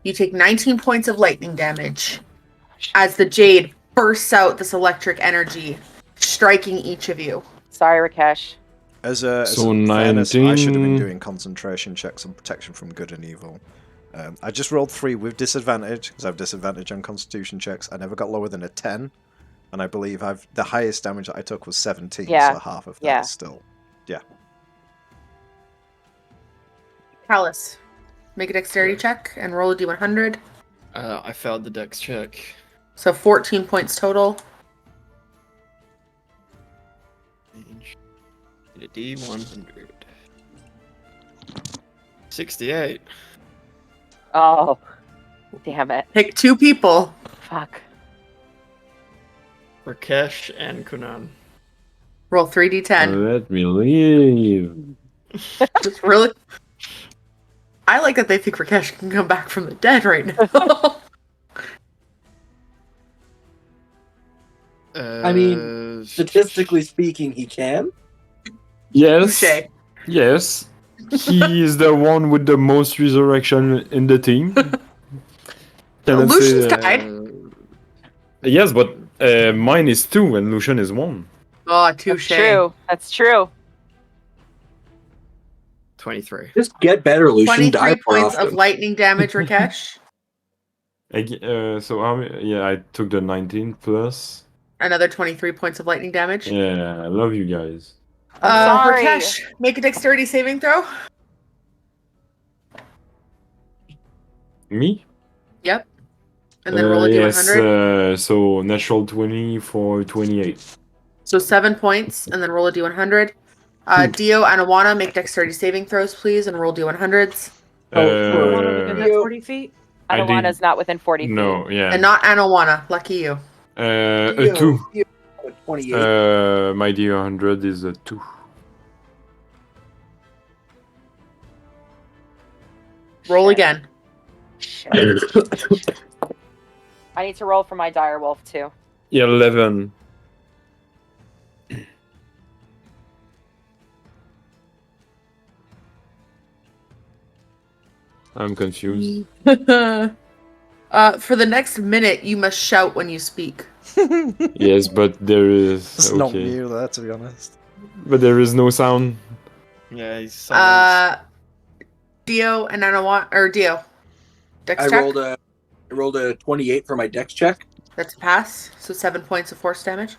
You take 19 points of lightning damage as the jade bursts out this electric energy, striking each of you. Sorry, Rakesh. As a So fairness, I should have been 19. doing concentration checks on protection from good and evil. I just rolled 3 with disadvantage because I have disadvantage on constitution checks. I never got lower than a 10, and I believe the highest damage that I took was 17. Yeah. So half of that Yeah. is still. Callus, make a dexterity check and roll a d100. I failed the dex check. So 14 points total. Need a D100. 68. Oh, damn it. Pick 2 people. Fuck. Rakesh and Kunnan. Roll 3d10. Let me leave. Just really. I like that they think Rakesh can come back from the dead right now. I mean, Statistically speaking, he can. Yes. Touche. Yes. He is the one with the most resurrection in the team. Cannot say Lucian's that. died. Yes, but mine is 2 and Lucian is 1. Oh, That's touche. true. That's true. 23. Just get better, Lucian. 23 Die more points of often. lightning damage, Rakesh. So I took the 19 plus. Another 23 points of lightning damage. Yeah, I love you guys. I'm sorry. Rakesh, make a dexterity saving throw. Me? Yep. And then roll a d100. Yes, so natural 20 for 28. So 7 points, and then roll a d100. Dio and Awana, make dexterity saving throws, please, and roll d100s. Anawana's within Uh, 40 feet? I did- Anawana's not within 40 feet. no, yeah. And not Anawana. Lucky you. A 2. 28. My D100 is a 2. Roll Shit. again. I need to roll for my direwolf too. 11. I'm confused. For the next minute, you must shout when you speak. Yes, but there is. It's not Okay. you there, to be honest. But there is no sound. Yeah, he's silenced. Dio and Anawana, or Dio. Dex I check. rolled a 28 for my dex check, That's a pass. So 7 points of force damage.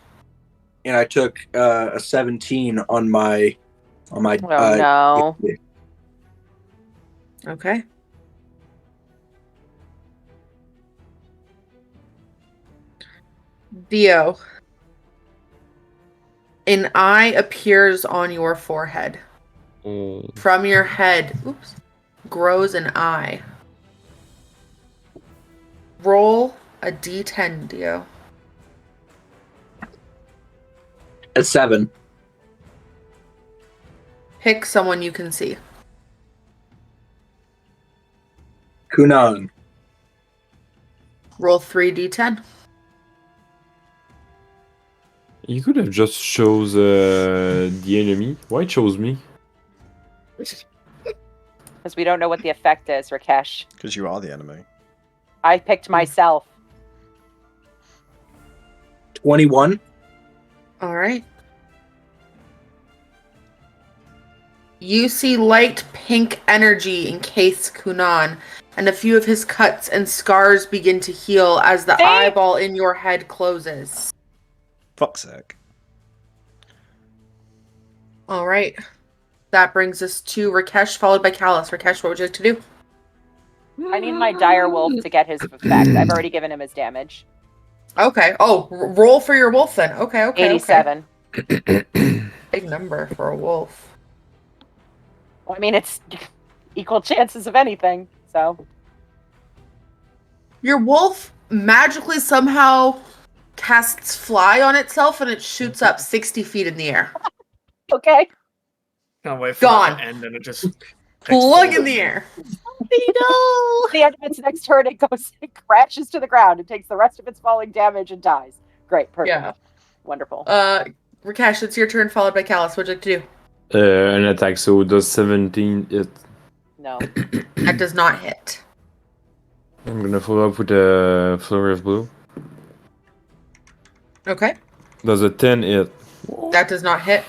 and I took a 17 on my Oh no. Okay. Dio. An eye appears on your forehead. Oh. From your head, grows an eye. Roll a d10, Dio. at 7. Pick someone you can see. Kunnan. Roll 3d10. You could have just chose the enemy. Why chose me? Because we don't know what the effect is, Rakesh. Because you are the enemy. I picked myself. 21. All right. You see light pink energy encase Kunnan, and a few of his cuts and scars begin to heal as the eyeball in your head closes. Fuck's sake. All right. That brings us to Rakesh, followed by Callus. Rakesh, what would you like to do? I need my dire wolf to get his effect. I've already given him his damage. Okay. Oh, roll for your wolf then. Okay. 87. Big number for a wolf. Well, I mean, it's equal chances of anything, so. Your wolf magically somehow casts fly on itself and it shoots up 60 feet in the air. Okay. Can't wait for Gone. that to end and it just Plug in the air. No! At the end of its next turn, it crashes to the ground. It takes the rest of its falling damage and dies. Great, perfect. Yeah. Wonderful. Rakesh, it's your turn, followed by Callus. What'd you like to do? An attack, so does 17 hit? No. That does not hit. I'm gonna follow up with a flurry of blue. Okay. Does a 10 hit? That does not hit.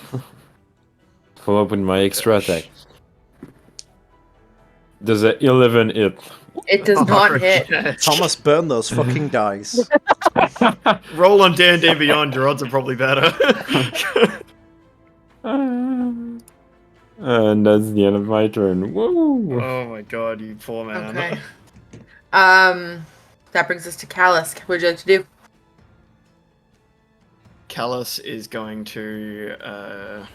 Follow up with my extra attack. Does a 11 hit? It does not hit. Thomas, burn those fucking dice. Roll on D&D Beyond, your odds are probably better. And that's the end of my turn. Woo! Oh my god, you poor man. Okay. That brings us to Callus. What would you like to do? Callus is going to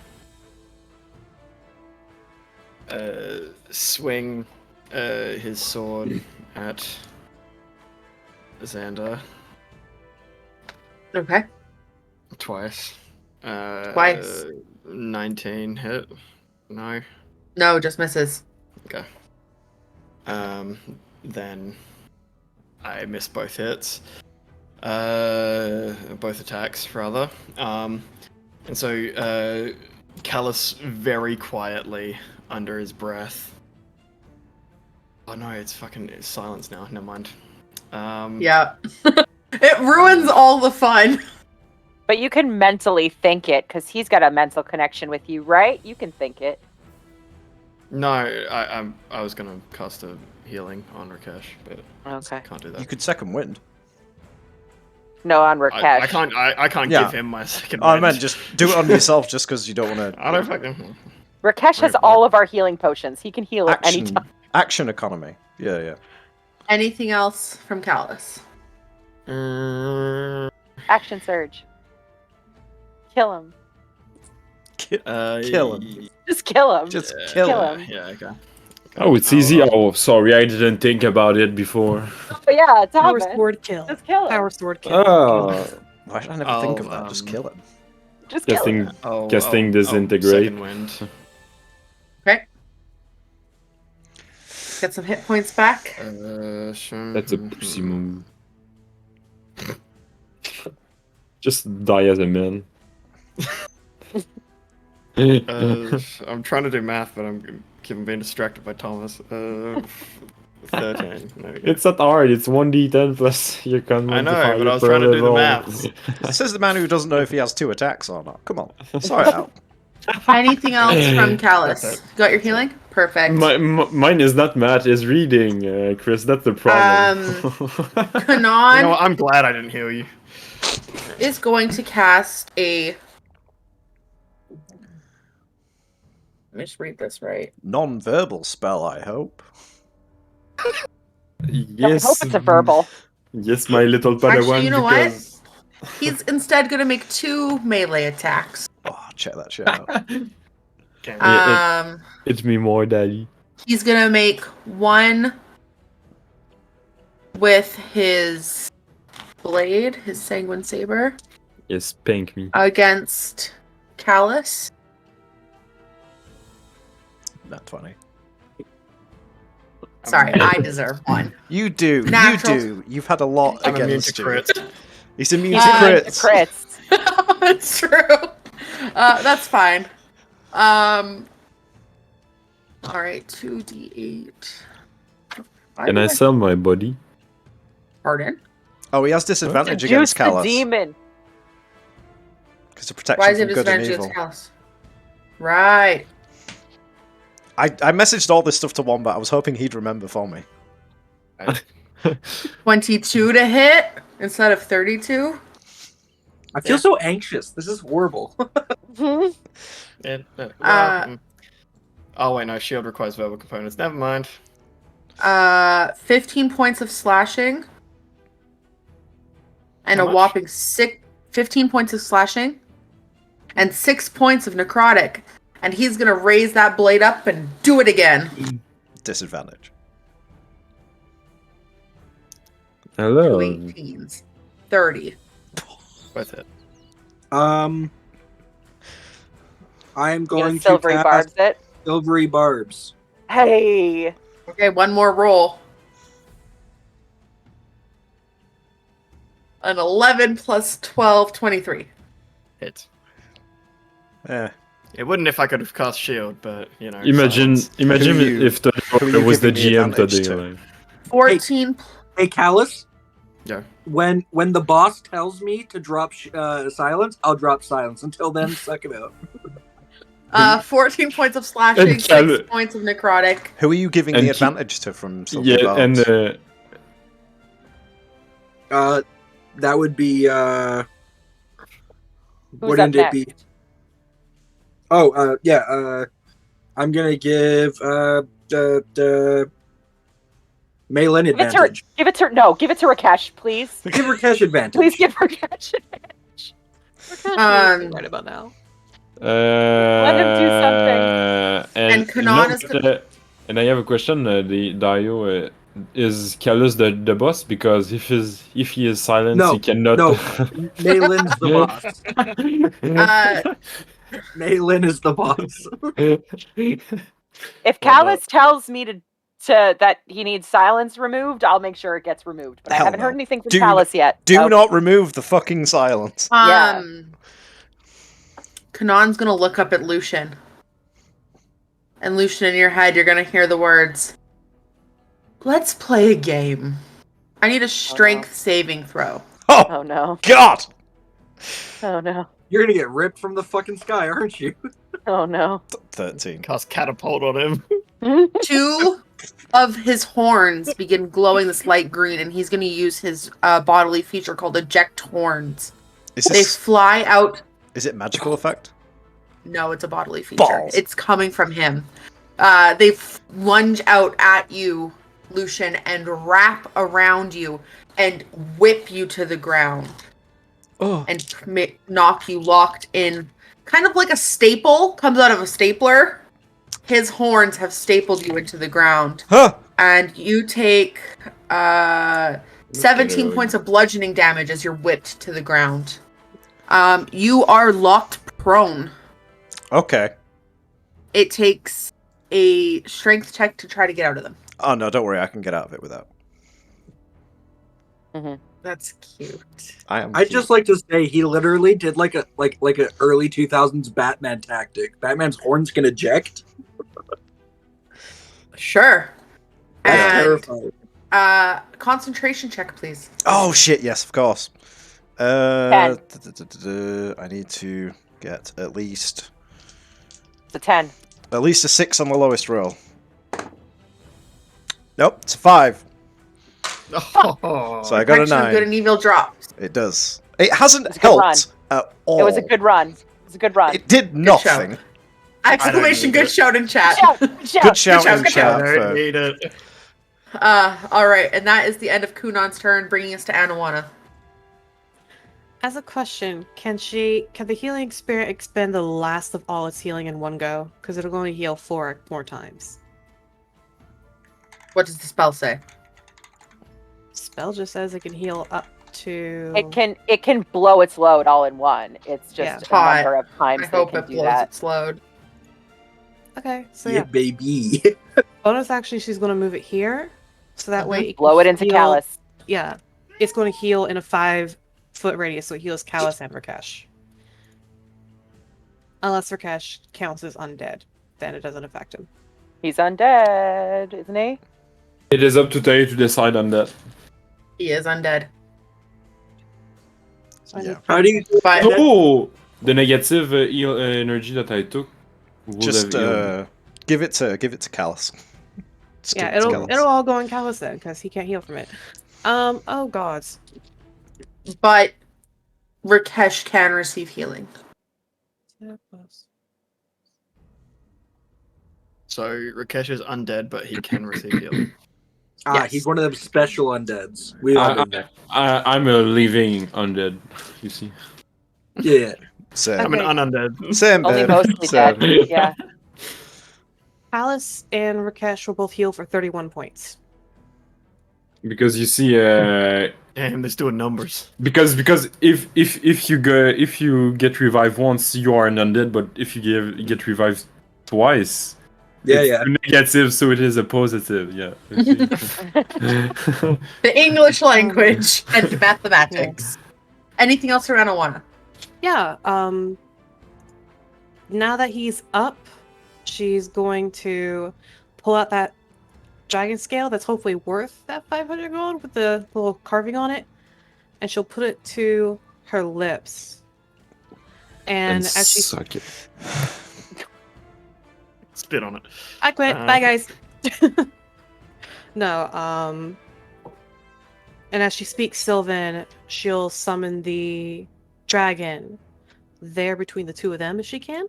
swing his sword at Xander Okay. twice. Twice. 19 hit. No. No, just misses. Okay. Then I miss both hits. Both attacks, rather. And so Callus very quietly, under his breath. Oh no, it's silence now. Never mind. Yeah. It ruins all the fun. But you can mentally think it, because he's got a mental connection with you, right? You can think it. No, I was gonna cast a healing on Rakesh, but Okay. can't do that. You could second wind. No, on Rakesh. I can't Yeah. give him my second. Oh, I wind. meant just do it on yourself just because you don't want to. I don't fucking. Rakesh has all of our healing potions. He can heal at any time. Action economy. Yeah. Anything else from Callus? Action surge. Kill him. Kill him. Just kill him. Just kill him. him. Yeah, okay. Oh, it's easy. Oh, sorry, I didn't think about it before. But yeah, Power Thomas. sword kill. Just kill him. Power sword kill. Oh, Why did I never think of that? Just kill him. Just kill him. Casting disintegrate. Second wind. Okay. Get some hit points back. Sure. That's a pussy move. Just die as a man. I'm trying to do math, but I'm being distracted by Thomas. 13. There we go. It's not hard. It's 1d10 plus your con I know, modifier but I was per trying to do the level. maths. Says the man who doesn't know if he has 2 attacks or not. Come on. Sort it out. Anything else from Callus? That's it. Got your healing? Perfect. Mine is not math, it's reading, Chris. That's the problem. Kunnan You know what? I'm glad I didn't heal you. is going to cast a... Let me just read this right. Non-verbal spell, I hope. Yes. I hope it's a verbal. Yes, my little Padawan. Actually, you know because... He's instead going to make 2 melee attacks. Oh, check that shit out. It's me more, daddy. He's going to make 1 with his blade, his sanguine saber, Yes, spank me. against Callus. Not funny. Sorry, I deserve 1. You do. Natural. You do. You've had a lot I'm immune against to you. crits. He's immune He's to immune crits. Crits. It's true. That's fine. Alright, 2d8. Can I sell my body? Pardon? Oh, he has disadvantage Juice against the Callus. demon. Because of protection Why is from it good and disadvantage against evil. Callus? Right. I messaged all this stuff to Wombat. I was hoping he'd remember for me. 22 to hit instead of 32. I feel so anxious. This is horrible. Yeah, Uh, oh wait, no. Shield requires verbal components. Never mind. 15 points of slashing. And How a much? whopping 15 points of slashing. And 6 points of necrotic. And he's gonna raise that blade up and do it again. Disadvantage. Hello. 2 18s. 30. Worth it. I'm You going know, to silvery cast barbs it. Silvery Barbs. Hey. Okay, one more roll. An 11 plus 12, 23. Hit. Yeah. It wouldn't if I could have cast shield, but you know. Imagine silence. Who are you- if the who are you was the giving the GM advantage today. to? Like. 14. Hey, Callus. Yeah. When the boss tells me to drop silence, I'll drop silence. Until then, suck it out. 14 points of slashing, And 6 points of necrotic. Who are you giving And the keep- advantage to from Silvery Yeah, Barbs? and That would be Who's wouldn't up it be? next? Oh, yeah. I'm gonna give the Malin Give it to her. advantage. Give it to her. No, give it to Rakesh, please. Give Rakesh advantage. Please give Rakesh advantage. Right about now. Let him do something. And Kunnan is and I have a question. The Dio is Callus the boss? Because if he is silent, No, he cannot. no. Malin's the boss. Malin is the boss. If Callus tells me to that he needs silence removed, I'll make sure it gets removed. But I Hell haven't no. heard anything from Do Callus yet. Do so- not remove the fucking silence. Yeah. Kunnan's gonna look up at Lucian. And Lucian, in your head, you're gonna hear the words, "Let's play a game. I need a strength saving throw." Oh no. God! Oh no. You're gonna get ripped from the fucking sky, aren't you? Oh no. 13. Cast catapult on him. 2 of his horns begin glowing this light green, and he's gonna use his bodily feature called eject horns. Is They this fly out. is it magical effect? No, it's a bodily feature. Balls. It's coming from him. They lunge out at you, Lucian, and wrap around you and whip you to the ground Oh. and knock you locked in. Kind of like a staple comes out of a stapler. His horns have stapled you into the ground. Huh! And you take 17 points of bludgeoning damage as you're whipped to the ground. You are locked prone. Okay. It takes a strength check to try to get out of them. Oh no, don't worry, I can get out of it without. That's cute. I'd I'd just like to say he literally did like a early 2000s Batman tactic. Batman's horns can eject. Sure. That's And terrifying. concentration check, please. Oh shit, yes, of course. I need to get at least It's a 10. a 6 on the lowest roll. Nope, it's a 5. Oh, So I got a Protection of 9. good and evil drops. It does. It hasn't It's a good helped at all. It was a good run. It was a good run. It did nothing. Exclamation! need Good it. shout in chat. Good shout. Good shout shout, in good chat. I don't for- need it. All right, and that is the end of Kunnan's turn, bringing us to Anawana. As a question, can the healing spirit expend the last of all its healing in one go? Because it'll only heal 4 more times. What does the spell say? Spell just says it can heal up to. It can blow its load all in one. It's just a Hot. number of times I they hope can it do blows that. its load. Okay, so Yeah, yeah. baby. Bonus action, she's going to move it here, so that way it can Blow it into heal- Callus. Yeah, it's going to heal in a 5-foot radius, so it heals Callus and Rakesh. Unless Rakesh counts as undead, then it doesn't affect him. He's undead, isn't he? It is up to Terry to decide on that. He is undead. So I Yeah. need- How do you? But Oh, The negative energy that I took would Just have healed me. give it to Callus. Just Yeah, give it to it'll Callus. all go in Callus then, because he can't heal from it. Oh gods. But Rakesh can receive healing. So Rakesh is undead, but he can receive healing. Yes. He's one of them special undeads. We all been there. I'm a living undead, you see. Yeah. Same. I'm an Okay. unundead. Same, Only babe. mostly Same. dead. Yeah. Callus and Rakesh will both heal for 31 points. Because you see, Damn, they're doing numbers. because if you get revived once, you are an undead. But if you get revived twice, it's negative, so it is a positive. Yeah. The English language and mathematics. Anything else around Awana? Yeah, now that he's up, she's going to pull out that dragon scale that's hopefully worth that 500 gold with the little carving on it, and she'll put it to her lips. And as she suck it. Spit on it. I quit. Bye, guys. No, and as she speaks Sylvan, she'll summon the dragon there between the two of them if she can.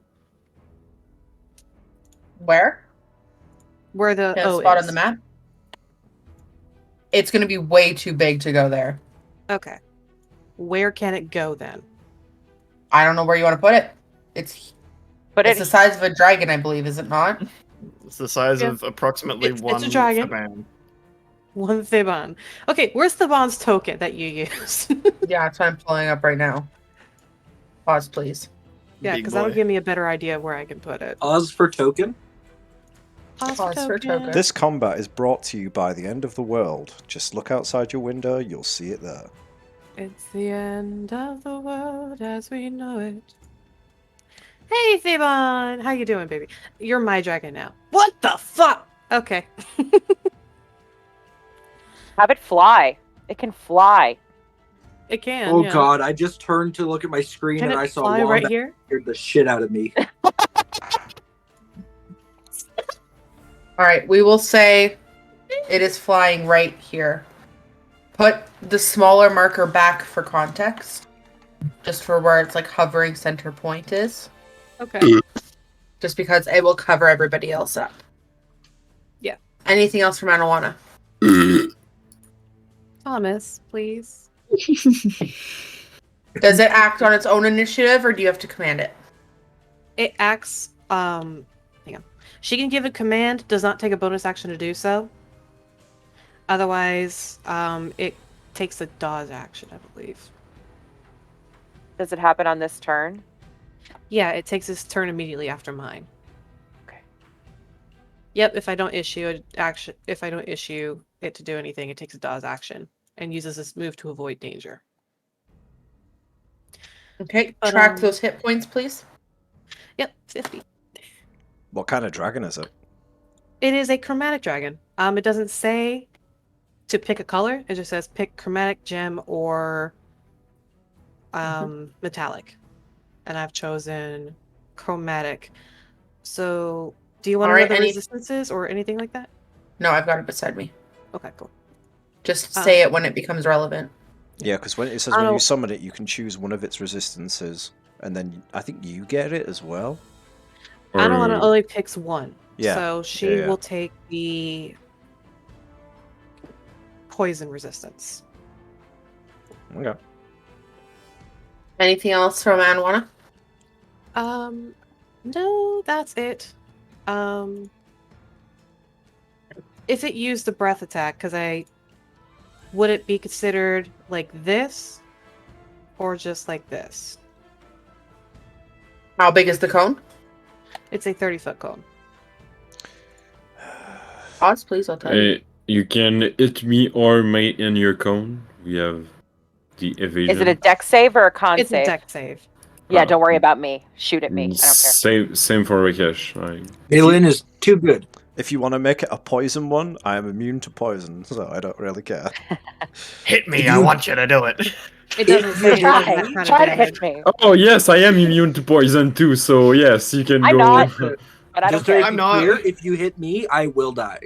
Where? Where the Yeah, O spot is. on the map? It's going to be way too big to go there. Okay. Where can it go then? I don't know where you want to put it. It's But the size of a dragon, I believe, is it not? It's the size Yeah. of approximately It's a one dragon. Theban. One Theban. Okay, where's Theban's token that you use? Yeah, that's what I'm pulling up right now. Pause, please. Yeah, Big because that'll boy. give me a better idea of where I can put it. Oz for token. Pause Pause for token. This combat is brought to you by the end of the world. Just look outside your window, you'll see it there. It's the end of the world as we know it. Hey, Theban! How you doing, baby? You're my dragon now. What the fuck? Okay. have it fly. It can fly. It can, Oh yeah. god, I just turned to look at my screen Can and it I saw fly Wombat right here? scared the shit out of me. All right, we will say it is flying right here. Put the smaller marker back for context. Just for where it's like hovering center point is. Okay. Just because it will cover everybody else up. Yeah. Anything else from Anawana? Thomas, please. Does it act on its own initiative or do you have to command it? It acts, hang on. She can give a command, does not take a bonus action to do so. Otherwise, it takes a dodge action, I believe. Does it happen on this turn? Yeah, it takes its turn immediately after mine. Okay. Yep, if I don't issue it to do anything, it takes a dodge action and uses this move to avoid danger. Okay, But, track those hit points, please. Yep, 50. What kind of dragon is it? It is a chromatic dragon. It doesn't say to pick a color. It just says pick chromatic, gem, or metallic. And I've chosen chromatic. So, do you want to know the resistances or anything like that? No, I've got it beside me. Okay, cool. Just say it when it becomes relevant. Yeah, because when it says when you summon it, you can choose one of its resistances, and then I think you get it as well. Anawana only picks one. Yeah. So she will take the poison resistance. Okay. Anything else from Anawana? No, that's it. If it used the breath attack, would it be considered like this, or just like this? How big is the cone? It's a 30-foot cone. Pause, please. I'll tell you. You can hit me or mate in your cone. We have the evasion. Is it a deck save or a con It's save? a deck save. Yeah, don't worry about me. Shoot at me. I don't care. Same for Rakesh. Balin is too good. If you want to make it a poison one, I am immune to poison, so I don't really care. Hit me! If I you- want you to do it. It doesn't say it does that kind of Try to hit damage. me. Oh yes, I am immune to poison too. So yes, you can I'm go. not. But I don't Just to care. make I'm it not. clear, if you hit me, I will die.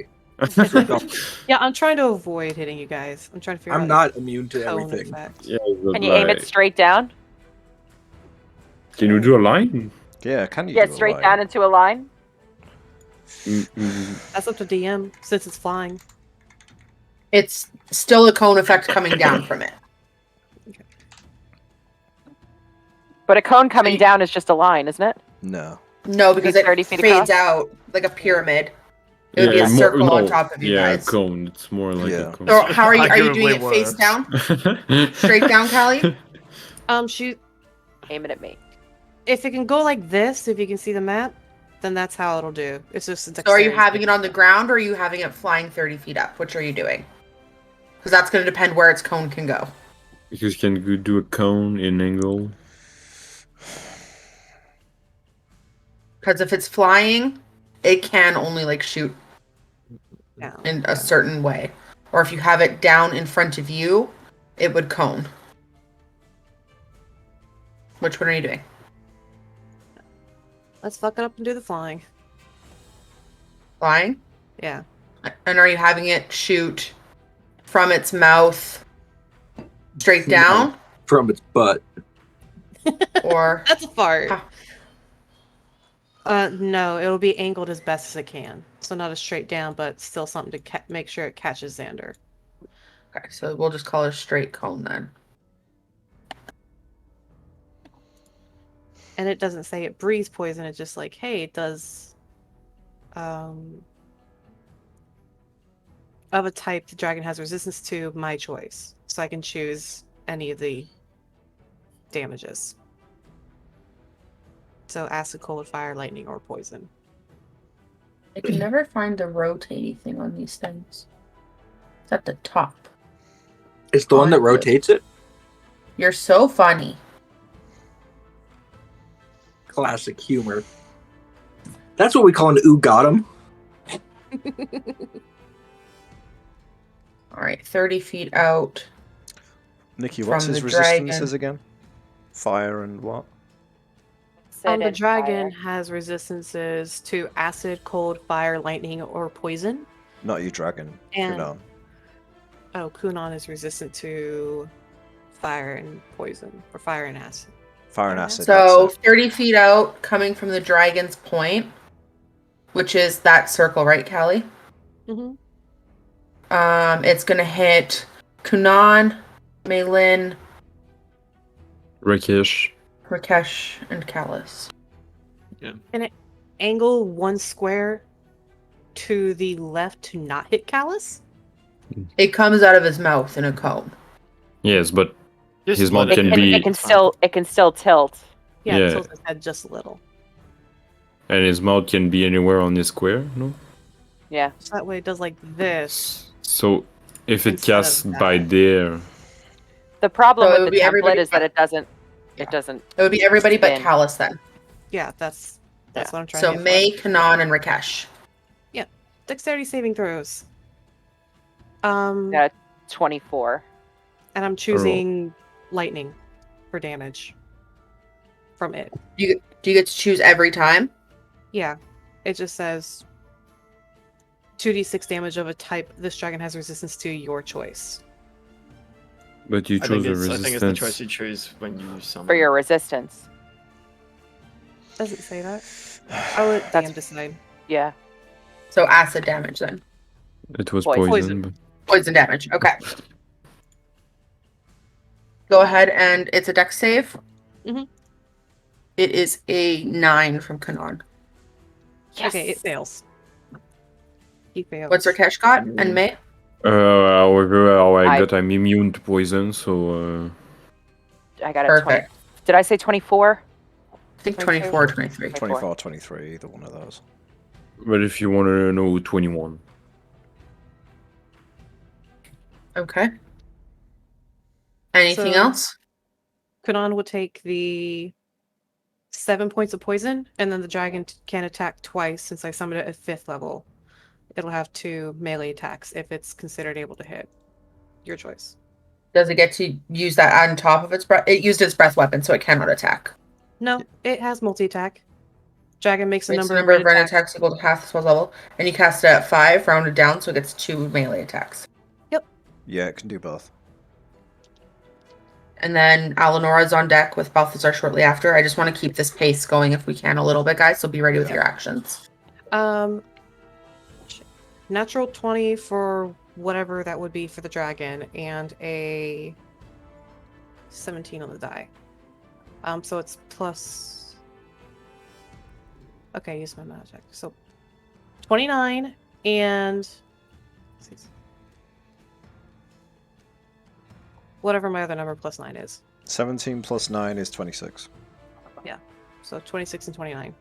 Yeah, I'm trying to avoid hitting you guys. I'm trying to figure out I'm not immune to cone everything. effect. Yeah, but Can you aim it like- straight down? Can you do a line? Yeah, can you Yeah, do a straight line? down into a line. That's up to DM since it's flying. It's still a cone effect coming down from it. But a cone coming down is just a line, isn't it? No. No, because it 30 feet fades across? out like a pyramid. It would be a more- circle on no, top of you yeah, guys. a cone. It's more like Yeah. a cone. So how are you? Are you Arguably doing it face worse. down? Straight down, Callie? Shoot. Aim it at me. If it can go like this, if you can see the map, then that's how it'll do. It's just a So are you dexterity having it saving on the throw. ground or are you having it flying 30 feet up? Which are you doing? Because that's going to depend where its cone can go. Because you can do a cone in angle. Because if it's flying, it can only like shoot Down. in a certain way. Or if you have it down in front of you, it would cone. Which one are you doing? Let's fuck it up and do the flying. Flying? Yeah. And are you having it shoot from its mouth straight down? From its butt. Or That's a fart. Huh. No, it'll be angled as best as it can. So not a straight down, but still something to make sure it catches Xander. okay, so we'll just call it a straight cone then. And it doesn't say it breathes poison. It's just like, hey, it does. Of a type the dragon has resistance to, my choice. So I can choose any of the damages. So acid, cold, fire, lightning, or poison. I can never find the rotating thing on these things. It's at the top. It's the one that rotates it. You're so funny. Classic humor. That's what we call an ooh got 'em. All right, 30 feet out. Nikki, what's From his the resistances dragon. again? Fire and what? Sid The and dragon fire. has resistances to acid, cold, fire, lightning, or poison. Not you, dragon. And- Kunnan. Oh, Kunnan is resistant to fire and poison, or fire and acid. Fire and Yeah. acid. So that's it. 30 feet out, coming from the dragon's point, which is that circle, right, Callie? Mm-hmm. It's gonna hit Kunnan, Maylin, Rakesh. Rakesh, and Callus. Angle one square to the left to not hit Callus. It comes out of his mouth in a cone. Yes, but Just His let mom can be- It can still tilt. Yeah, Yeah. tilt his head just a little. and his mouth can be anywhere on the square, no? Yeah. So that way it does like this. So if it Instead of casts that. by there, The problem So it with would the be everybody template is that but- it doesn't. Yeah. It doesn't. It would be everybody but Spin. Callus then. Yeah, that's Yeah. what I'm trying So to get May, for. Kunnan, and Rakesh. Dexterity saving throws. Yeah. 24. And I'm choosing lightning for damage from it. Do you get to choose every time? Yeah, it just says 2d6 damage of a type this dragon has resistance to, your choice. but you I chose think, a it's, I resistance. think it's the choice you choose when you summon. For your resistance. Doesn't say that. I'll let That's- DM decide. Yeah. So acid damage then. It was Poison. poison. but- Poison damage. Okay. Go ahead and it's a dex save. Mhm. It is a 9 from Kunnan. Yes. Okay, it fails. He fails. What's Rakesh got? And May? However, I I- got I'm immune to poison, so I got a 20. Perfect. Did I say 24? I think 22. 24 or 23. 24, 23, either one of those. but if you want to know 21. Okay. Anything So- else? Kunnan will take the 7 points of poison, and then the dragon can attack twice since I summoned it at 5th level. It'll have 2 melee attacks if it's considered able to hit. Your choice. Does it get to use that on top of its breath? It used its breath weapon, so it cannot attack. No, it has multi-attack. Dragon makes a It's number the of number of rend attacks. attacks equal to half the spell's level, and you cast it at 5, rounded down, so it gets 2 melee attacks. Yeah, it can do both. And then Alenora's on deck with Balthazar shortly after. I just want to keep this pace going if we can a little bit, guys, so be ready with Yeah. your actions. Natural 20 for whatever that would be for the dragon, and a 17 on the die. So it's plus. Okay, use my magic. So 29 and whatever my other number plus 9 is. 17 plus 9 is 26. So 26 and 29.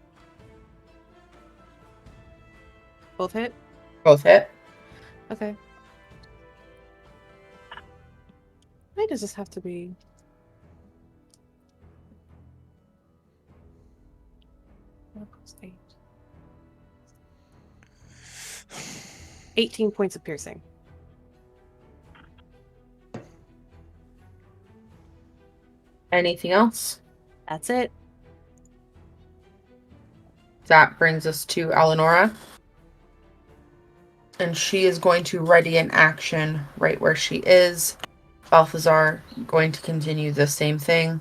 Both hit? Both hit. Okay. Why does this have to be? Plus 8. 18 points of piercing. Anything else? That's it. That brings us to Alenora. And she is going to ready an action right where she is. Balthazar going to continue the same thing.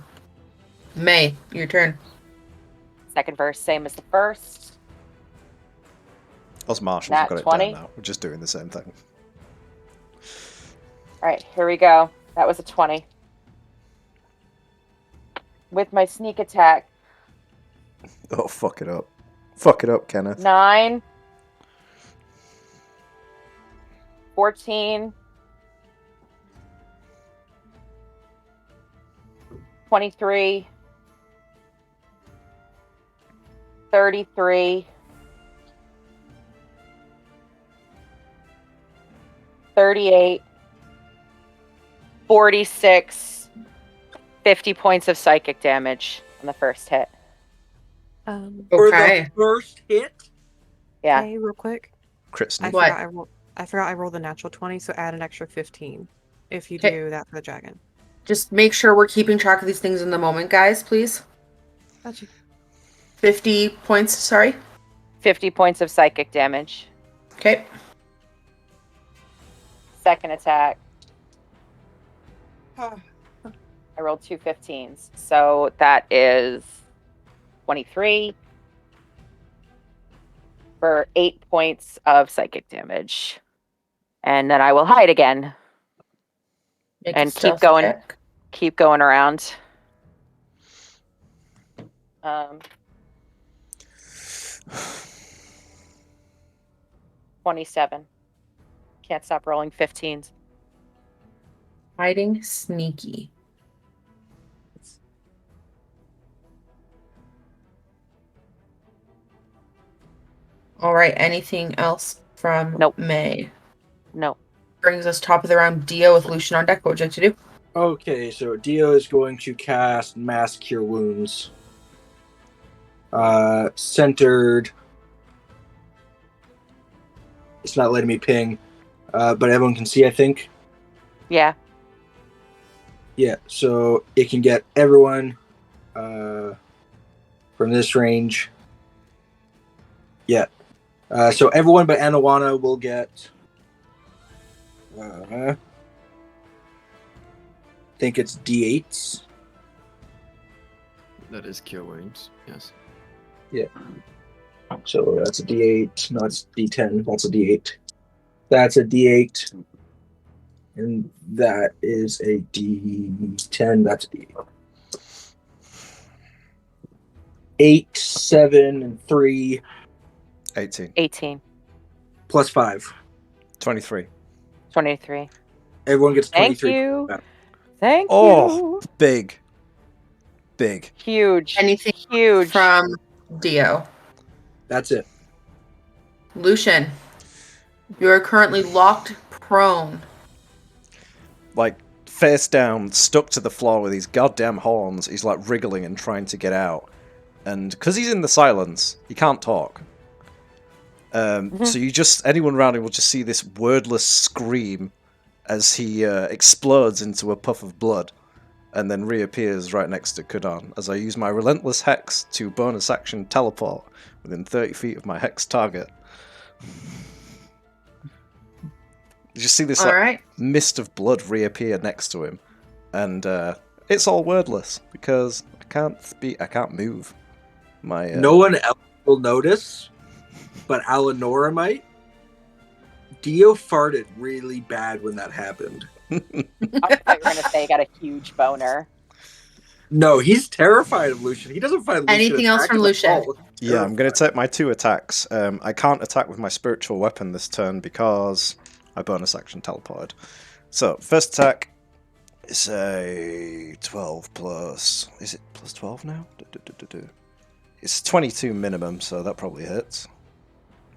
May, your turn. Second verse, same as the first. Us marshals Nat have got it 20. down now. We're just doing the same thing. All right, here we go. That was a 20. With my sneak attack, Oh, fuck it up. Fuck it up, Kenneth. 9, 14, 23, 33, 38, 46, 50 points of psychic damage on the first hit. For Okay. the first hit? Yeah. Okay, real quick. Crit I sneak. What? forgot I rolled a natural 20, so add an extra 15 if you Okay. do that for the dragon. Just make sure we're keeping track of these things in the moment, guys, please. Gotcha. 50 points, sorry. 50 points of psychic damage. Okay. Second attack. I rolled 2 15s. So that is 23 for 8 points of psychic damage. And then I will hide again. Make a And keep stealth going. check. Keep going around. 27. Can't stop rolling 15s. Hiding sneaky. All right. Anything else from Nope. May? No. Brings us top of the round. Dio with Lucian on deck. What would you like to do? Okay, so Dio is going to cast Mass Cure Wounds. Centered. It's not letting me ping, but everyone can see, I think. Yeah. Yeah, so it can get everyone from this range. Yeah. So everyone but Anawana will get. I think it's D8s. That is Cure Wounds, yes. So that's a D8. No, it's D10. That's a D8. That's a D8. And that is a D10. That's a D8. 8, 7, and 3, 18. 18. plus 5. 23. 23. Everyone gets Thank 23. you. back. Thank Oh, you. big. Big. Huge. Anything Huge. from Dio? That's it. Lucian, you are currently locked prone. Like, face down, stuck to the floor with his goddamn horns. He's like wriggling and trying to get out. And because he's in the silence, he can't talk. So you just anyone around him will just see this wordless scream as he explodes into a puff of blood, and then reappears right next to Kunnan as I use my relentless hex to bonus action teleport within 30 feet of my hex target. You just see this mist of blood reappear next to him, and it's all wordless because I can't speak, I can't move. No one else will notice, but Alanora might. Dio farted really bad when that happened. I thought you were going to say he got a huge boner. No, he's terrified of Lucian. He doesn't find Lucian. Anything else from Lucian? Yeah, I'm going to take my 2 attacks. I can't attack with my spiritual weapon this turn because I bonus action teleported. So, first attack is a 12 plus... Is it plus 12 now? It's 22 minimum, so that probably hits.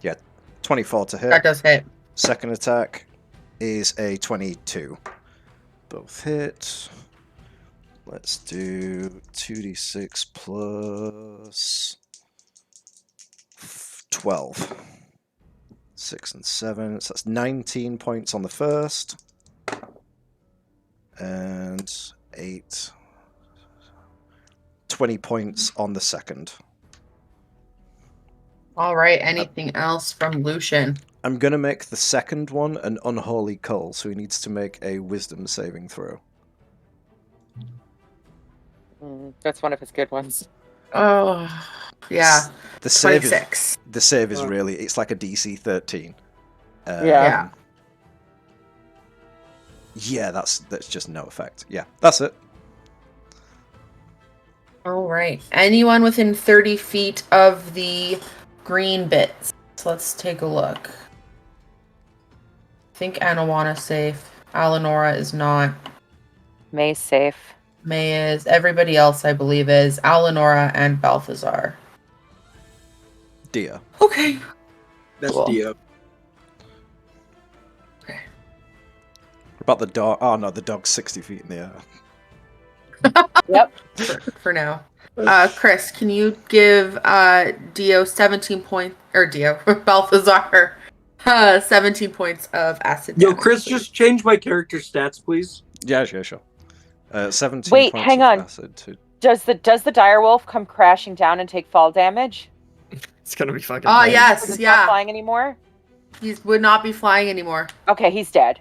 Yeah, 24 to hit. That does hit. Second attack is a 22. Both hit. Let's do 2d6 plus 12. 6 and 7. So that's 19 points on the first. And 8. 20 points on the second. All right. Anything else from Lucian? I'm going to make the second one an unholy cull, so he needs to make a wisdom saving throw. That's one of his good ones. Oh, yeah. The save 26. The save is really, it's like a DC 13. Yeah. Yeah, that's just no effect. Yeah, that's it. All right. Anyone within 30 feet of the green bits? So let's take a look. I think Anawanna's safe. Alanora is not. May's safe. May is. Everybody else, I believe, is. Alanora and Balthazar. Dia. Okay. That's Cool. Dio. Okay. What about the dog? Oh no, the dog's 60 feet in the air. Yep. For now. Chris, can you give Dio 17 points, or Dio, Balthazar, 17 points of acid Yo, damage, Chris, please? just change my character stats, please. Yeah, sure. 17 Wait, points hang of on. acid to... Does the direwolf come crashing down and take fall damage? It's gonna be fucking. Oh, dead. yes, Is he yeah. not flying anymore? He would not be flying anymore. Okay, he's dead.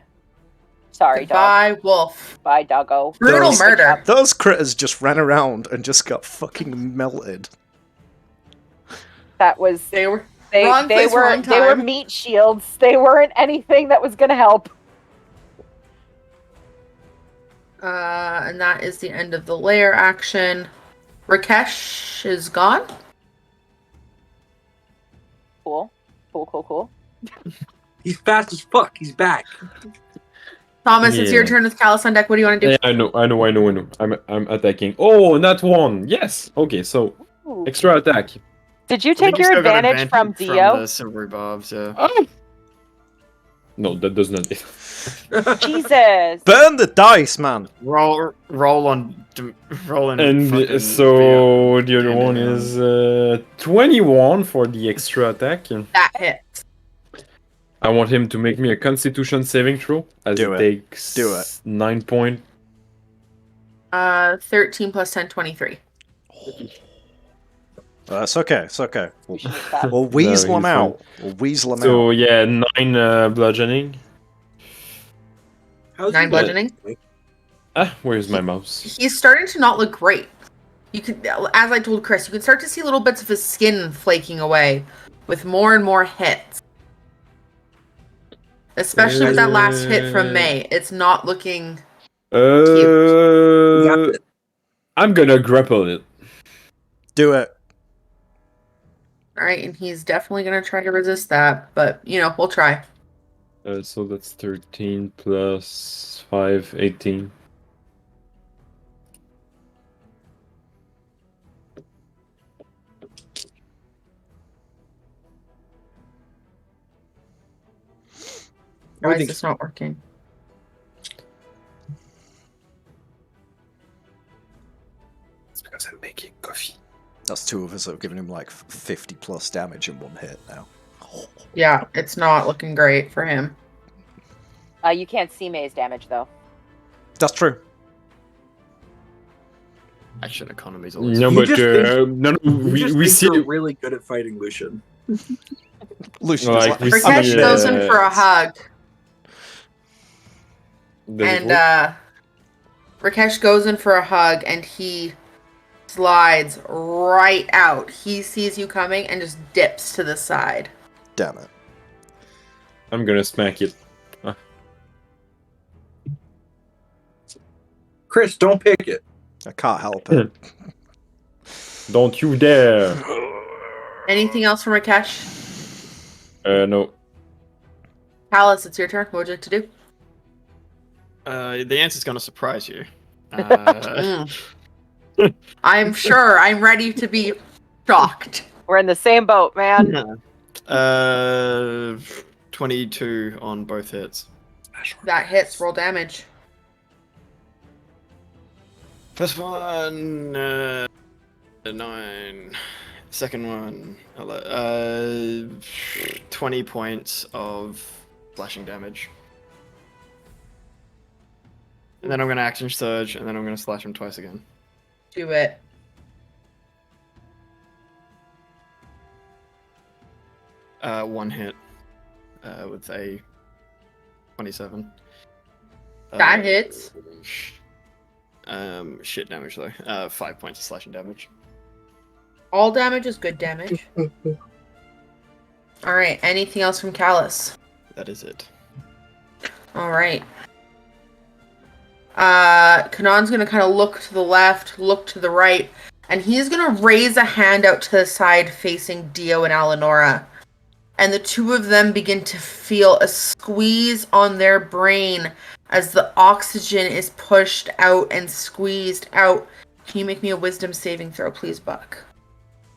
Sorry, dog. Goodbye, wolf. Bye, doggo. Brutal Those- murder. Those critters just ran around and just got fucking melted. That was They were they wrong place, wrong they were time. meat shields. They weren't anything that was gonna help. and that is the end of the lair action. Rakesh is gone. Cool. He's fast as fuck. He's back. Thomas, it's your Yeah. turn with Callus on deck. What do you want to do? Yeah, I know. I'm attacking. Oh, and that one. Yes. Okay, so Ooh. extra attack. Did you I think take your still got advantage from the Dio? silvery bobs, yeah. Ah! No, that does not. Jesus. Burn the dice, man! Roll on. And fucking so the other Damn one it. is 21 for the extra attack. That hits. I want him to make me a Constitution saving throw as Do it it. takes Do it. 9 point. 13 plus 10, 23. It's okay. Appreciate that. We'll weasel No, them he's out. We'll weasel them So out. yeah, 9 bludgeoning. How's 9 he bludgeoning. Where's my mouse? He's starting to not look great. You could, as I told Chris, you can start to see little bits of his skin flaking away with more and more hits. Especially with that last hit from May. It's not looking... I'm gonna grapple it. Do it. Alright, and he's definitely going to try to resist that. But, we'll try. So that's 13 plus 5, 18. Why is this not working? It's because I'm making coffee. That's 2 of us that have given him like 50 plus damage in one hit now. Yeah, it's not looking great for him. You can't see May's damage though. That's true. Action economy's always. No, You but just think- no, You we just we think see you're really good at fighting Lucian. Lucian Like, we is see, I'm a Rakesh goes in for a yes. hug, Does it and work? Rakesh goes in for a hug, and he slides right out. He sees you coming and just dips to the side. Damn it. I'm gonna smack it. Chris, don't pick it. I can't help it. Don't you dare! Anything else from Rakesh? No. Palace, it's your turn. What would you like to do? The answer's gonna surprise you. I'm sure. I'm ready to be shocked. We're in the same boat, man. 22 on both hits. That hits. Roll damage. First one, 9. Second one, 20 points of slashing damage. And then I'm going to action surge, and then I'm going to slash him twice again. Do it. One hit with a 27. That hits. Shit damage though. 5 points of slashing damage. All damage is good damage. All right. Anything else from Callus? That is it. All right. Kunnan's gonna kind of look to the left, look to the right, and he's gonna raise a hand out to the side facing Dio and Eleonora. And the two of them begin to feel a squeeze on their brain as the oxygen is pushed out and squeezed out. Can you make me a wisdom saving throw, please, Buck?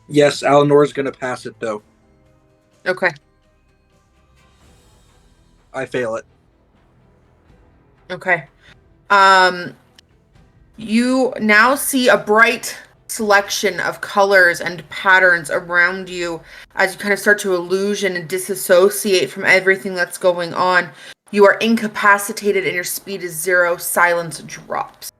Yes, Eleanor's gonna pass it though. Okay. I fail it. Okay. You now see a bright selection of colors and patterns around you as you kind of start to illusion and disassociate from everything that's going on. You are incapacitated and your speed is 0. Silence drops.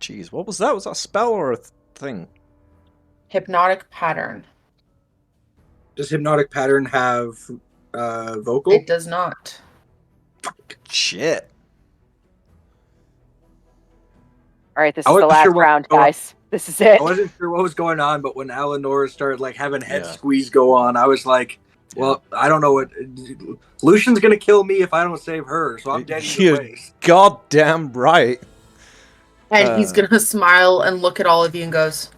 Jeez, what was that? Was that a spell or a thing? Hypnotic pattern. Does hypnotic pattern have vocal? It does not. Shit. All right, this I is the wasn't last sure what- round, guys. This is it. I wasn't sure what was going on, but when Eleanor started like having head Yeah. squeeze go on, I was like, well, I don't know what Lucian's gonna kill me if I don't save her, so I'm dead either You're way. goddamn right. And he's gonna smile and look at all of you and goes,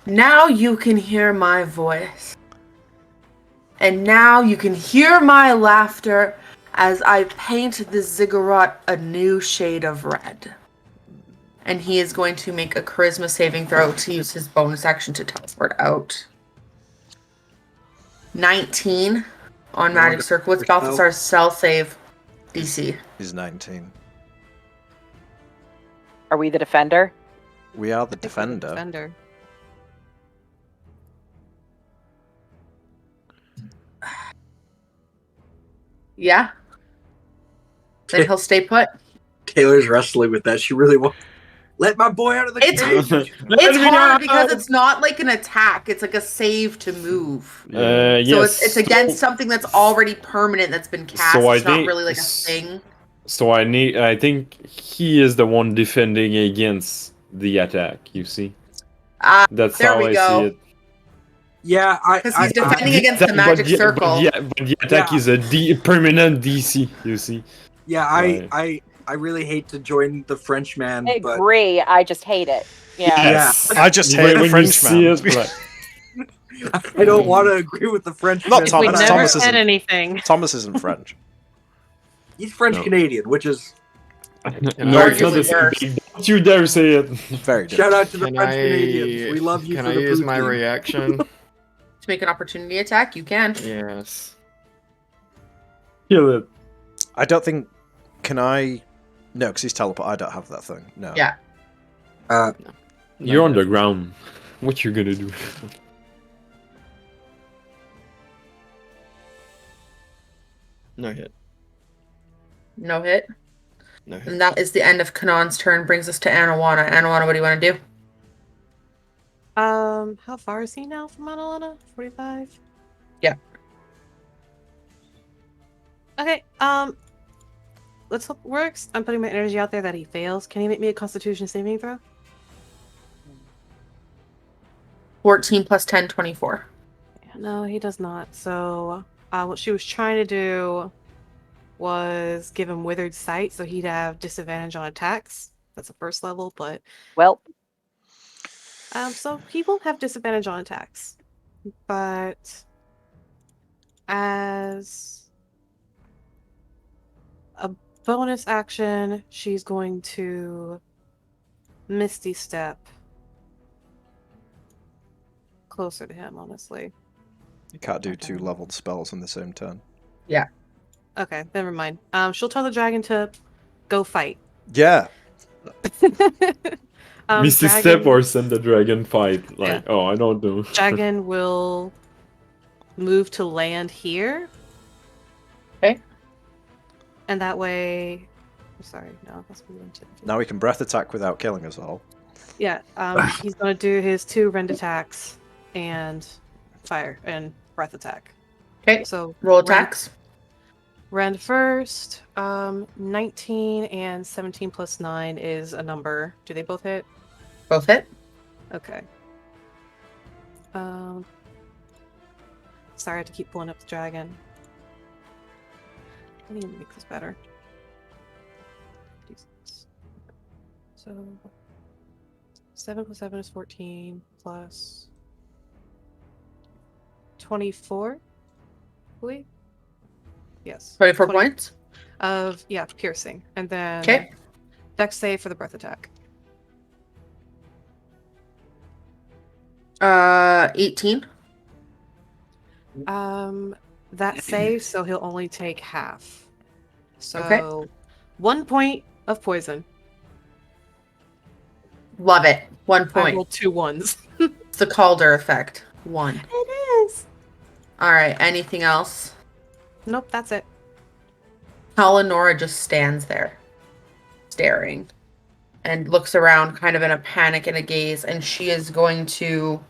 "Now you can hear my voice. And now you can hear my laughter as I paint the ziggurat a new shade of red." And he is going to make a charisma saving throw to use his bonus action to teleport out. 19 on Magic Circle. What's Balthazar's cell save DC? He's 19. Are we the defender? We are the I think we're the defender. Defender. Yeah. Then he'll stay put. Taylor's wrestling with that. She really wants let my boy out of the It's- cage. It's hard because it's not like an attack. It's like a save to move. Yes. So it's against something that's already permanent that's been cast. So I It's not think- really like a thing. So I think he is the one defending against the attack. You see, that's there how we I go. see it. Yeah, Because he's defending against the But magic yeah, circle. But the attack Yeah. is a permanent DC. You see. yeah, Right. I really hate to join the Frenchman, I but agree. I just hate it. Yeah. Yes. I just hate When the you French see man. it, like, I don't want to agree with the Frenchman. Not We Thomas. but never Thomas said isn't. anything. Thomas isn't French. He's French Canadian, which is no, it's not the Arguably same worse. thing. Don't you dare say it. Very shout different. out to the Can French I, Canadians. We love you can for I the use blue my team. reaction? To make an opportunity attack, you can. Yes. Kill it. I don't think. Can I? No, because he's teleport. I don't have that thing. No. Yeah. You're on the ground. What you gonna do? No hit. No hit. No hit. And that is the end of Kunnan's turn. Brings us to Anawana. Anawana, what do you want to do? How far is he now from Atalanta? 45? Yeah. Okay, let's hope it works. I'm putting my energy out there that he fails. Can he make me a Constitution saving throw? 14 plus 10, 24. No, he does not. So, what she was trying to do was give him withered sight, so he'd have disadvantage on attacks. That's a first level, but Well, so he won't have disadvantage on attacks. But as a bonus action, she's going to Misty Step closer to him, honestly. You can't do 2 leveled spells in the same turn. Okay, never mind. She'll tell the dragon to go fight. Yeah. Misty Step or send the dragon fight. Like, Yeah. oh, I don't know. Dragon will move to land here. Okay. And that way... Sorry, no, that's what we want to do. Now we can breath attack without killing us all. Yeah, he's going to do his 2 rend attacks and fire and breath attack. Okay. So Roll attacks. Rend first. 19 and 17 plus 9 is a number. Do they both hit? Both hit. Okay. Sorry, I have to keep pulling up the dragon. I need to make this better. So 7 plus 7 is 14 plus 24. Wait. Yes. 24 points. Of piercing. And then Okay. Dex save for the breath attack. 18. That saves, so he'll only take half. So Okay. 1 point of poison. Love it. 1 I point. rolled 2 ones. It's the Calder effect. 1. It is. All right. Anything else? Nope, that's it. Eleonora just stands there, staring, and looks around kind of in a panic and a gaze, and she is going to...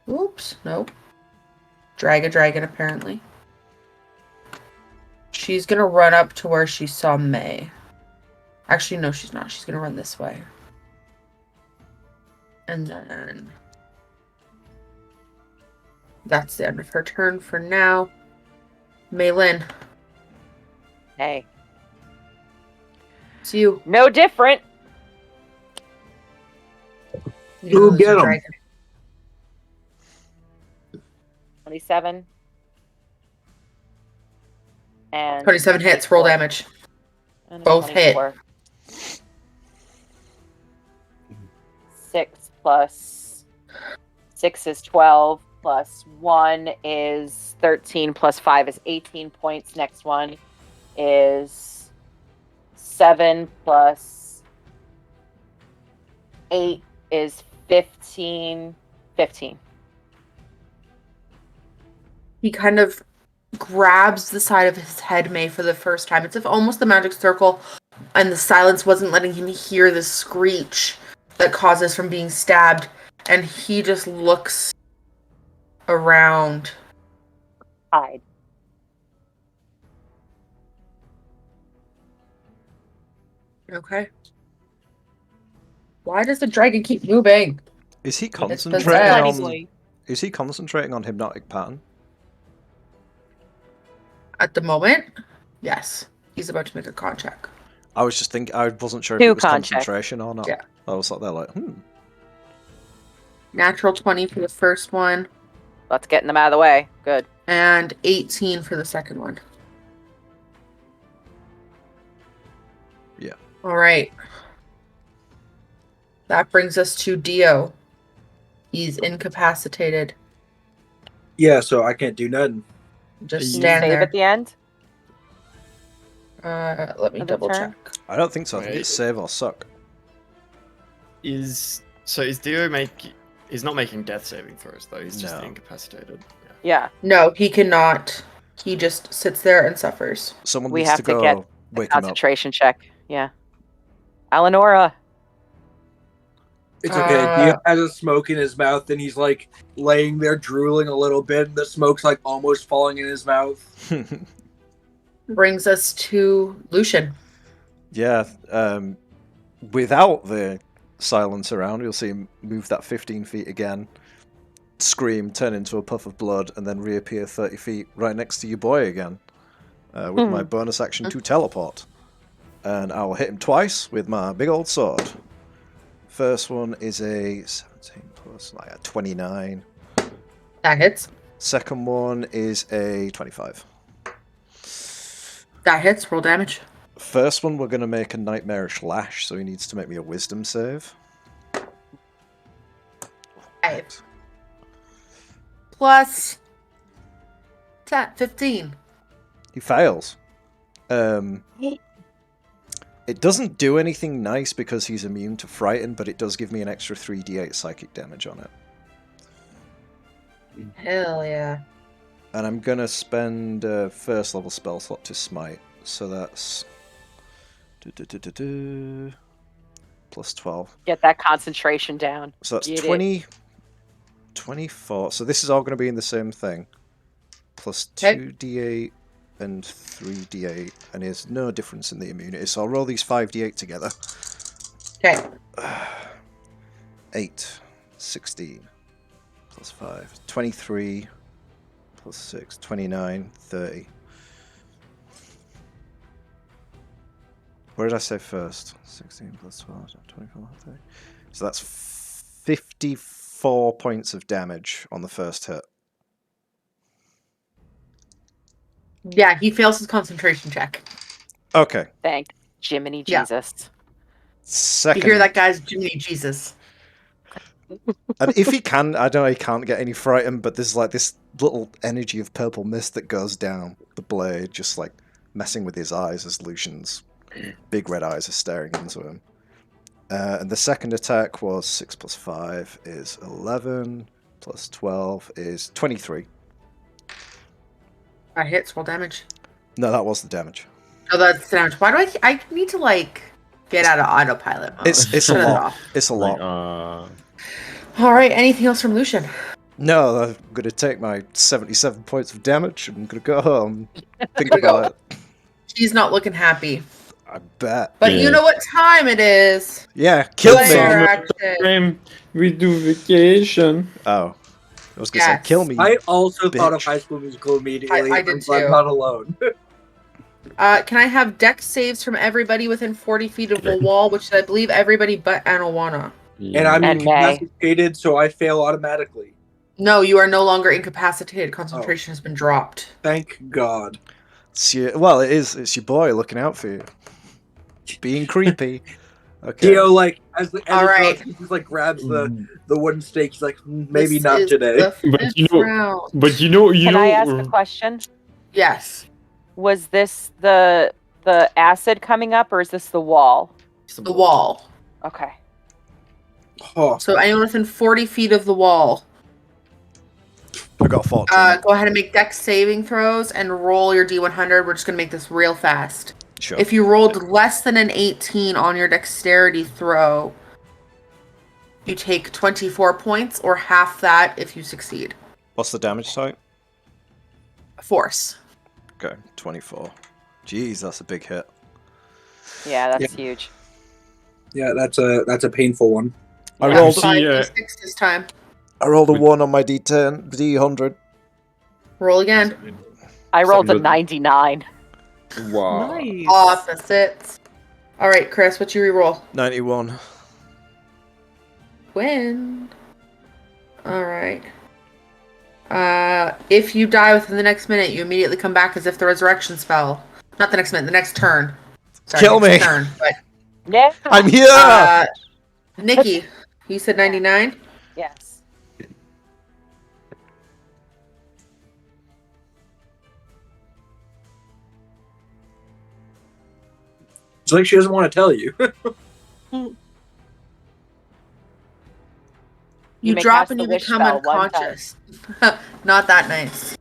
Oops, nope. Drag a dragon, apparently. She's going to run up to where she saw May. Actually, no, she's not. She's going to run this way. And then... That's the end of her turn for now. Maylin, hey, it's you. no different. Go Use get 'em. dragon. 27. And 27 hits, roll 24. damage. And a Both hit. 24. 6 plus 6 is 12, plus 1 is 13, plus 5 is 18 points. Next one is 7 plus 8 is 15. 15. He kind of grabs the side of his head, May, for the first time. It's almost the magic circle, and the silence wasn't letting him hear the screech that causes from being stabbed. And he just looks around. Hide. Okay. Why does the dragon keep moving? Is he possessed. concentrating Bloody on? boy. Is he concentrating on hypnotic pattern? At the moment, yes. He's about to make a con check. I was just thinking. I wasn't sure if Two it was con check. concentration or not. Yeah. I was like, they're like, Natural 20 for the first one, Let's get them out of the way. Good. and 18 for the second one. Yeah. All right. That brings us to Dio. He's incapacitated. Yeah, so I can't do nothing. Just Can you stand save there. at the end? Let me Of the double turn? check. I don't think so. I think Wait. it's save or suck. Is Dio He's not making death saving throws though. He's just No. incapacitated. Yeah. No, he cannot. he just sits there and suffers. Someone We needs have to to go get wake him up. Concentration check. Yeah. Alanora. It's okay. Dio has a smoke in his mouth, and he's like laying there drooling a little bit, and the smoke's like almost falling in his mouth. Brings us to Lucian. Yeah, without the silence around, you'll see him move that 15 feet again, scream, turn into a puff of blood, and then reappear 30 feet right next to your boy again, with my bonus action to teleport. And I'll hit him twice with my big old sword. First one is a 17 plus 29. That hits. Second one is a 25. That hits. Roll damage. First one, we're going to make a Nightmarish Lash, so he needs to make me a Wisdom save. 5. Plus 10, 15. He fails. It doesn't do anything nice because he's immune to Frighten, but it does give me an extra 3d8 psychic damage on it. Hell yeah. And I'm going to spend a first level spell slot to Smite, so that's... plus 12. Get that concentration down. So that's Get 20... 24. So this is all going to be in the same thing. Plus Okay. 2d8 and 3d8. And there's no difference in the immunity. So I'll roll these 5d8 together. Okay. 8. 16. Plus 5. 23. Plus 6. 29. 30. Where did I say first? 16 plus 12. 24. 30. So that's 54 points of damage on the first hit. Yeah, he fails his concentration check. Okay. Thank Jiminy Yeah. Jesus. Second. You hear that, guys? Jiminy Jesus. And if he can, I know he can't get any frightened, but there's like this little energy of purple mist that goes down the blade, just like messing with his eyes as Lucian's big red eyes are staring into him. And the second attack was 6 plus 5 is 11, plus 12 is 23. That hits. Roll damage. No, that was the damage. Oh, that's damage. Why do I need to like get out of autopilot mode? It's a Shut it lot. off. It's a lot. All right. Anything else from Lucian? No, I'm going to take my 77 points of damage. I'm going to go home. Think Gonna go. about it. He's not looking happy. I bet. But Yeah. you know what time it is. Yeah, kill Player me. action. We do vacation. Oh. I was going to Yes. say, kill me. I also thought of bitch. High School Musical immediately. I did I'm too. not alone. Can I have dex saves from everybody within 40 feet of the wall, which is, I believe, everybody but Anawana? And I'm And May. incapacitated, so I fail automatically. No, you are no longer incapacitated. Concentration has been dropped. Thank God. Well, it is. It's your boy looking out for you. Being creepy. Okay. Dio, like, as All right. he just like grabs the wooden stake. He's like, maybe This not is today. the But fifth you know- round. But you know, Can I ask a question? Yes. Was this the acid coming up, or is this the wall? The wall. Okay. Oh, So anyone within 40 feet of the wall, I got 14. go ahead and make dex saving throws and roll your D100. We're just going to make this real fast. Sure. If you rolled less than an 18 on your dexterity throw, you take 24 points, or half that if you succeed. What's the damage type? Force. Okay, 24. Jeez, that's a big hit. Yeah, that's huge. yeah, that's a painful one. I Yeah, rolled. See, 5d6 this time. I rolled a 1 on my D10, D100. Roll again. I rolled a But- 99. Wow. Nice. Opposites. All right, Chris, what's your reroll? 91. Win. All right. If you die within the next minute, you immediately come back as if the resurrection spell. Not the next minute, the next turn. Sorry, Kill next me. Turn, but, Yeah. I'm here! Nikki, you said 99? Yes. It's like she doesn't want to tell you. You may drop cast and the you wish become spell one time. unconscious. Not that nice.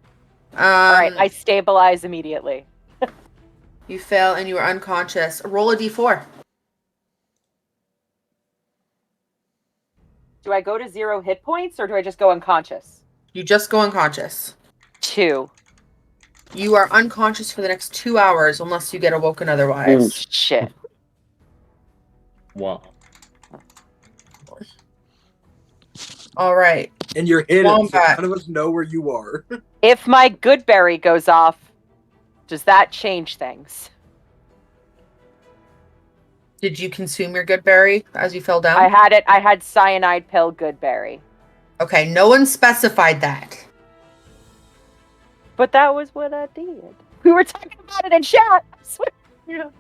All right, I stabilize immediately. You fail and you are unconscious. Roll a d4. Do I go to 0 hit points or do I just go unconscious? You just go unconscious. 2. You are unconscious for the next 2 hours unless you get awoken otherwise. Shit. Wow. All right. And you're hidden, so Wombat. none of us know where you are. If my good berry goes off, does that change things? Did you consume your good berry as you fell down? I had it. I had cyanide pill good berry. Okay, no one specified that. But that was what I did. We were talking about it in chat. I swear. Yeah.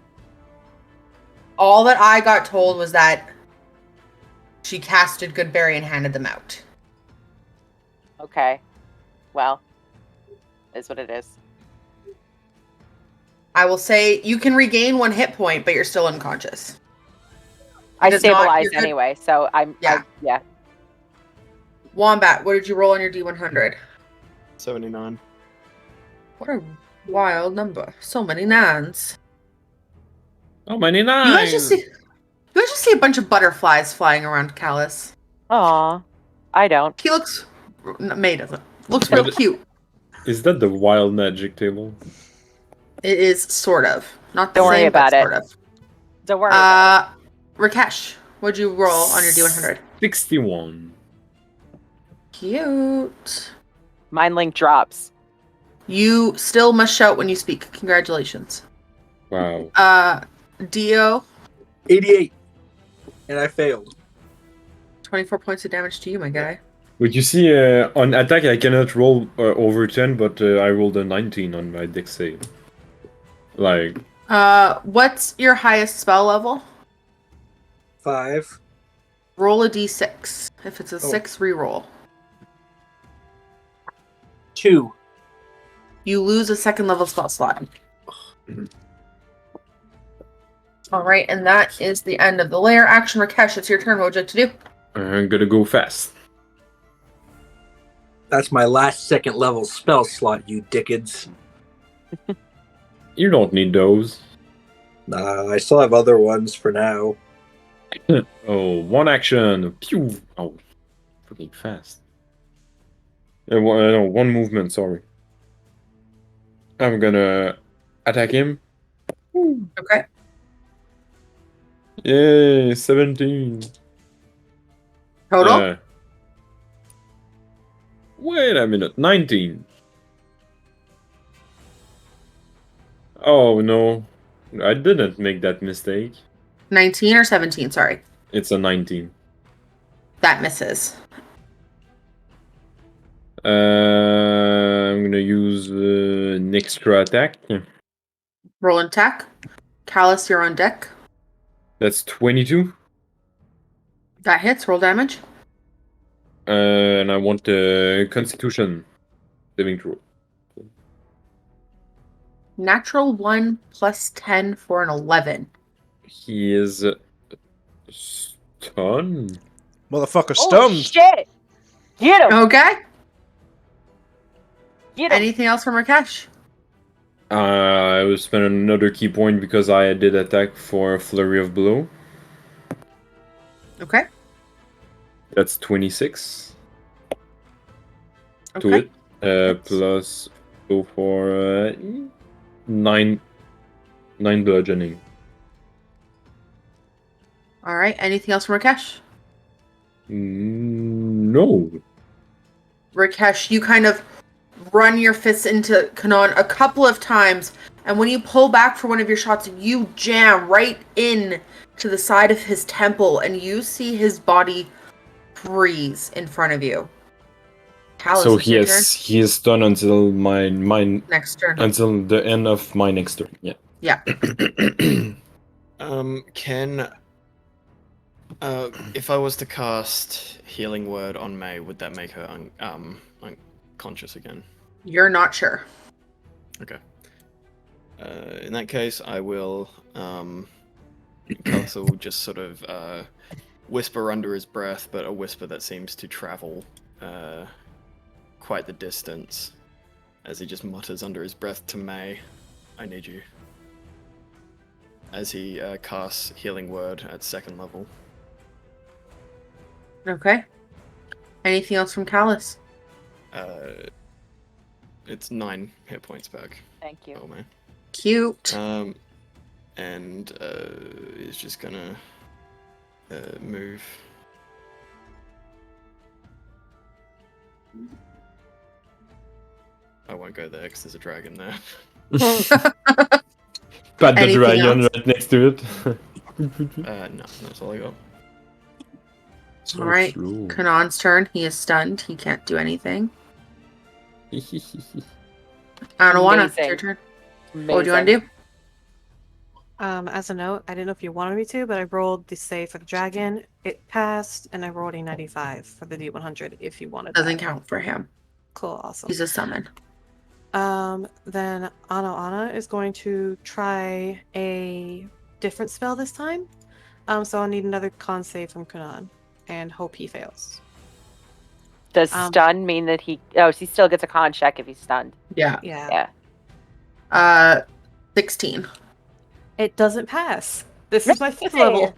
All that I got told was that she casted good berry and handed them out. Okay. Well, is what it is. I will say you can regain 1 hit point, but you're still unconscious. I It is not stabilized your good- anyway, so I'm. Yeah. Yeah. Wombat, what did you roll on your D100? 79. What a wild number. So many nines. Oh, many You nines. guys just see a bunch of butterflies flying around Callus. Aw. I don't. He looks... May doesn't. Looks real cute. Is that the wild magic table? It is sort of. Not the Don't worry same, but about it. sort of. Don't worry about Rakesh, what'd you roll on your D100? 61. Cute. it. Mind link drops. You still must shout when you speak. Congratulations. Wow. Dio, 88. And I failed. 24 points of damage to you, my guy. But you see, on attack I cannot roll over 10, but I rolled a 19 on my dex save. Like, What's your highest spell level? 5. Roll a d6. If it's a 6, re-roll. 2. You lose a 2nd level spell slot. Alright, and that is the end of the layer action. Rakesh, it's your turn. What would you like to do? I'm gonna go fast. That's my last 2nd level spell slot, you dickheads. You don't need those. Nah, I still have other ones for now. Oh, one action. Pew! Oh, freaking fast. No, one movement, sorry. I'm gonna attack him. Okay. Yay, 17. Total? Wait a minute, 19. Oh no, I didn't make that mistake. 19 or 17, sorry. It's a 19. That misses. I'm gonna use an extra attack. Roll and attack. Callus, you're on deck. That's 22. That hits. Roll damage. And I want the Constitution saving throw. Natural 1 plus 10 for an 11. He is stunned. Motherfucker Oh stunned. shit! Get him! Okay. Get him! Anything else from Rakesh? I will spend another key point because I did attack for a flurry of blow. Okay. That's 26 to Okay. it. Plus go for 9 bludgeoning. All right. Anything else from Rakesh? No. Rakesh, you kind of run your fists into Kunnan a couple of times, and when you pull back for one of your shots, you jam right in to the side of his temple, and you see his body freeze in front of you. Callus, So it's your turn. he is stunned until my Next turn. until the end of my next turn. Yeah. Yeah. Can if I was to cast Healing Word on May, would that make her unconscious again? You're not sure. Okay. In that case, I will. Callus will just sort of whisper under his breath, but a whisper that seems to travel quite the distance. as he just mutters under his breath to May, "I need you." As he casts Healing Word at 2nd level. Okay. Anything else from Callus? It's 9 hit points back. Thank you. Oh man. Cute. And he's just gonna move. I won't go there because there's a dragon there. Pat the Anything dragon else? right next to it. No, that's all I got. So All right. slow. Kanan's turn. He is stunned. He can't do anything. Anawana, it's your Amazing. turn. What do you want to do? As a note, I didn't know if you wanted me to, but I rolled the save for the dragon. It passed, and I rolled a 95 for the D100 if you wanted Doesn't that. count for him. Cool, awesome. He's a summon. Then Ana is going to try a different spell this time. So I'll need another con save from Kunnan and hope he fails. Does stun mean that he... Oh, he still gets a con check if he's stunned. Yeah. Yeah. 16. It doesn't pass. This is my 5th level.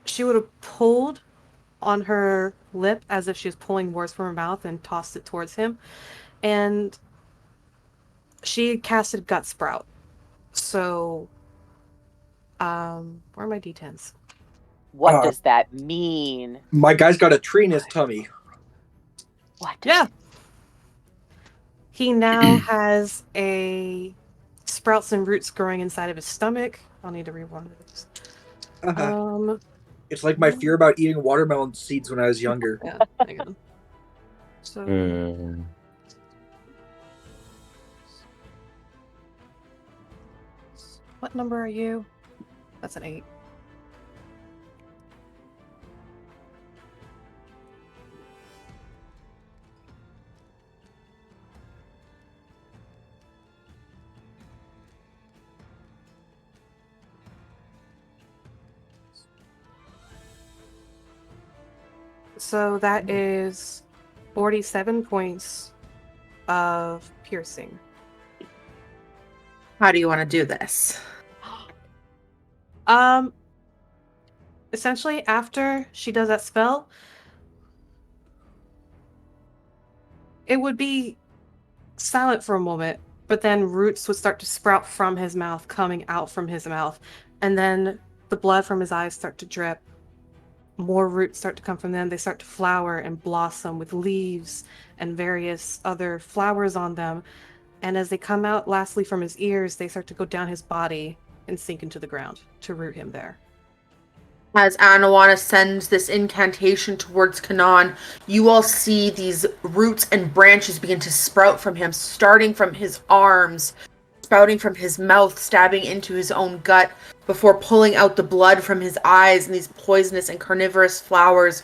She would have pulled on her lip as if she was pulling words from her mouth and tossed it towards him. And she casted Gut Sprout. So, where are my D10s? What does that mean? My guy's got a tree in his tummy. What? Yeah. He now has a sprouts and roots growing inside of his stomach. I'll need to read one of those. It's like my fear about eating watermelon seeds when I was younger. Yeah, hang on. So, what number are you? That's an 8. So that is 47 points of piercing. How do you want to do this? Essentially, after she does that spell, it would be silent for a moment, but then roots would start to sprout from his mouth, coming out from his mouth, and then the blood from his eyes start to drip. More roots start to come from them. They start to flower and blossom with leaves and various other flowers on them. And as they come out, lastly from his ears, they start to go down his body and sink into the ground to root him there. As Anawana sends this incantation towards Kunnan, you all see these roots and branches begin to sprout from him, starting from his arms, sprouting from his mouth, stabbing into his own gut, before pulling out the blood from his eyes, and these poisonous and carnivorous flowers,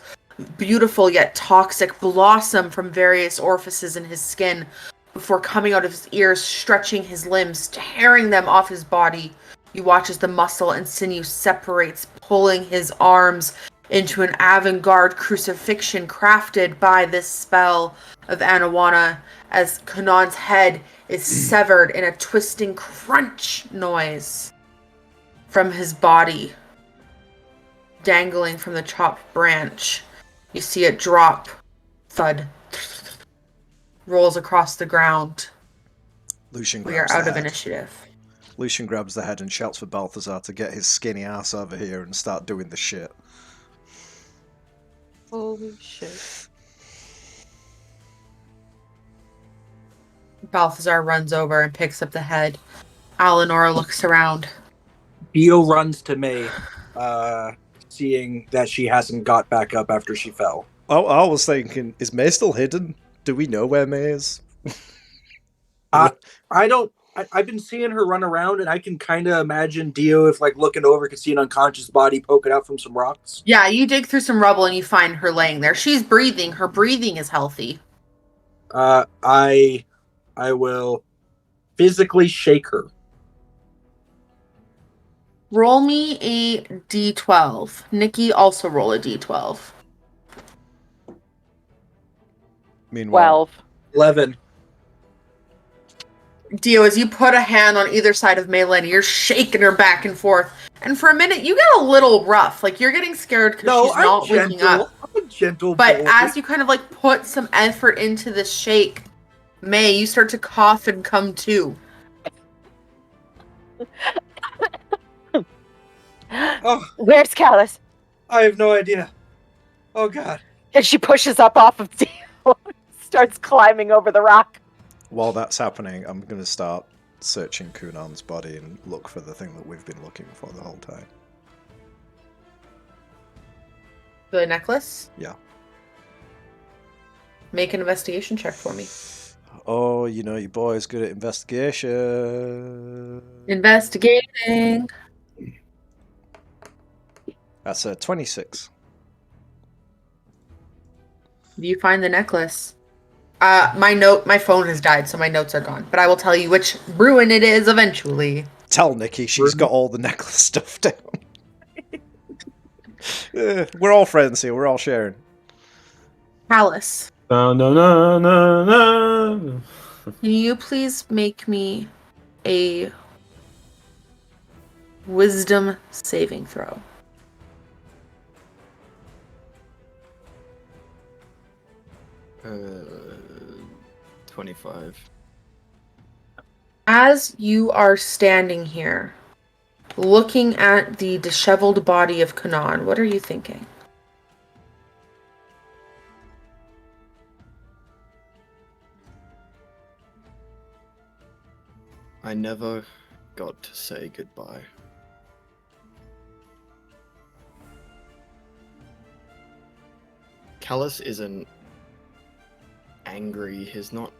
beautiful yet toxic, blossom from various orifices in his skin, before coming out of his ears, stretching his limbs, tearing them off his body. You watch as the muscle and sinew separates, pulling his arms into an avant-garde crucifixion crafted by this spell of Anawana, as Kunnan's head is severed in a twisting crunch noise from his body, dangling from the chopped branch. You see it drop, thud, rolls across the ground. Lucian We are grabs out the of head. initiative. Lucian grabs the head and shouts for Balthazar to get his skinny ass over here and start doing the shit. Holy shit. Balthazar runs over and picks up the head. Alanora looks around. Dio runs to May, seeing that she hasn't got back up after she fell. I was thinking, is May still hidden? Do we know where May is? I don't. I've been seeing her run around, and I can kind of imagine Dio, if like looking over, could see an unconscious body poking out from some rocks. Yeah, you dig through some rubble and you find her laying there. She's breathing. Her breathing is healthy. I will physically shake her. Roll me a d12. Nikki, also roll a d12. Meanwhile, 12. 11. Dio, as you put a hand on either side of Maylin, you're shaking her back and forth. And for a minute, you get a little rough. Like, you're getting scared because No, she's I'm not gentle. waking up. I'm a gentle But boy. as you kind of, like, put some effort into this shake, May, you start to cough and come to. Oh, Where's Callus? I have no idea. Oh, God. And she pushes up off of Dio, starts climbing over the rock. while that's happening, I'm going to start searching Kunnan's body and look for the thing that we've been looking for the whole time. The necklace? Yeah. Make an investigation check for me. Oh, you know, your boy's good at investigation. Investigating. That's a 26. Do you find the necklace? My phone has died, so my notes are gone. But I will tell you which ruin it is eventually. Tell Nikki she's got all the necklace stuff down. We're all friends here. We're all sharing. Palace. No, no, no, no, no. Can you please make me a wisdom saving throw? Uh, 25. As you are standing here, looking at the disheveled body of Kunnan, what are you thinking? I never got to say goodbye. Callus isn't angry, he's not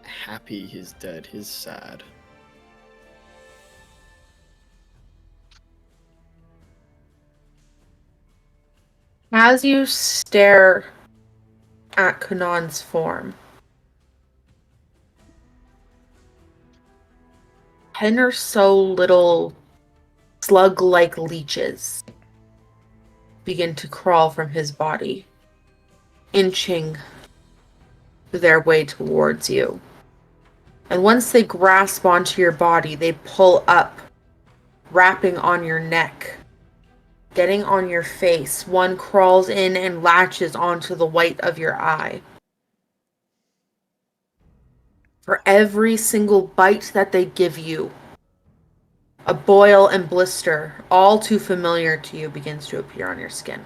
happy he's dead, he's sad. As you stare at Kunnan's form, 10 or so little slug-like leeches begin to crawl from his body, inching their way towards you. And once they grasp onto your body, they pull up, wrapping on your neck, getting on your face. One crawls in and latches onto the white of your eye. For every single bite that they give you, a boil and blister, all too familiar to you, begins to appear on your skin.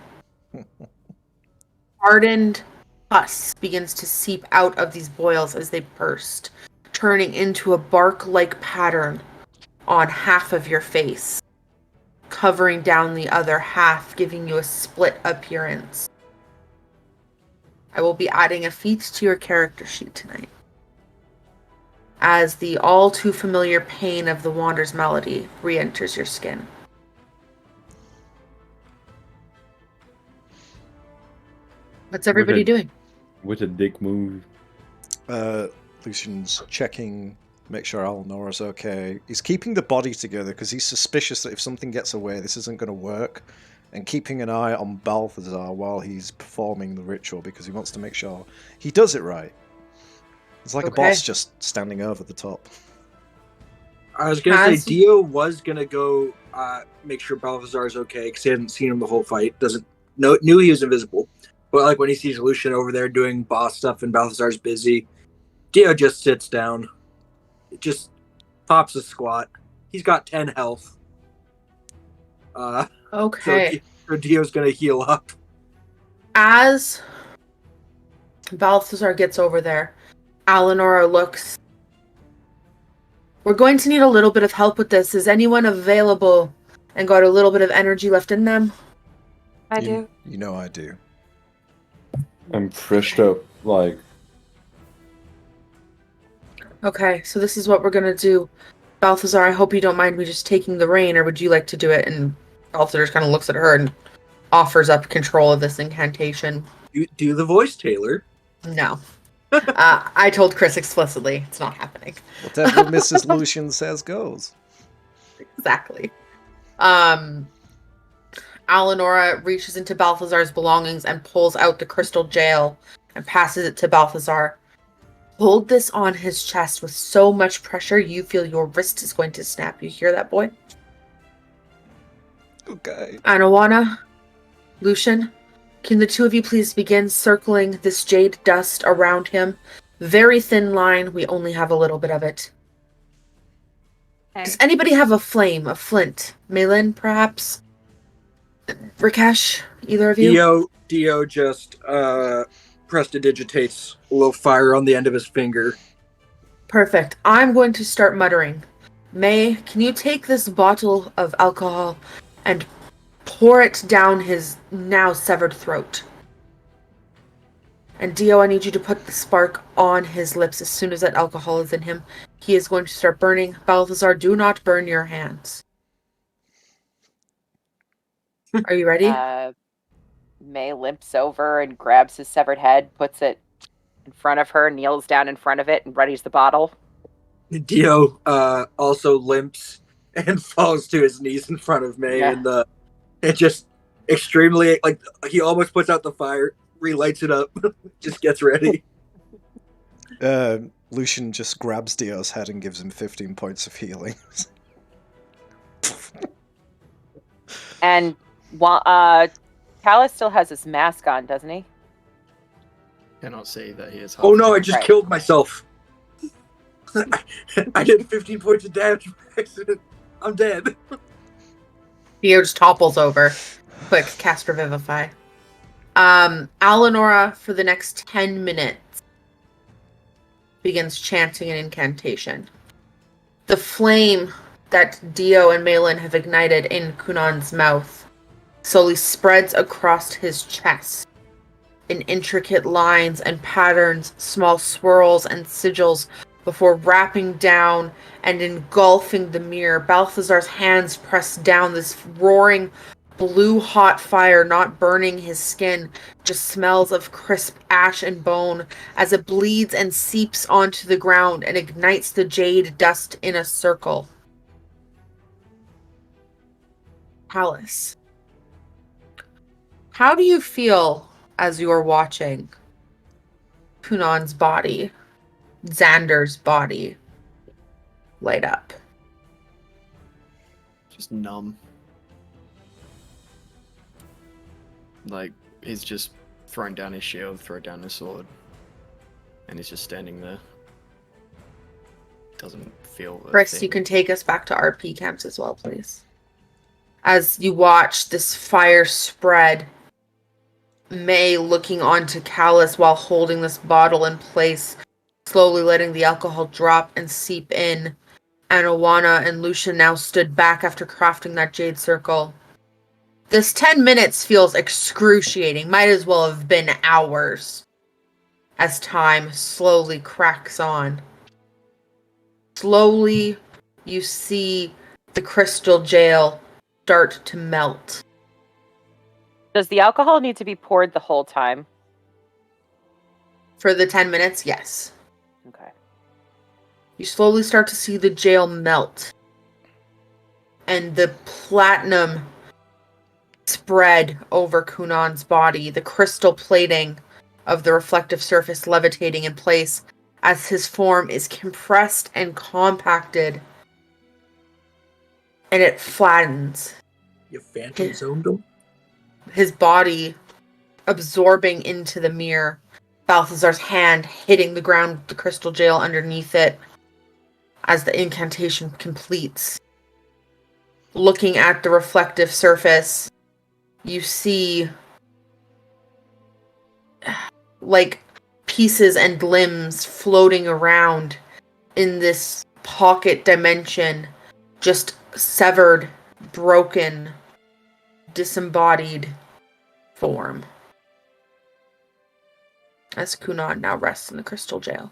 Hardened pus begins to seep out of these boils as they burst, turning into a bark-like pattern on half of your face, covering down the other half, giving you a split appearance. I will be adding a feat to your character sheet tonight, as the all too familiar pain of the Wander's Melody re-enters your skin. What's everybody doing? What a dick move. Lucian's checking, make sure Alnora's okay. He's keeping the body together because he's suspicious that if something gets away, this isn't going to work. And keeping an eye on Balthazar while he's performing the ritual because he wants to make sure he does it right. It's like a boss just standing over the top. I was going to say, Dio was going to go make sure Balthazar's okay because he hadn't seen him the whole fight. Knew he was invisible. But like when he sees Lucian over there doing boss stuff and Balthazar's busy, Dio just sits down. It just pops a squat. He's got 10 health. Okay. So Dio's going to heal up. As Balthazar gets over there, Alanora looks. We're going to need a little bit of help with this. Is anyone available and got a little bit of energy left in them? I do. You know I do. I'm freshed up, like. Okay, so this is what we're gonna do. Balthazar, I hope you don't mind me just taking the reign, or would you like to do it? And Balthazar just kind of looks at her and offers up control of this incantation. You do the voice, Taylor. No. I told Chris explicitly, it's not happening. Whatever Mrs. Lucian says goes. Exactly. Alanora reaches into Balthazar's belongings and pulls out the crystal jail and passes it to Balthazar. Hold this on his chest with so much pressure you feel your wrist is going to snap. You hear that, boy? Okay. Anawana, Lucian, can the two of you please begin circling this jade dust around him? Very thin line. We only have a little bit of it. Does anybody have a flame, a flint? Malin, perhaps? Rakesh, either of you? Dio just prestidigitates a little fire on the end of his finger. Perfect. I'm going to start muttering. May, can you take this bottle of alcohol and pour it down his now severed throat? And Dio, I need you to put the spark on his lips as soon as that alcohol is in him. He is going to start burning. Balthazar, do not burn your hands. Are you ready? May limps over and grabs his severed head, puts it in front of her, kneels down in front of it, and readies the bottle. Dio also limps and falls to his knees in front of May, and it just extremely, like, he almost puts out the fire, relights it up, just gets ready. Lucian just grabs Dio's head and gives him 15 points of healing. And Callus still has his mask on, doesn't he? Cannot say that he is. Oh no, I just Right. killed myself. I did 15 points of damage by accident. I'm dead. Dio just topples over. Quick, cast Revivify. Alanora, for the next 10 minutes, begins chanting an incantation. The flame that Dio and Malin have ignited in Kunnan's mouth slowly spreads across his chest in intricate lines and patterns, small swirls and sigils before wrapping down and engulfing the mirror. Balthazar's hands press down this roaring blue hot fire, not burning his skin, just smells of crisp ash and bone as it bleeds and seeps onto the ground and ignites the jade dust in a circle. Alice, how do you feel as you're watching Kunnan's body, Xander's body, light up? Just numb. Like, he's just throwing down his shield, throw down his sword, and he's just standing there. Doesn't feel a Chris, thing. you can take us back to RP camps as well, please. As you watch this fire spread, May looking onto Callus while holding this bottle in place, slowly letting the alcohol drop and seep in. Anawana and Lucian now stood back after crafting that jade circle. This 10 minutes feels excruciating. Might as well have been hours. As time slowly cracks on. Slowly, you see the crystal jail start to melt. Does the alcohol need to be poured the whole time? For the 10 minutes, yes. Okay. You slowly start to see the jail melt. And the platinum spread over Kunnan's body, the crystal plating of the reflective surface levitating in place as his form is compressed and compacted. And it flattens. You phantom zoned him? His body absorbing into the mirror. Balthazar's hand hitting the ground with the crystal jail underneath it as the incantation completes. Looking at the reflective surface, you see like pieces and limbs floating around in this pocket dimension, just severed, broken, disembodied form. As Kunnan now rests in the crystal jail.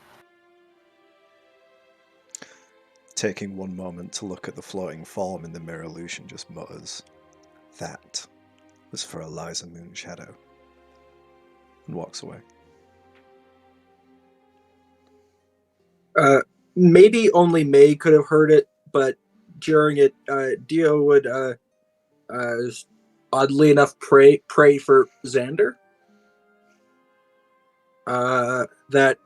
Taking one moment to look at the floating form in the mirror, Lucian just mutters, "That was for Eliza Moonshadow," and walks away. Maybe only May could have heard it, but during it, Dio would, oddly enough, pray for Xander. that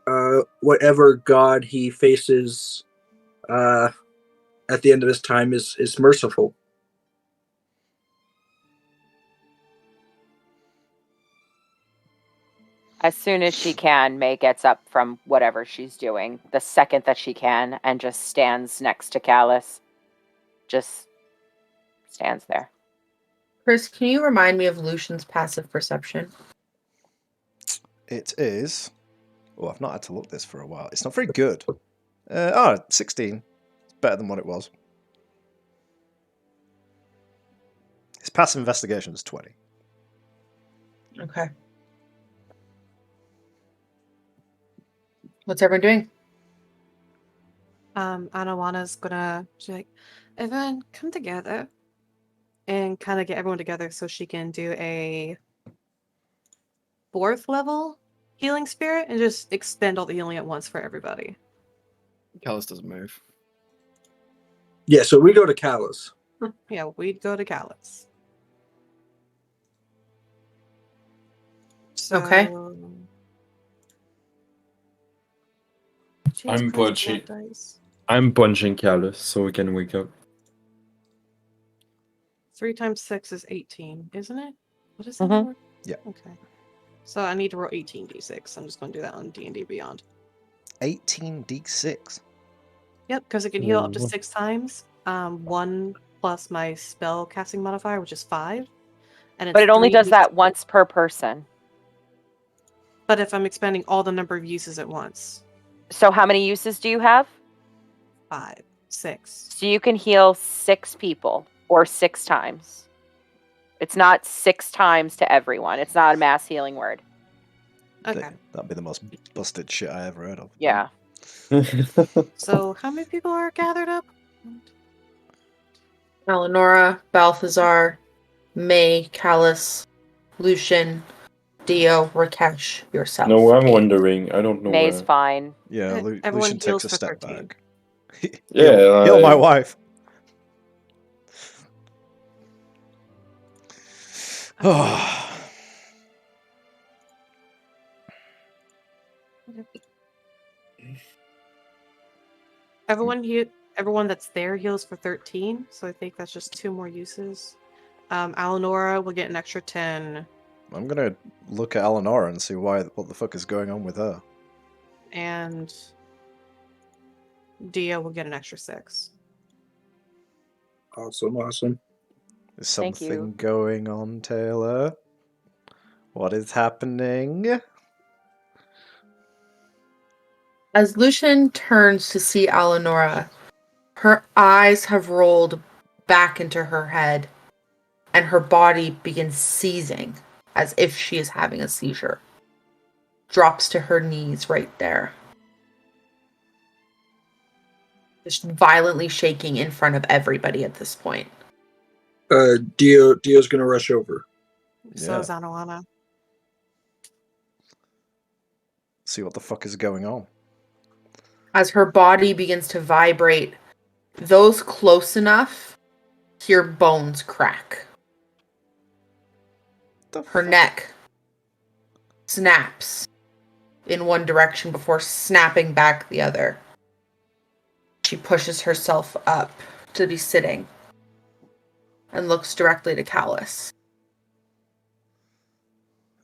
whatever god he faces at the end of his time is merciful. As soon as she can, May gets up from whatever she's doing, the second that she can, and just stands next to Callus. Just stands there. Chris, can you remind me of Lucian's passive perception? It is. Oh, I've not had to look this for a while. It's not very good. 16. It's better than what it was. His passive investigation is 20. Okay. What's everyone doing? Anawana's gonna she's like, everyone come together and kind of get everyone together so she can do a 4th level healing spirit and just expend all the healing at once for everybody. Callus doesn't move. Yeah, so we go to Callus. Yeah, we'd go to Callus. So, Okay. I'm Chase punching. dice. I'm punching Callus so we can wake up. 3 times 6 is 18, isn't it? What is Mhm. that number? Yeah. Okay. So I need to roll 18d6. I'm just going to do that on D&D Beyond. 18d6. Yep, because it can heal up to Mhm. 6 times. 1 plus my spell casting modifier, which is 5. And it's But it only does 3d6. that once per person. But if I'm expending all the number of uses at once, So how many uses do you have? 5, 6. So you can heal 6 people or 6 times. It's not 6 times to everyone. It's not a mass healing word. Okay. That'd be the most busted shit I ever heard of. Yeah. So how many people are gathered up? Eleonora, Balthazar, May, Callus, Lucian, Dio, Rakesh, yourself. No, I'm Eight. wondering. I don't know May's where. fine. Yeah, Everyone Lucian heals takes a for step 13. back. Yeah, heal my I- wife. Everyone that's there heals for 13, so I think that's just 2 more uses. Eleonora will get an extra 10, I'm gonna look at Eleanor and see what the fuck is going on with her. and Dia will get an extra 6. Awesome. Is Thank you. something going on, Taylor? What is happening? As Lucian turns to see Eleonora, her eyes have rolled back into her head, and her body begins seizing as if she is having a seizure. Drops to her knees right there. Just violently shaking in front of everybody at this point. Dio's gonna rush over. So Yeah. is Anawana. See what the fuck is going on. As her body begins to vibrate, those close enough hear bones crack. Her neck snaps in one direction before snapping back the other. She pushes herself up to be sitting and looks directly to Callus.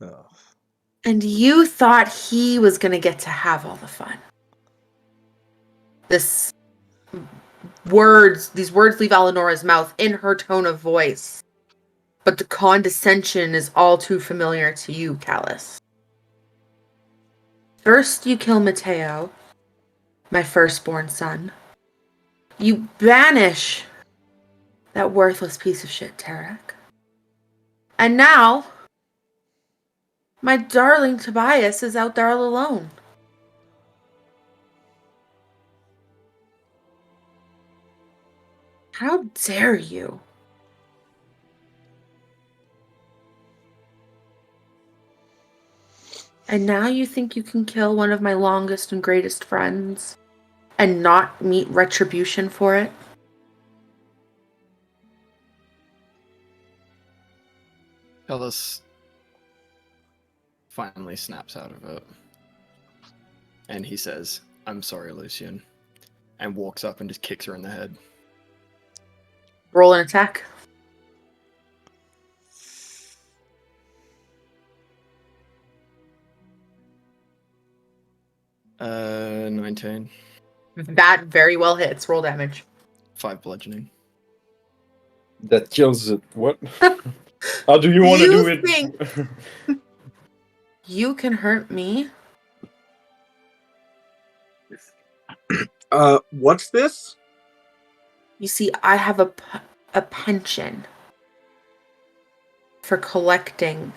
Oh. And you thought he was going to get to have all the fun. These words leave Eleonora's mouth in her tone of voice. But the condescension is all too familiar to you, Callus. First you kill Matteo, my firstborn son. You banish that worthless piece of shit, Tarek. And now, my darling Tobias is out there all alone. How dare you? And now you think you can kill one of my longest and greatest friends and not meet retribution for it? Callus finally snaps out of it. and he says, "I'm sorry, Lucian," and walks up and just kicks her in the head. Roll an attack. Uh, 19. That very well hits. Roll damage. 5 bludgeoning. That kills it. What? How do you want to do You it? think- You can hurt me. What's this? You see, I have a pension for collecting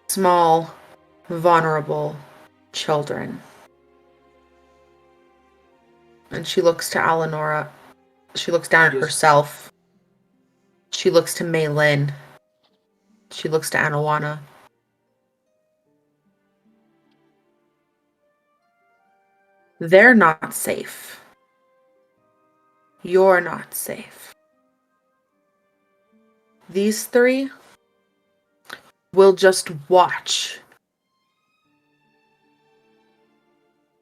small, vulnerable children. And she looks to Alanora. She looks down at Yes. herself. She looks to Mei Lin. She looks to Anawana. They're not safe. You're not safe. These three will just watch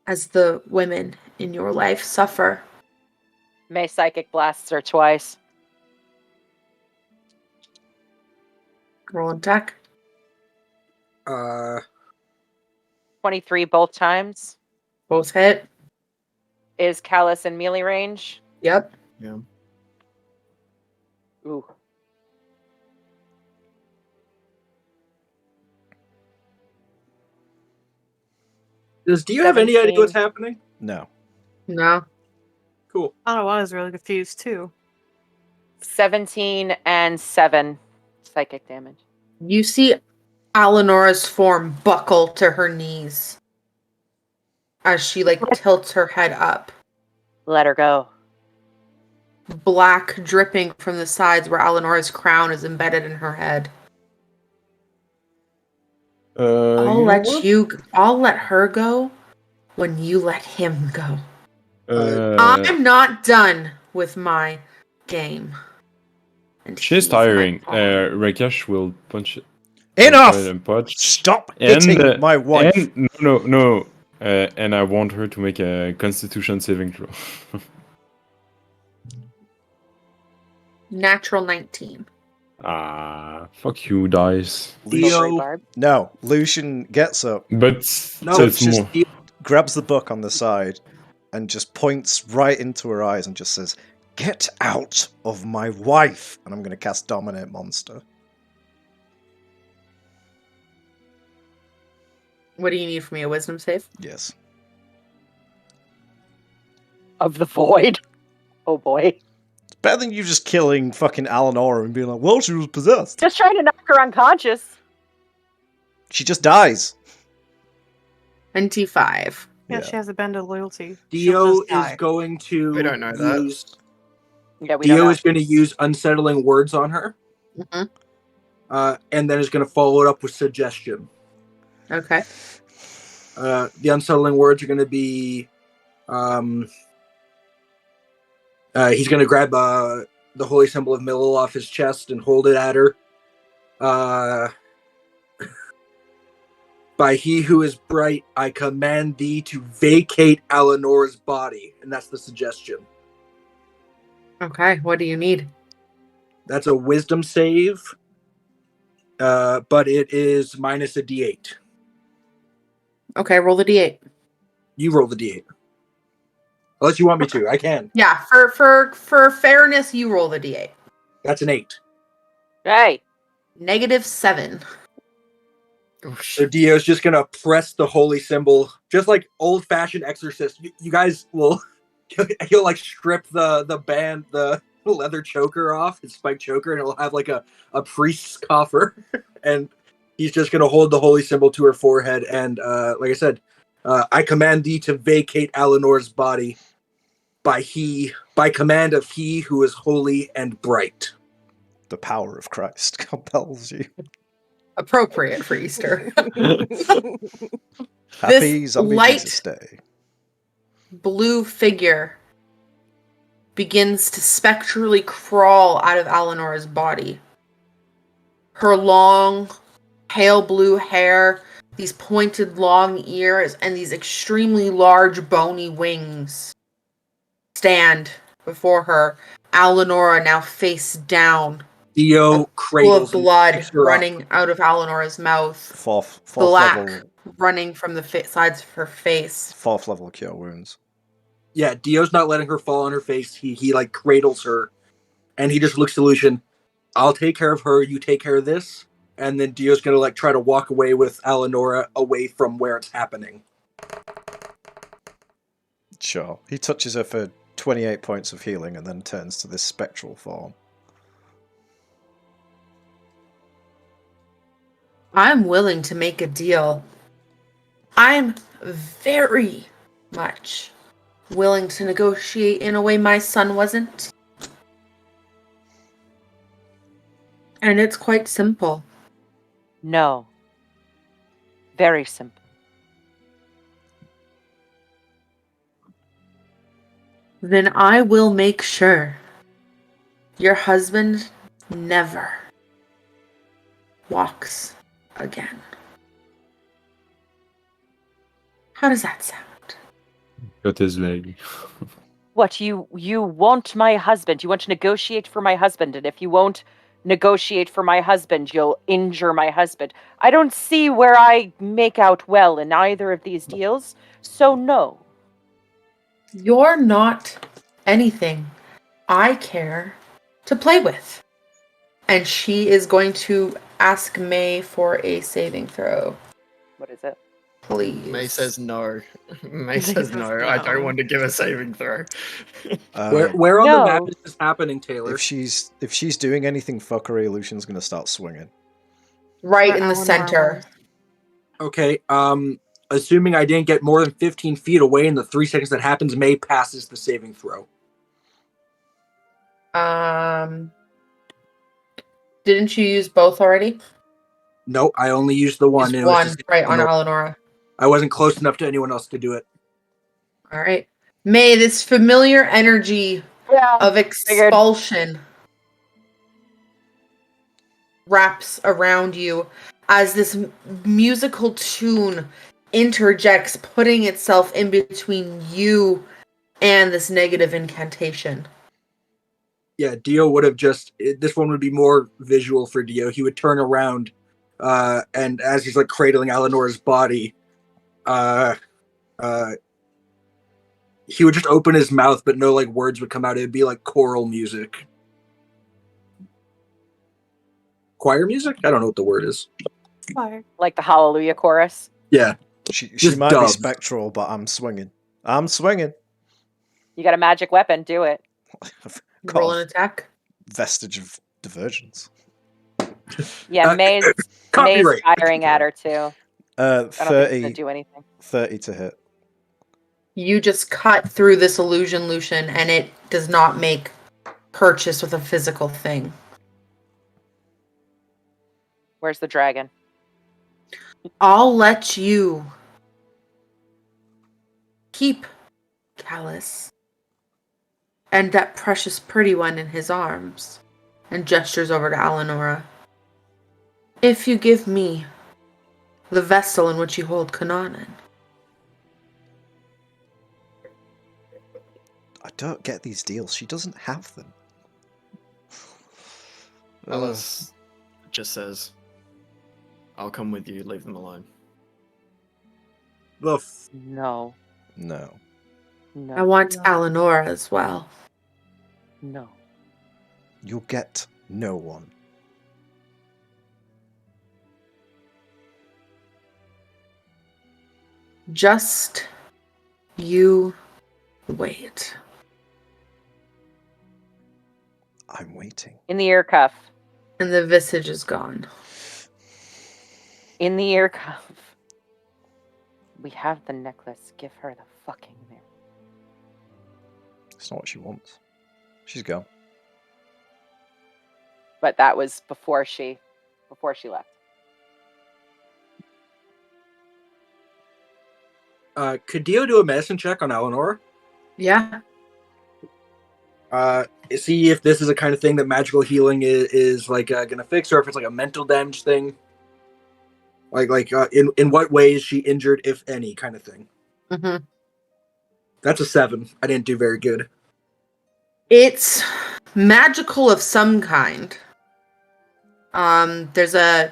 as the women in your life suffer. May psychic blasts her twice. Roll an attack. 23 both times. Both hit. Is Callus in melee range? Yep. Yeah. Ooh. Does Dio have any idea 17. what's happening? No. No. Cool. I was really confused too. 17 and 7 psychic damage. You see Alanora's form buckle to her knees as she tilts her head up. Let her go. Black dripping from the sides where Alanora's crown is embedded in her head. I'll let her go when you let him go. I'm not done with my game. And She's he's my tiring. pawn. Rakesh will punch it. Enough! And punch. Stop hitting my wife. And, no. And I want her to make a Constitution saving throw. Natural 19. Fuck you, dice. Dio- Silvery barb. No, Lucian gets up, But No, so it's just more. Dio. grabs the book on the side, and just points right into her eyes and just says, "Get out of my wife!" And I'm going to cast Dominate Monster. What do you need from me? A wisdom save? Yes. Of the void. Oh boy. It's better than you just killing fucking Alanora and being like, well, she was possessed. Just trying to knock her unconscious. She just dies. 25. Yeah, Yeah. she has a band of loyalty. Dio She'll just is die. going to We don't know that. use. Yeah, we don't Dio know. is going to use unsettling words on her, Mhm. and then is going to follow it up with suggestion. Okay. The unsettling words are going to be. He's going to grab the holy symbol of Millil off his chest and hold it at her. By he who is bright, I command thee to vacate Alanora's body. And that's the suggestion. Okay. What do you need? That's a wisdom save, but it is minus a d8. Okay, roll the d8. You roll the d8. Unless you want me to, I can. Yeah, for fairness, you roll the d8. That's an 8. Hey. -7. Oh, So shit. Dio's just gonna press the holy symbol, just like old-fashioned exorcist. You guys will, he'll like strip the leather choker off, his spiked choker, and it'll have like a priest's coffer, and he's just gonna hold the holy symbol to her forehead, and like I said, I command thee to vacate Alanora's body by command of he who is holy and bright. The power of Christ compels you. Appropriate for Easter. Happy Zombie light- Jesus Day. Blue figure begins to spectrally crawl out of Alanora's body. Her long, pale blue hair these pointed long ears, and these extremely large bony wings stand before her. Alenora now face down, Dio full cradles of and blood picks her up. running out of Alenora's mouth, Fourth black level. running from the sides of her face. Fourth level cure wounds. Yeah, Dio's not letting her fall on her face. He like cradles her, and he just looks to Lucian. I'll take care of her. You take care of this. And then Dio's gonna like try to walk away with Alenora away from where it's happening. Sure. He touches her for 28 points of healing and then turns to this spectral form. I'm willing to make a deal. I'm very much willing to negotiate in a way my son wasn't. And it's quite simple. No. Very simple. Then I will make sure your husband never walks again. How does that sound? Got his leg. What, you want my husband? You want to negotiate for my husband, and if you won't negotiate for my husband, you'll injure my husband. I don't see where I make out well in either of these deals, so no. You're not anything I care to play with. And she is going to ask May for a saving throw. What is it? Please. May says no. May says no. I don't want to give a saving throw. Where on the No. map is this happening, Taylor? If she's doing anything fuckery, Lucian's going to start swinging. Right in the Alenora center. Okay, assuming I didn't get more than 15 feet away in the 3 seconds that happens, May passes the saving throw. Didn't you use both already? No, I only used the one. Just and it was one, just- right on Alenora. I wasn't close enough to anyone else to do it. All right. May, this familiar energy Yeah. of expulsion wraps around you as this musical tune interjects, putting itself in between you and this negative incantation. Yeah, Dio would have this one would be more visual for Dio. He would turn around, and as he's like cradling Alenora's body, he would just open his mouth, but no like words would come out. It'd be like choral music. Choir music? I don't know what the word is. Like the Hallelujah chorus? Yeah. She Just might be dub. spectral, but I'm swinging. I'm swinging. You got a magic weapon, do it. I've Roll got an a attack. vestige of divergence. Yeah, May's Copyright. firing at her too. I don't think it's 30, gonna do anything. 30 to hit. You just cut through this illusion, Lucian, and it does not make purchase with a physical thing. Where's the dragon? I'll let you keep Callus and that precious pretty one in his arms, and gestures over to Alenora. If you give me the vessel in which you hold Kunnan in. I don't get these deals. She doesn't have them. Alice just says, I'll come with you, leave them alone. No. No. No. I want Alenora as well. No. You'll get no one. Just you wait. I'm waiting. In the ear cuff. And the visage is gone. In the ear cuff. We have the necklace. Give her the fucking mirror. It's not what she wants. She's gone. But that was before she left. Could Dio do a medicine check on Alenora? Yeah. See if this is a kind of thing that magical healing is like gonna fix, or if it's like a mental damage thing, In what way is she injured, if any, kind of thing. Mm-hmm. That's a 7. I didn't do very good. It's magical of some kind. There's the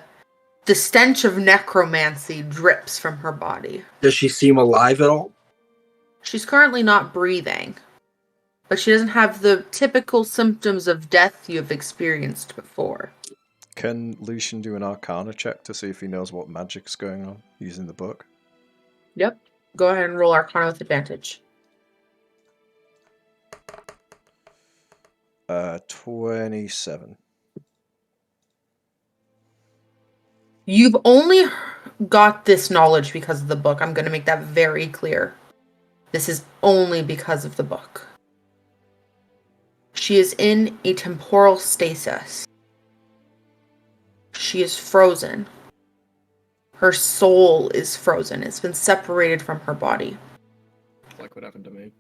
stench of necromancy drips from her body. Does she seem alive at all? She's currently not breathing, but she doesn't have the typical symptoms of death you've experienced before. Can Lucian do an Arcana check to see if he knows what magic's going on using the book? Yep. Go ahead and roll Arcana with advantage. 27. You've only got this knowledge because of the book. I'm going to make that very clear. This is only because of the book. She is in a temporal stasis. She is frozen. Her soul is frozen. It's been separated from her body. Like what happened to me.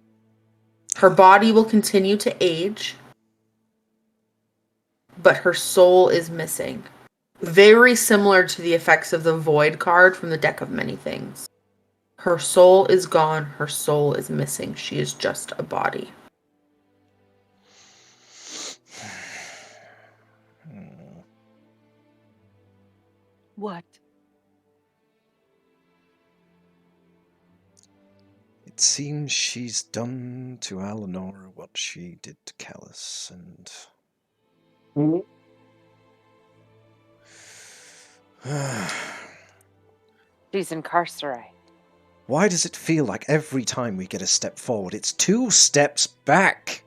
Her body will continue to age, but her soul is missing. Very similar to the effects of the Void card from the Deck of Many Things. Her soul is gone. Her soul is missing. She is just a body. What? It seems she's done to Alanora what she did to Callus, and... She's incarcerated. Why does it feel like every time we get a step forward, it's 2 steps back?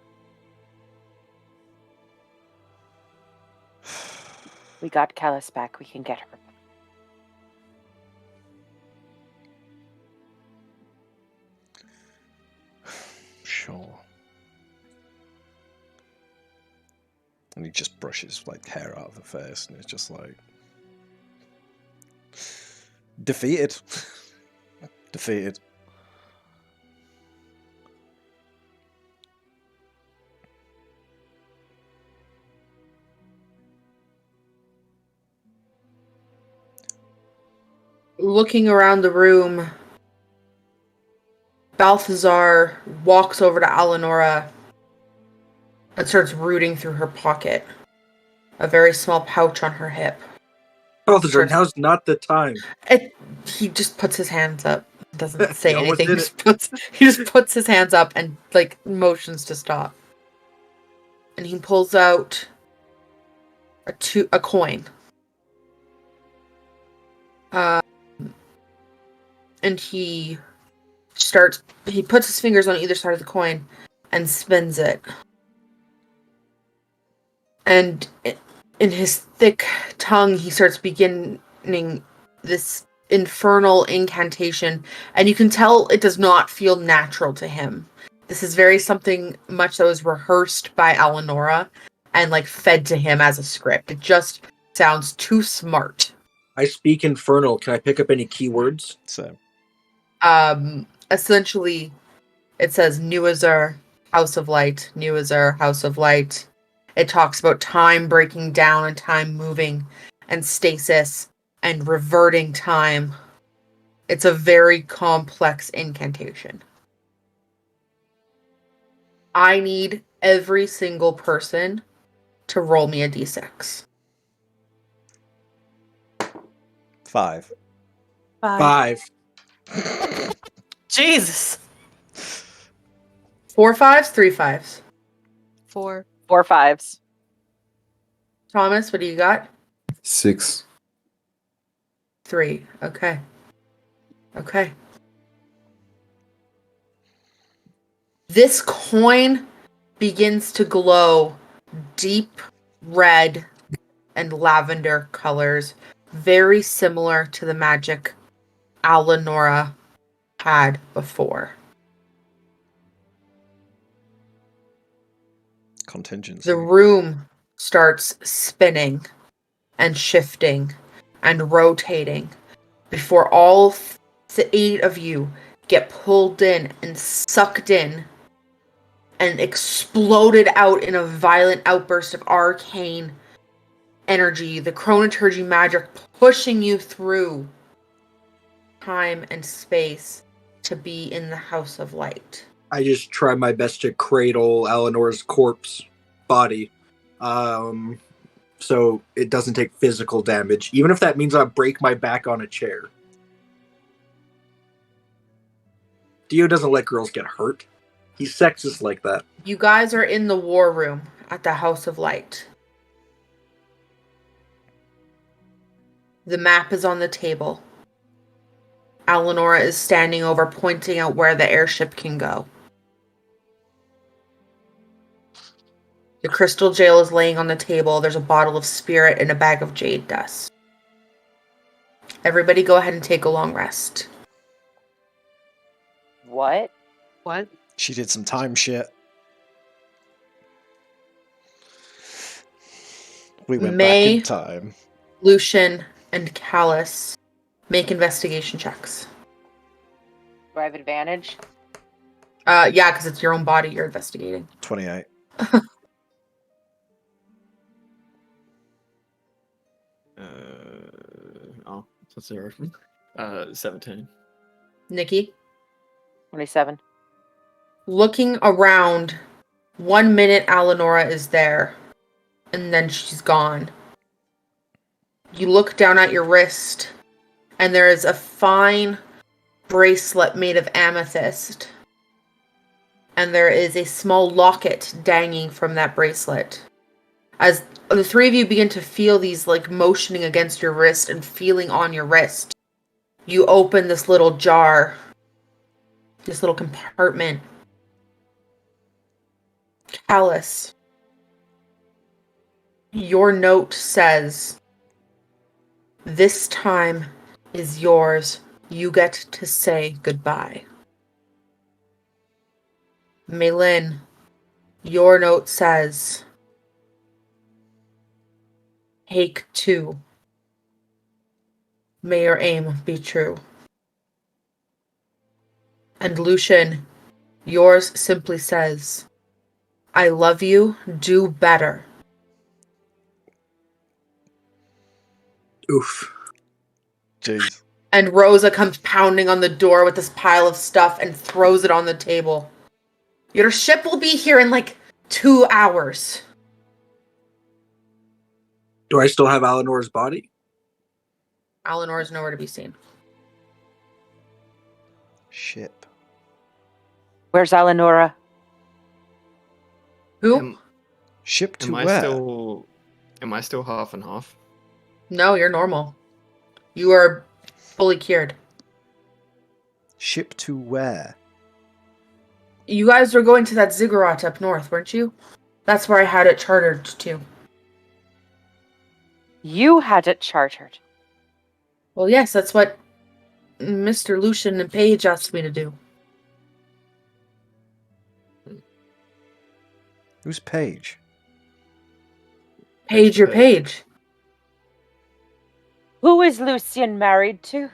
We got Callus back. We can get her. Sure. And he just brushes hair out of her face, and it's just like... defeated. Defeated. Looking around the room, Balthazar walks over to Alanora and starts rooting through her pocket. A very small pouch on her hip. Balthazar, now's not the time. He just puts his hands up. Doesn't say He almost anything. did He just puts his hands up and motions to stop. And he pulls out a coin. And he puts his fingers on either side of the coin and spins it. And in his thick tongue, he starts beginning this infernal incantation. And you can tell it does not feel natural to him. This is very something much that was rehearsed by Alanora and fed to him as a script. It just sounds too smart. I speak infernal. Can I pick up any keywords? So, essentially, it says Nuazar, House of Light, Nuazar, House of Light. It talks about time breaking down and time moving and stasis and reverting time. It's a very complex incantation. I need every single person to roll me a d6. 5. 5. Jesus. 4 5s, 3 5s. 4. 4 5s. Thomas, what do you got? 6. 3. Okay. This coin begins to glow deep red and lavender colors, very similar to the magic Alanora had before. Contingency. The room starts spinning and shifting and rotating before all the 8 of you get pulled in and sucked in and exploded out in a violent outburst of arcane energy, the chronoturgy magic pushing you through time and space to be in the House of Light. I just try my best to cradle Eleanor's corpse body, so it doesn't take physical damage, even if that means I break my back on a chair. Dio doesn't let girls get hurt. He's sexist like that. You guys are in the war room at the House of Light. The map is on the table. Eleanor is standing over, pointing out where the airship can go. The crystal jail is laying on the table. There's a bottle of spirit and a bag of jade dust. Everybody go ahead and take a long rest. What? What? She did some time shit. We went back in time. Lucian and Callus make investigation checks. Do I have advantage? Yeah, because it's your own body you're investigating. 28. So 0. 17. Nikki? 27. Looking around, 1 minute Eleonora is there, and then she's gone. You look down at your wrist, and there is a fine bracelet made of amethyst. And there is a small locket dangling from that bracelet. As the three of you begin to feel these, like, motioning against your wrist and feeling on your wrist, you open this little jar, this little compartment. Callus, your note says, "This time is yours. You get to say goodbye." Maylin, your note says, "Take 2. May your aim be true." And Lucian, yours simply says, "I love you. Do better." Oof. Jeez. And Rosa comes pounding on the door with this pile of stuff and throws it on the table. "Your ship will be here in like 2 hours." Do I still have Eleanor's body? Eleanor is nowhere to be seen. Ship. Where's Eleonora? Who? Ship to Am I where? still half and half? No, you're normal. You are fully cured. Ship to where? You guys were going to that ziggurat up north, weren't you? That's where I had it chartered to. You had it chartered. Well, yes, that's what Mr. Lucian and Paige asked me to do. Who's Paige? Paige, your Paige. Who is Lucian married to?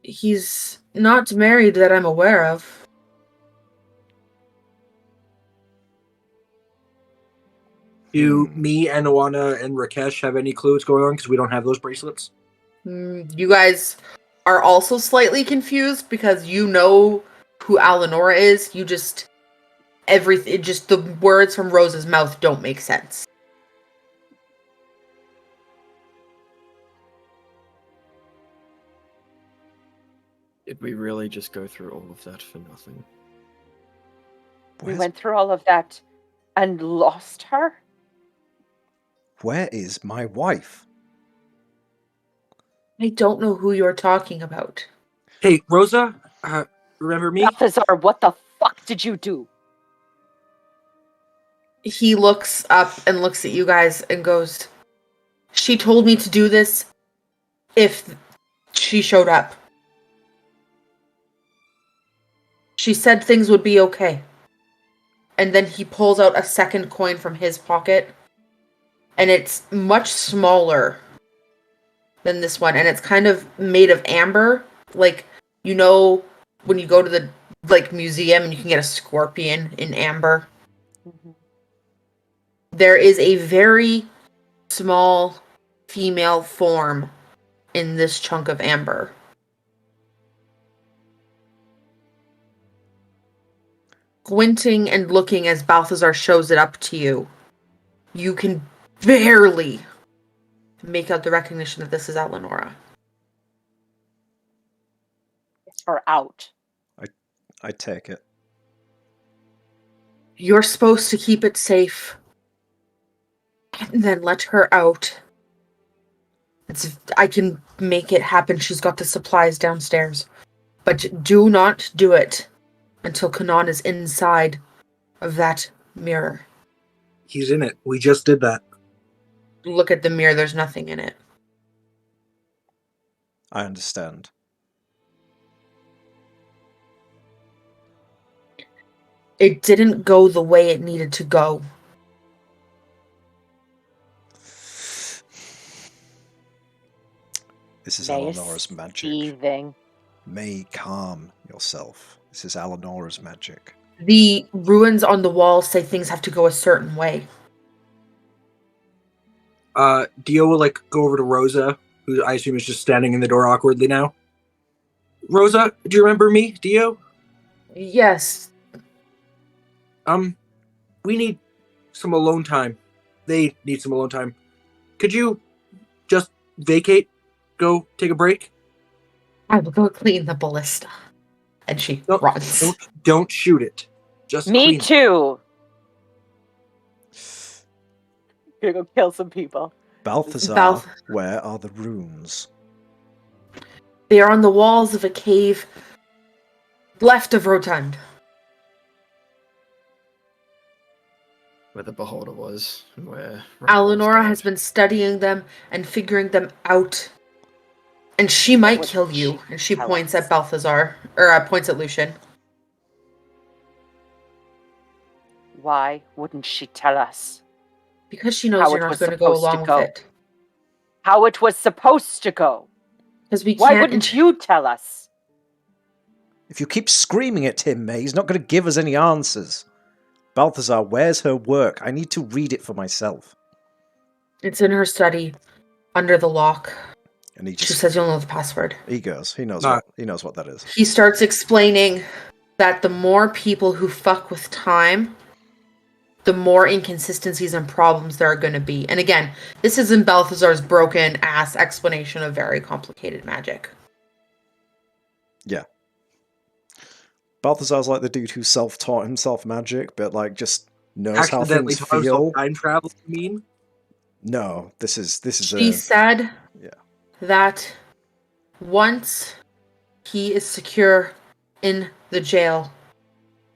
He's not married that I'm aware of. Do me and Oana and Rakesh have any clue what's going on? Because we don't have those bracelets. You guys are also slightly confused because you know who Eleonora is. You just the words from Rose's mouth don't make sense. Did we really just go through all of that for nothing? We went through all of that and lost her? Where is my wife? I don't know who you're talking about. Hey, Rosa, remember me? Balthazar, what the fuck did you do? He looks up and looks at you guys and goes, "She told me to do this if she showed up. She said things would be okay." And then he pulls out a second coin from his pocket. And it's much smaller than this one. And it's kind of made of amber. Like, you know, when you go to the museum and you can get a scorpion in amber. Mm-hmm. There is a very small female form in this chunk of amber. squinting and looking as Balthazar shows it up to you, you can barely make out the recognition that this is Eleonora. Get her out. I take it. You're supposed to keep it safe and then let her out. I can make it happen. She's got the supplies downstairs. But do not do it until Kunnan is inside of that mirror. He's in it. We just did that. Look at the mirror. There's nothing in it. I understand. It didn't go the way it needed to go. This is May Eleonora's magic. Seething. May, calm yourself. This is Eleonora's magic. The ruins on the wall say things have to go a certain way. Dio will go over to Rosa, who I assume is just standing in the door awkwardly now. Rosa, do you remember me, Dio? Yes. We need some alone time. They need some alone time. Could you just vacate? Go take a break? I will go clean the ballista. And she runs. Don't shoot it. Just Me clean it. too. Gonna go kill some people. Balthazar, where are the runes? They are on the walls of a cave left of Rotund. Where the beholder was, and where Eleonora has been studying them and figuring them out. And she might kill you. And she points at Balthazar, or points at Lucian. Why wouldn't she tell us? Because she knows How you're it not was going to go supposed to along go. with it. How it was supposed to go? Because we Why can't. wouldn't you tell us? If you keep screaming at him, May, he's not going to give us any answers. Balthazar, where's her work? I need to read it for myself. It's in her study, under the lock. And he She says you'll know the password. He goes. He knows what that is. He starts explaining that the more people who fuck with time, the more inconsistencies and problems there are going to be. And again, this is in Balthazar's broken ass explanation of very complicated magic. Yeah. Balthazar's like the dude who self-taught himself magic, but just knows how things feel. Time travel, you mean? No, this is She said yeah. that once he is secure in the jail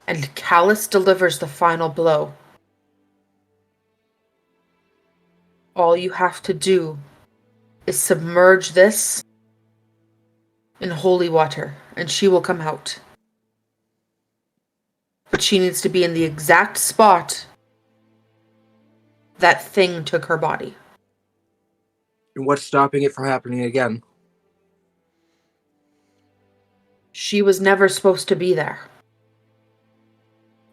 and Callus delivers the final blow, all you have to do is submerge this in holy water and she will come out. But she needs to be in the exact spot that thing took her body. And what's stopping it from happening again? She was never supposed to be there.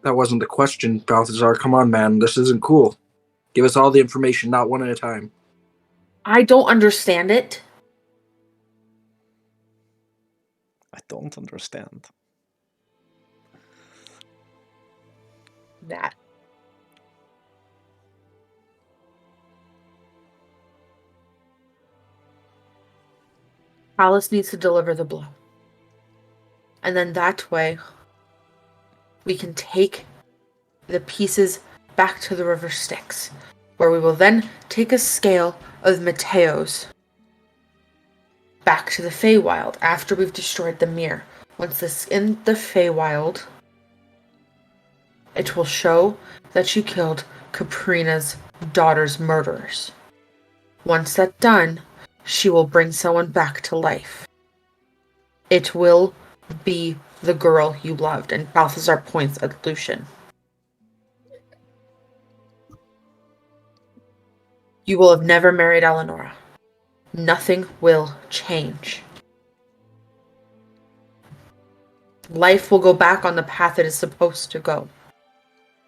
That wasn't the question, Balthazar. Come on, man. This isn't cool. Give us all the information, not one at a time. I don't understand it. I don't understand. That. Alice needs to deliver the blow. And then that way, we can take the pieces back to the River Styx, where we will then take a scale of Mateos back to the Feywild after we've destroyed the mirror. Once this in the Feywild, it will show that you killed Caprina's daughter's murderers. Once that's done, she will bring someone back to life. It will be the girl you loved, and Balthazar points at Lucian. You will have never married Eleonora. Nothing will change. Life will go back on the path it is supposed to go.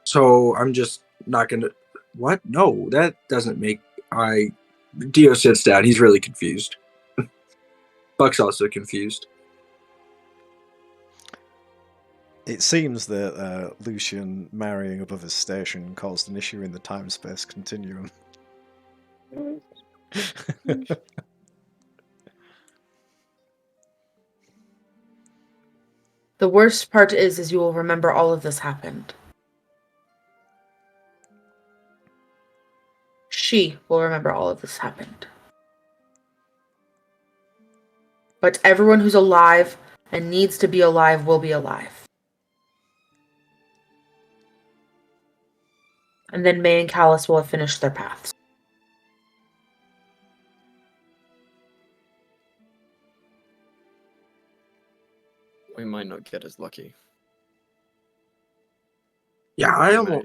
So I'm just not gonna... What? No, that doesn't make... Dio sits down. He's really confused. Buck's also confused. It seems that Lucian marrying above his station caused an issue in the time-space continuum. The worst part is you will remember all of this happened. She will remember all of this happened. But everyone who's alive and needs to be alive will be alive. And then May and Callus will have finished their paths. We might not get as lucky. Yeah, We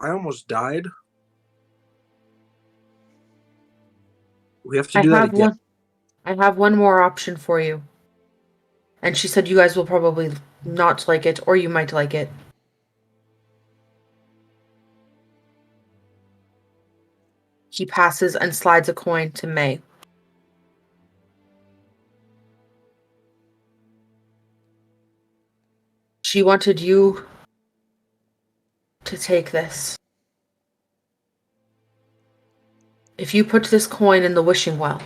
I almost died. We have to do that again. I have one more option for you. And she said you guys will probably not like it, or you might like it. He passes and slides a coin to May. She wanted you to take this. If you put this coin in the wishing well,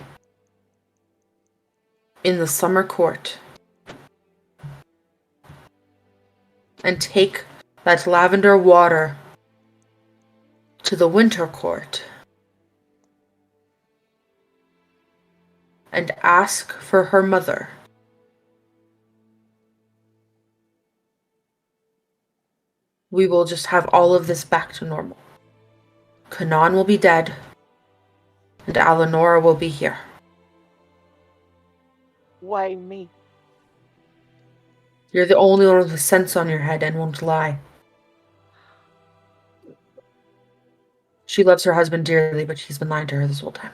in the summer court, and take that lavender water to the winter court, and ask for her mother, we will just have all of this back to normal. Kunnan will be dead, and Alanora will be here. Why me? You're the only one with sense on your head and won't lie. She loves her husband dearly, but he's been lying to her this whole time.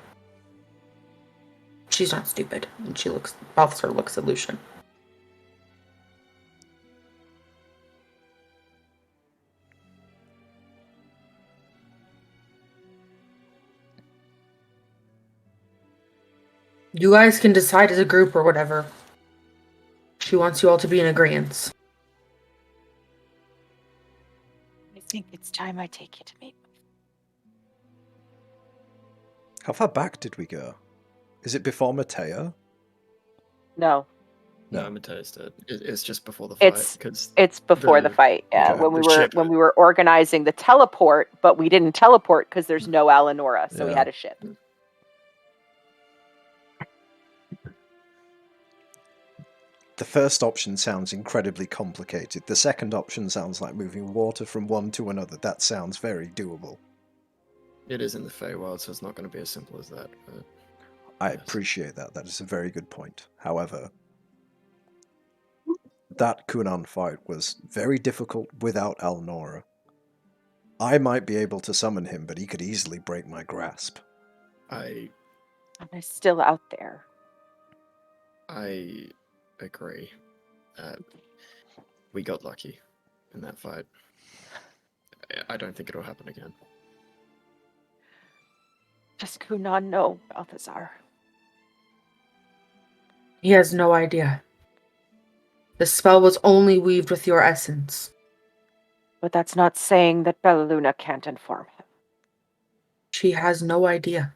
She's not stupid, and Balthasar looks at Lucian. You guys can decide as a group or whatever. She wants you all to be in agreement. I think it's time I take you to meet. How far back did we go? Is it before Matteo? No, No, Mateus did. It's just before the fight. it's before the fight. Yeah, okay, when we were organizing the teleport, but we didn't teleport because there's no Alanora, so we had a ship. The first option sounds incredibly complicated. The second option sounds like moving water from one to another. That sounds very doable. It is in the Feywild, so it's not going to be as simple as that. But I appreciate that. That is a very good point. However, that Kunnan fight was very difficult without Alanora. I might be able to summon him, but he could easily break my grasp. I And they're still out there. agree. We got lucky in that fight. I don't think it'll happen again. Does Kunnan know, Balthazar? He has no idea. The spell was only weaved with your essence. But that's not saying that Bellaluna can't inform him. She has no idea.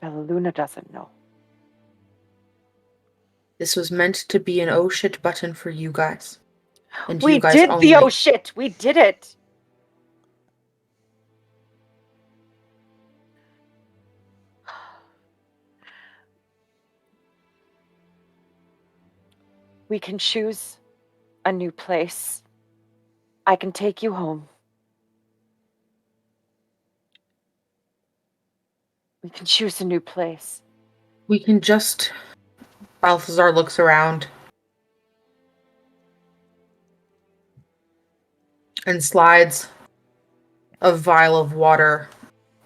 Bellaluna doesn't know. This was meant to be an oh shit button for you guys. And We you guys did only. the oh shit! We did it! We can choose a new place. I can take you home. We can choose a new place. We can just... Balthazar looks around. And slides a vial of water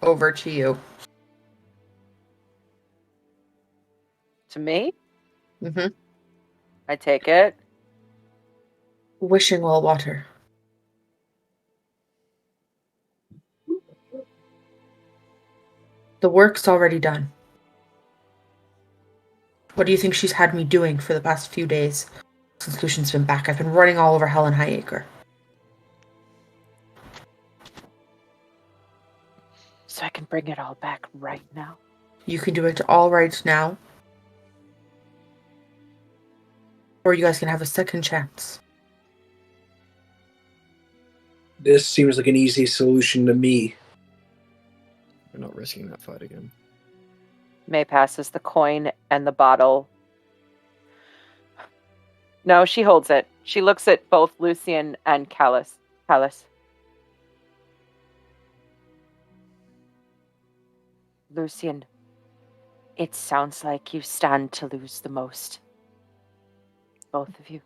over to you. To me? Mm-hmm. I take it. Wishing well water. The work's already done. What do you think she's had me doing for the past few days? since Lucian's been back. I've been running all over Hell and Highacre. So I can bring it all back right now. You can do it all right now. Or you guys can have a second chance. This seems like an easy solution to me. We're not risking that fight again. May passes the coin and the bottle. No, she holds it. She looks at both Lucian and Callus. Lucian, it sounds like you stand to lose the most. Both of you.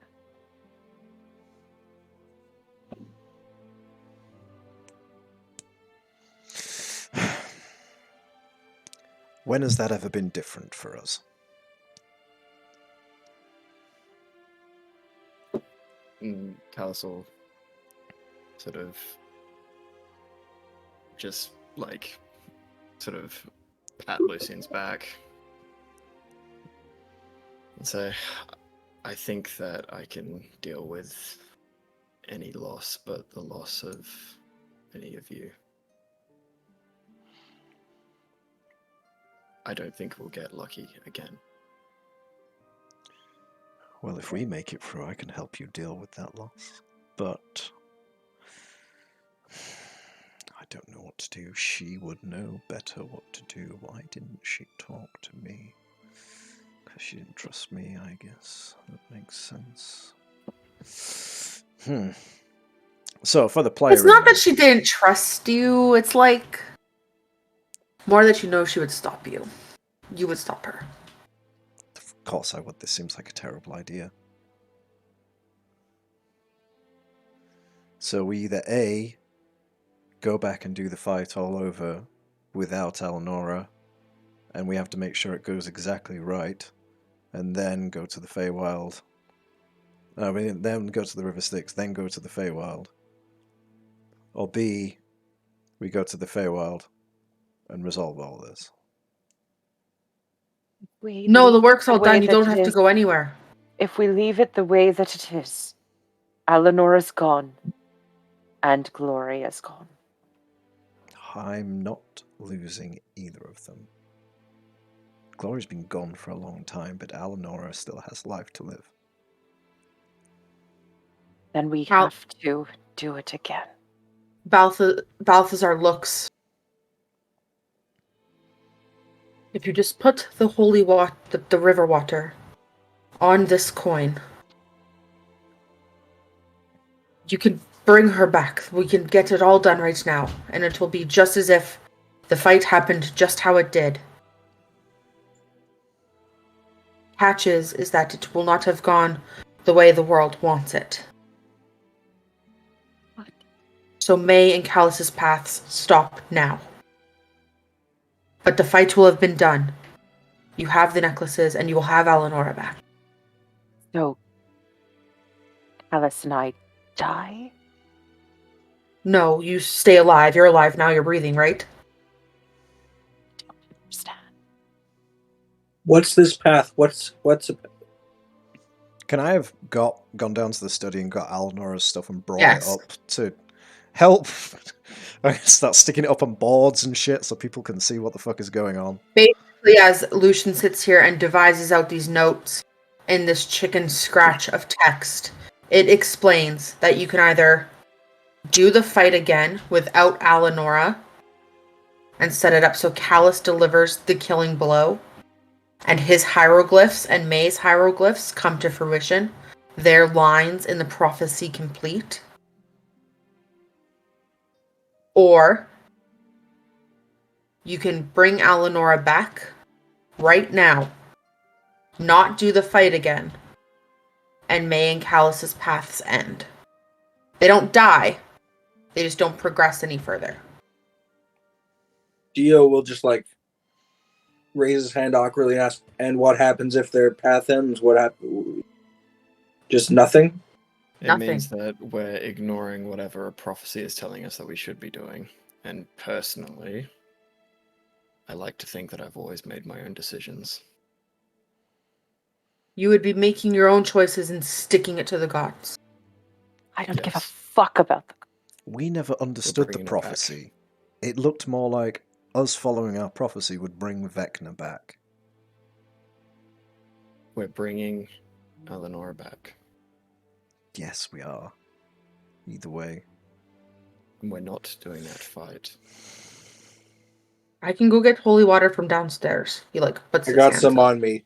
When has that ever been different for us? Callus will sort of just like sort of pat Lucian's back and say, I think that I can deal with any loss but the loss of any of you. I don't think we'll get lucky again. Well, if we make it through, I can help you deal with that loss. But I don't know what to do. She would know better what to do. Why didn't she talk to me? Because she didn't trust me, I guess. That makes sense. So, for the player... It's not that she didn't trust you. It's like... more that you know she would stop you. You would stop her. Of course I would. This seems like a terrible idea. So we either A, go back and do the fight all over without Eleonora, and we have to make sure it goes exactly right, and then go to the Feywild. Then go to the River Styx, then go to the Feywild. Or B, we go to the Feywild and resolve all this. No, the work's all done. You don't have to go anywhere. If we leave it the way that it is, Eleanor's gone, and Gloria's gone. I'm not losing either of them. Gloria's been gone for a long time, but Eleonora still has life to live. Then we have to do it again. Balthazar looks. If you just put the holy water, the river water, on this coin, you can bring her back. We can get it all done right now, and it will be just as if the fight happened just how it did. Catch is that it will not have gone the way the world wants it. What? So May and Callus's paths stop now. But the fight will have been done. You have the necklaces, and you will have Eleonora back. So, Callus and I die? No, you stay alive. You're alive now. You're breathing, right? I don't understand. What's this path? What's a... Can I have gone down to the study and got Eleonora's stuff and brought Yes. it up to help? I start sticking it up on boards and shit so people can see what the fuck is going on. Basically, as Lucian sits here and devises out these notes in this chicken scratch of text, it explains that you can either do the fight again without Eleonora and set it up so Callus delivers the killing blow, and his hieroglyphs and May's hieroglyphs come to fruition, their lines in the prophecy complete. Or you can bring Eleonora back right now, not do the fight again, and May and Callus's paths end. They don't die, they just don't progress any further. Dio will just like raise his hand awkwardly and ask, and what happens if their path ends? What happens? Just nothing? It Nothing. means that we're ignoring whatever a prophecy is telling us that we should be doing. And personally, I like to think that I've always made my own decisions. You would be making your own choices and sticking it to the gods. I don't give a Yes. fuck about the. We never understood the bringing it back. prophecy. It looked more like us following our prophecy would bring Vecna back. We're bringing Eleanor back. Yes, we are. Either way. And we're not doing that fight. I can go get holy water from downstairs. He puts I his got hands some up. on me.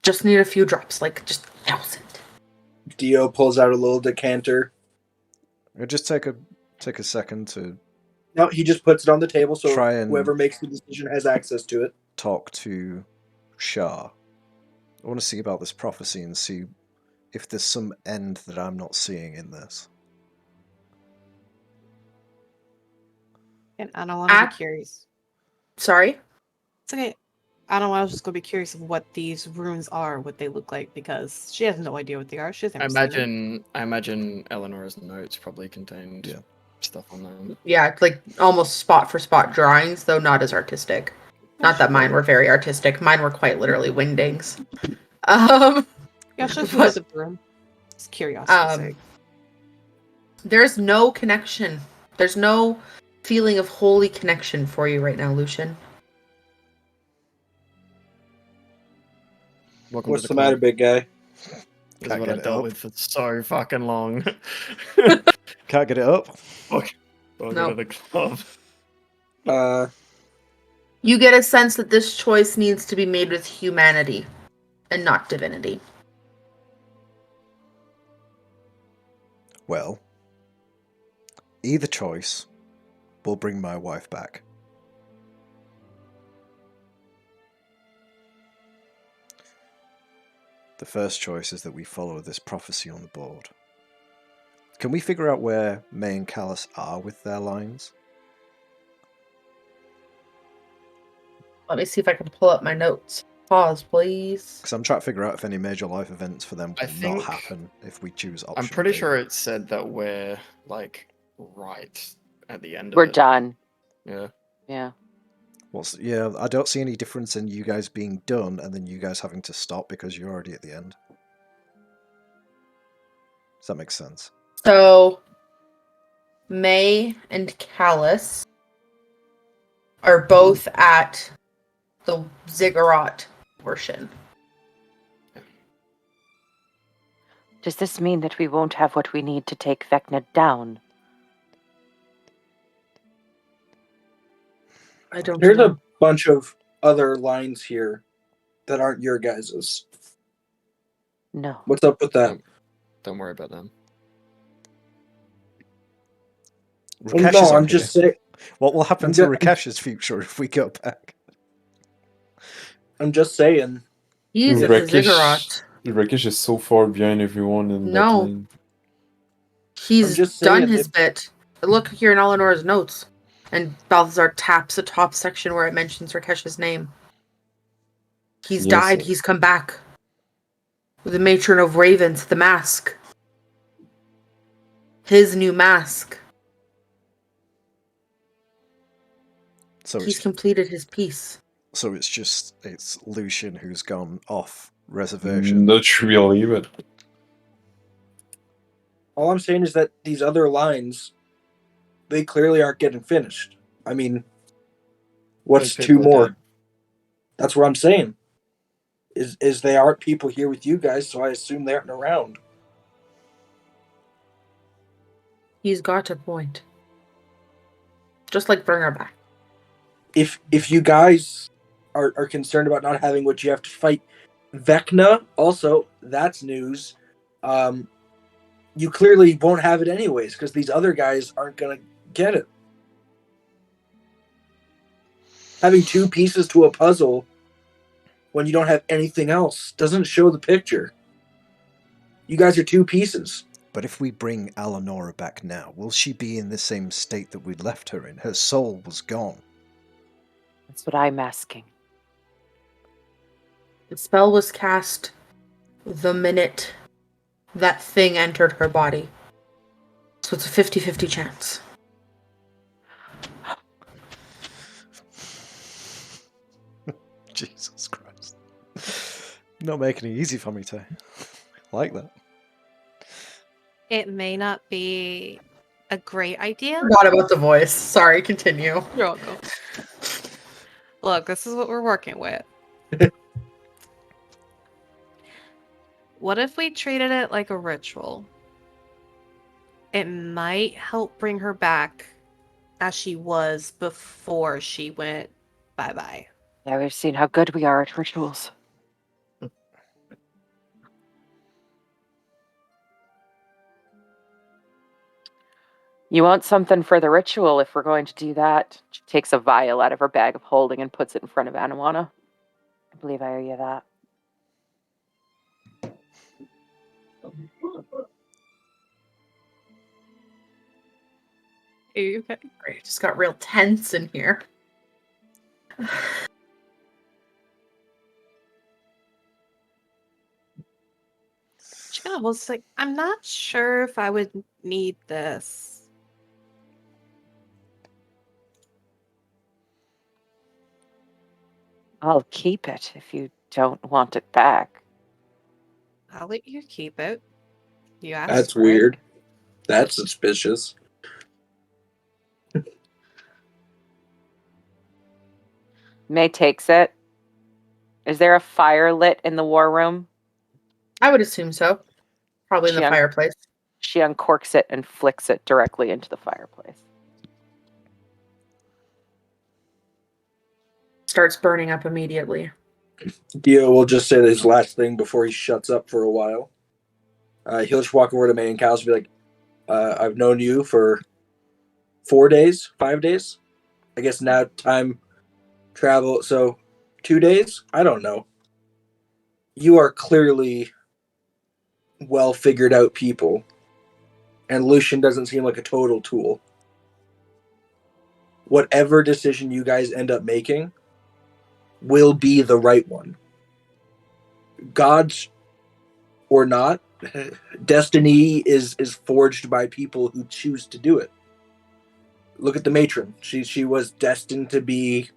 Just need a few drops, just 1,000. Dio pulls out a little decanter. Just take a second to No, he just puts it on the table so Try and- whoever makes the decision has access to it. talk to Shah. I want to see about this prophecy and see if there's some end that I'm not seeing in this. And I don't want to Ah. be curious. Sorry? It's okay. I don't. I was just gonna be curious of what these runes are, what they look like, because she has no idea what they are. She hasn't. I imagine Eleanor's notes probably contained Yeah. stuff on them. Yeah, almost spot for spot drawings, though not as artistic. Not that mine were very artistic. Mine were quite literally wingdings. Yeah, she's but- the room. It's curiosity's sake. There's no connection. There's no feeling of holy connection for you right now, Lucian. Welcome What's to the matter, big guy? This is Can't what get I it dealt up. with for so fucking long. Can't get it up? Welcome No. to the club. You get a sense that this choice needs to be made with humanity and not divinity. Well, either choice will bring my wife back. The first choice is that we follow this prophecy on the board. Can we figure out where May and Callus are with their lines? Let me see if I can pull up my notes. Pause, please. Because I'm trying to figure out if any major life events for them I will not think- happen if we choose option I'm pretty B. sure it said that we're right at the end of We're it. done. Yeah. Yeah. Yeah, I don't see any difference in you guys being done and then you guys having to stop because you're already at the end. Does that make sense? So, May and Callus are both at the ziggurat portion. Does this mean that we won't have what we need to take Vecna down? I don't There's know. a bunch of other lines here that aren't your guys's. No. What's up with that? Don't worry about them. Well, Rakesh no, is on I'm just saying. What will happen I'm to ju- Rakesh's future if we go back? I'm just saying. He's at the ziggurat. Rakesh is so far behind everyone in that No. lane. He's I'm just done saying his bit. Look here in Eleanor's notes. And Balthazar taps the top section where it mentions Rakesh's name. He's Yes, died, sir. he's come back. The matron of ravens, the mask. His new mask. So He's it's, completed his piece. so it's Lucian who's gone off reservation. Not really, but All I'm saying is that these other lines, they clearly aren't getting finished. I mean, what's Those two people are more? dead. That's what I'm saying. Is they aren't people here with you guys, so I assume they aren't around. He's got a point. Just like bring her back. If you guys are concerned about not having what you have to fight Vecna, also that's news. You clearly won't have it anyways because these other guys aren't gonna get it. Having two pieces to a puzzle when you don't have anything else doesn't show the picture. You guys are two pieces. But if we bring Eleanor back now, will she be in the same state that we left her in? Her soul was gone. That's what I'm asking. The spell was cast the minute that thing entered her body. So it's a 50-50 chance. Jesus Christ. Not making it easy for me to like that. It may not be a great idea. Forgot about the voice. Sorry, continue. You're welcome. Look, this is what we're working with. What if we treated it like a ritual? It might help bring her back as she was before she went bye-bye. Yeah, we've seen how good we are at rituals. You want something for the ritual if we're going to do that? She takes a vial out of her bag of holding and puts it in front of Anawana. I believe I owe you that. Are you okay? Great, just got real tense in here. She kind of holds like, I'm not sure if I would need this. I'll keep it if you don't want it back. I'll let you keep it. You asked That's for it. weird. That's suspicious. May takes it. Is there a fire lit in the war room? I would assume so. Probably in the She fireplace. She uncorks it and flicks it directly into the fireplace. Starts burning up immediately. Dio will just say his last thing before he shuts up for a while. He'll just walk over to May and Cal's and be like, I've known you for 4 days, 5 days. I guess now time travel, so 2 days? I don't know. You are clearly well figured out people. And Lucian doesn't seem like a total tool. Whatever decision you guys end up making will be the right one. Gods or not, destiny is forged by people who choose to do it. Look at the matron. She was destined to be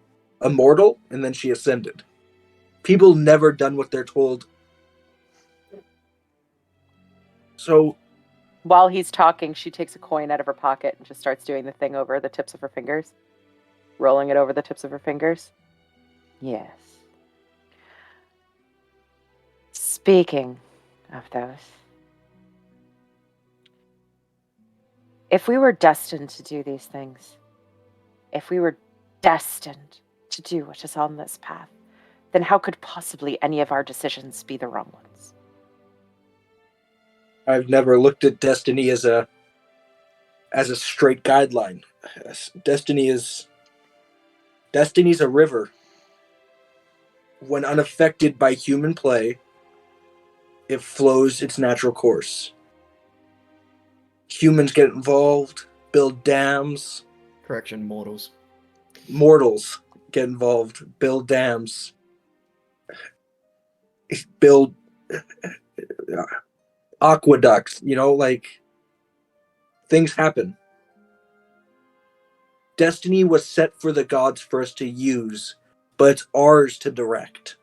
immortal, and then she ascended. People never done what they're told. So While he's talking, she takes a coin out of her pocket and just starts doing the thing over the tips of her fingers. Rolling it over the tips of her fingers. Yes. Speaking of those, if we were destined to do these things, if we were destined to do what is on this path, then how could possibly any of our decisions be the wrong ones? I've never looked at destiny as a straight guideline. Destiny's a river. When unaffected by human play, it flows its natural course. Humans get involved, build dams. Correction, mortals. Mortals get involved, build dams, build aqueducts, like things happen. Destiny was set for the gods for us to use, but it's ours to direct.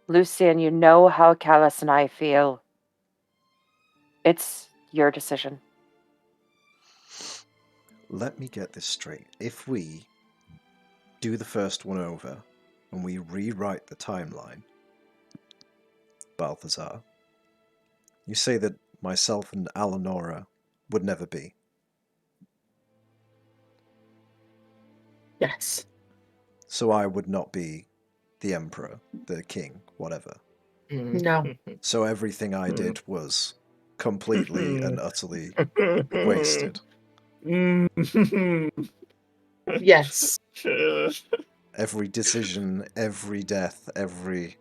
Lucian, you know how Callus and I feel. It's your decision. Let me get this straight. If we do the first one over and we rewrite the timeline, Balthazar, you say that myself and Alanora would never be. Yes. So I would not be the emperor, the king, whatever. No. So everything I did was completely and utterly wasted. Yes. Every decision, every death, every...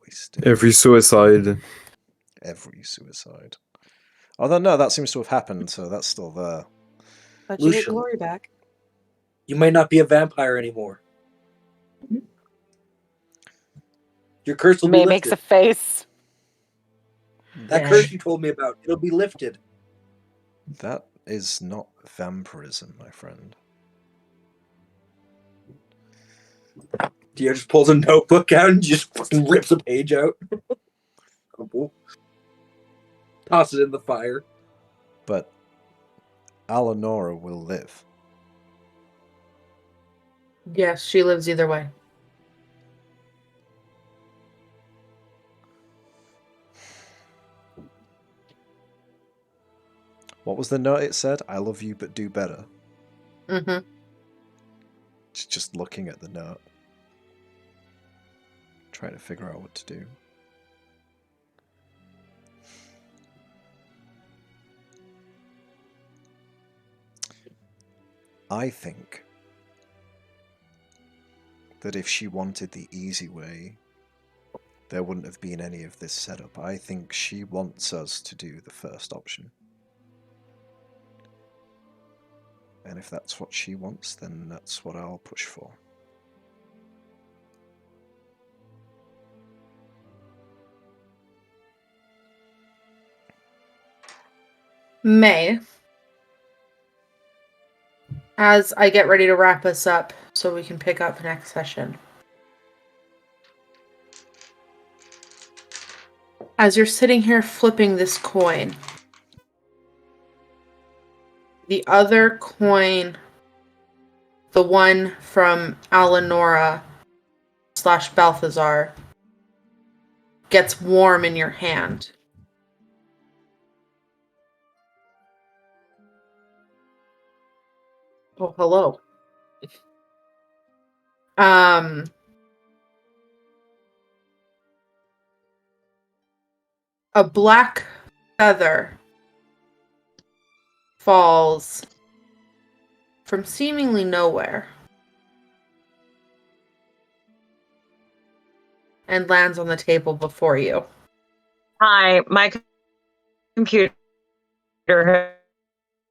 wasted. Every suicide. Every suicide. Although, no, that seems to have happened, so that's still there. But you get Lucian. glory back. You might not be a vampire anymore. Your curse will be May lifted. makes a face. That curse you told me about, it'll be lifted. That is not vampirism, my friend. Dio just pulls a notebook out and just fucking rips a page out. Cool. Toss it in the fire. But Alanora will live. Yes, she lives either way. What was the note it said? I love you, but do better. Mm-hmm. Just looking at the note. Trying to figure out what to do. I think that if she wanted the easy way, there wouldn't have been any of this setup. I think she wants us to do the first option. And if that's what she wants, then that's what I'll push for. May, as I get ready to wrap us up so we can pick up next session. As you're sitting here flipping this coin, the other coin, the one from Alanora / Balthazar, gets warm in your hand. Oh, hello. A black feather falls from seemingly nowhere and lands on the table before you. Hi, my computer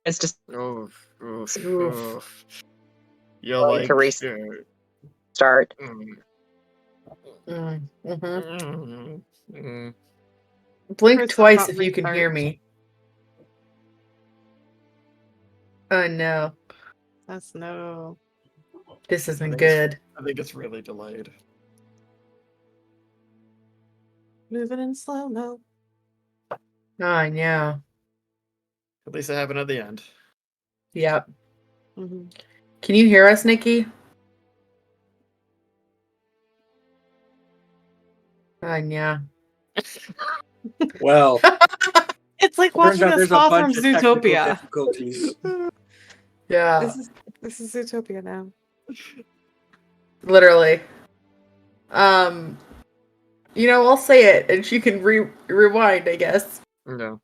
has just Oof, oof, Oof. oof. You're Going like to start. Mm-hmm. Mm. Blink Chris, twice stop if you can hear restart. me. Oh no, That's no. this isn't Thanks. good. I think it's really delayed. Moving in slow mo. Oh no. At least it happened at the end. Yep. Mm-hmm. Can you hear us, Nikki? Oh yeah. Well, It's like turns watching out us there's a fall from bunch of technical Zootopia. difficulties. Yeah. This is Zootopia now. Literally. I'll say it and she can rewind, I guess. No.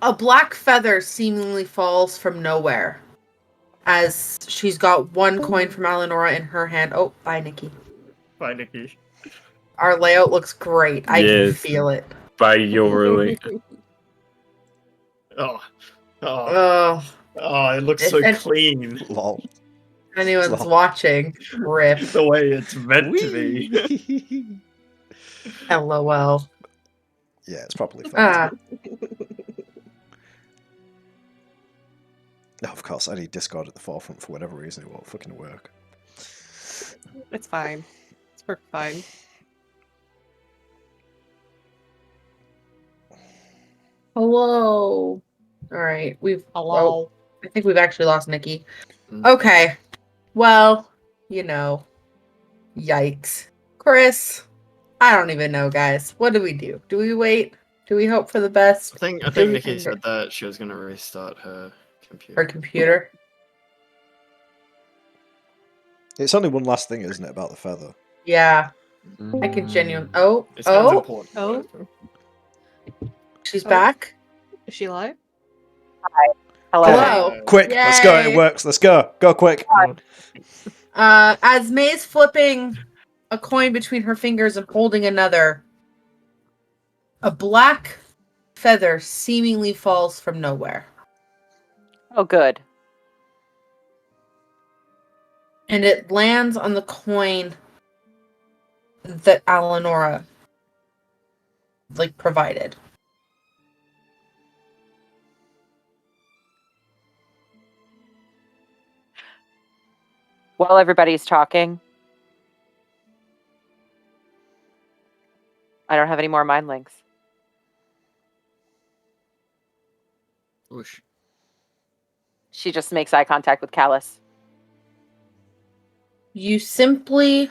A black feather seemingly falls from nowhere as she's got one coin from Alanora in her hand. Oh, bye, Nikki. Bye, Nikki. Our layout looks great. I can Yes. feel it. By your Oh. Oh. Oh, Oh, it looks so And- clean. Lol. anyone's Lol. watching, rip. The way it's meant to be. Whee! LOL. Yeah, it's probably fine. No, of course, I need Discord at the forefront for whatever reason. It won't fucking work. It's fine. It's perfect fine. Hello. All right, Hello. Oh, I think we've actually lost Nikki. Mm. Okay. Well, yikes. Chris, I don't even know, guys. What do we do? Do we wait? Do we hope for the best? I think Do we Nikki think said that she was going to restart her computer. Our computer. It's only one last thing, isn't it, about the feather? Yeah, I can genuinely. Oh, It sounds oh, important. Oh. though. she's Oh. back. Is she live? Hello. Hello. Quick, let's go. It Yay. works. Let's go. Go quick. As May's flipping a coin between her fingers and holding another, a black feather seemingly falls from nowhere. Oh, good. And it lands on the coin that Alanora provided. While everybody's talking, I don't have any more mind links. Whoosh. She just makes eye contact with Callus. You simply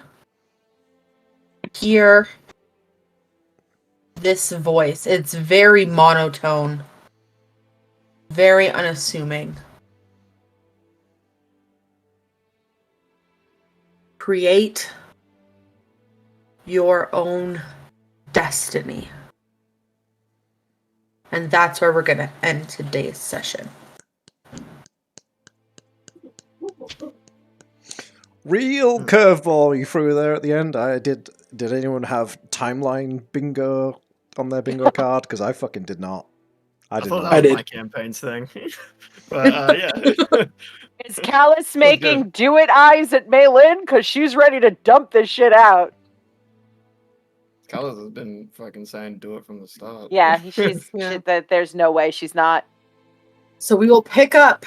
hear this voice. It's very monotone, very unassuming. Create your own destiny. And that's where we're going to end today's session. Real curveball you threw there at the end. Did anyone have timeline bingo on their bingo card? Because I fucking did not. I did thought not. that I was did. my campaign's thing. But yeah. Is Callus making do it eyes at Maylin? Because she's ready to dump this shit out. Callus has been fucking saying do it from the start. Yeah, she's Yeah. there's no way she's not. So we will pick up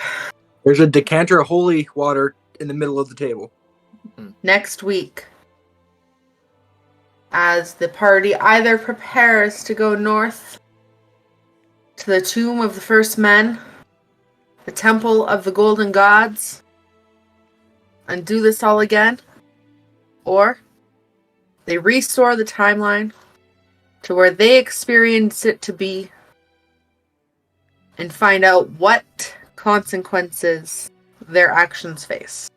There's a decanter of holy water in the middle of the table. next week as the party either prepares to go north to the tomb of the first men, the temple of the golden gods, and do this all again, or they restore the timeline to where they experience it to be and find out what consequences their actions face.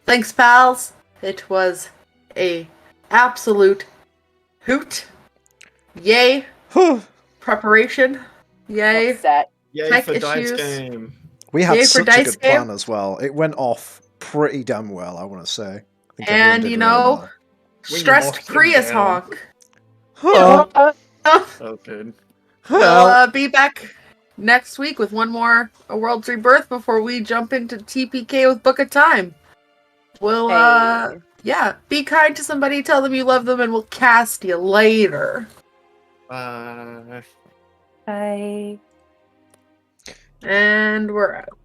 Thanks, pals. It was a absolute hoot. Yay. Preparation. Yay. Upset. Yay Tech for dice issues. game. We had Yay for such a dice good game. plan as well. It went off pretty damn well, I want to say. I think everyone And did you really know, well. We stressed locked him Prius down. honk. So good. We'll be back next week with one more A World's Rebirth before we jump into TPK with Book of Time. We'll, Hey. yeah, be kind to somebody, tell them you love them, and we'll cast you later. Bye. Bye. And we're out.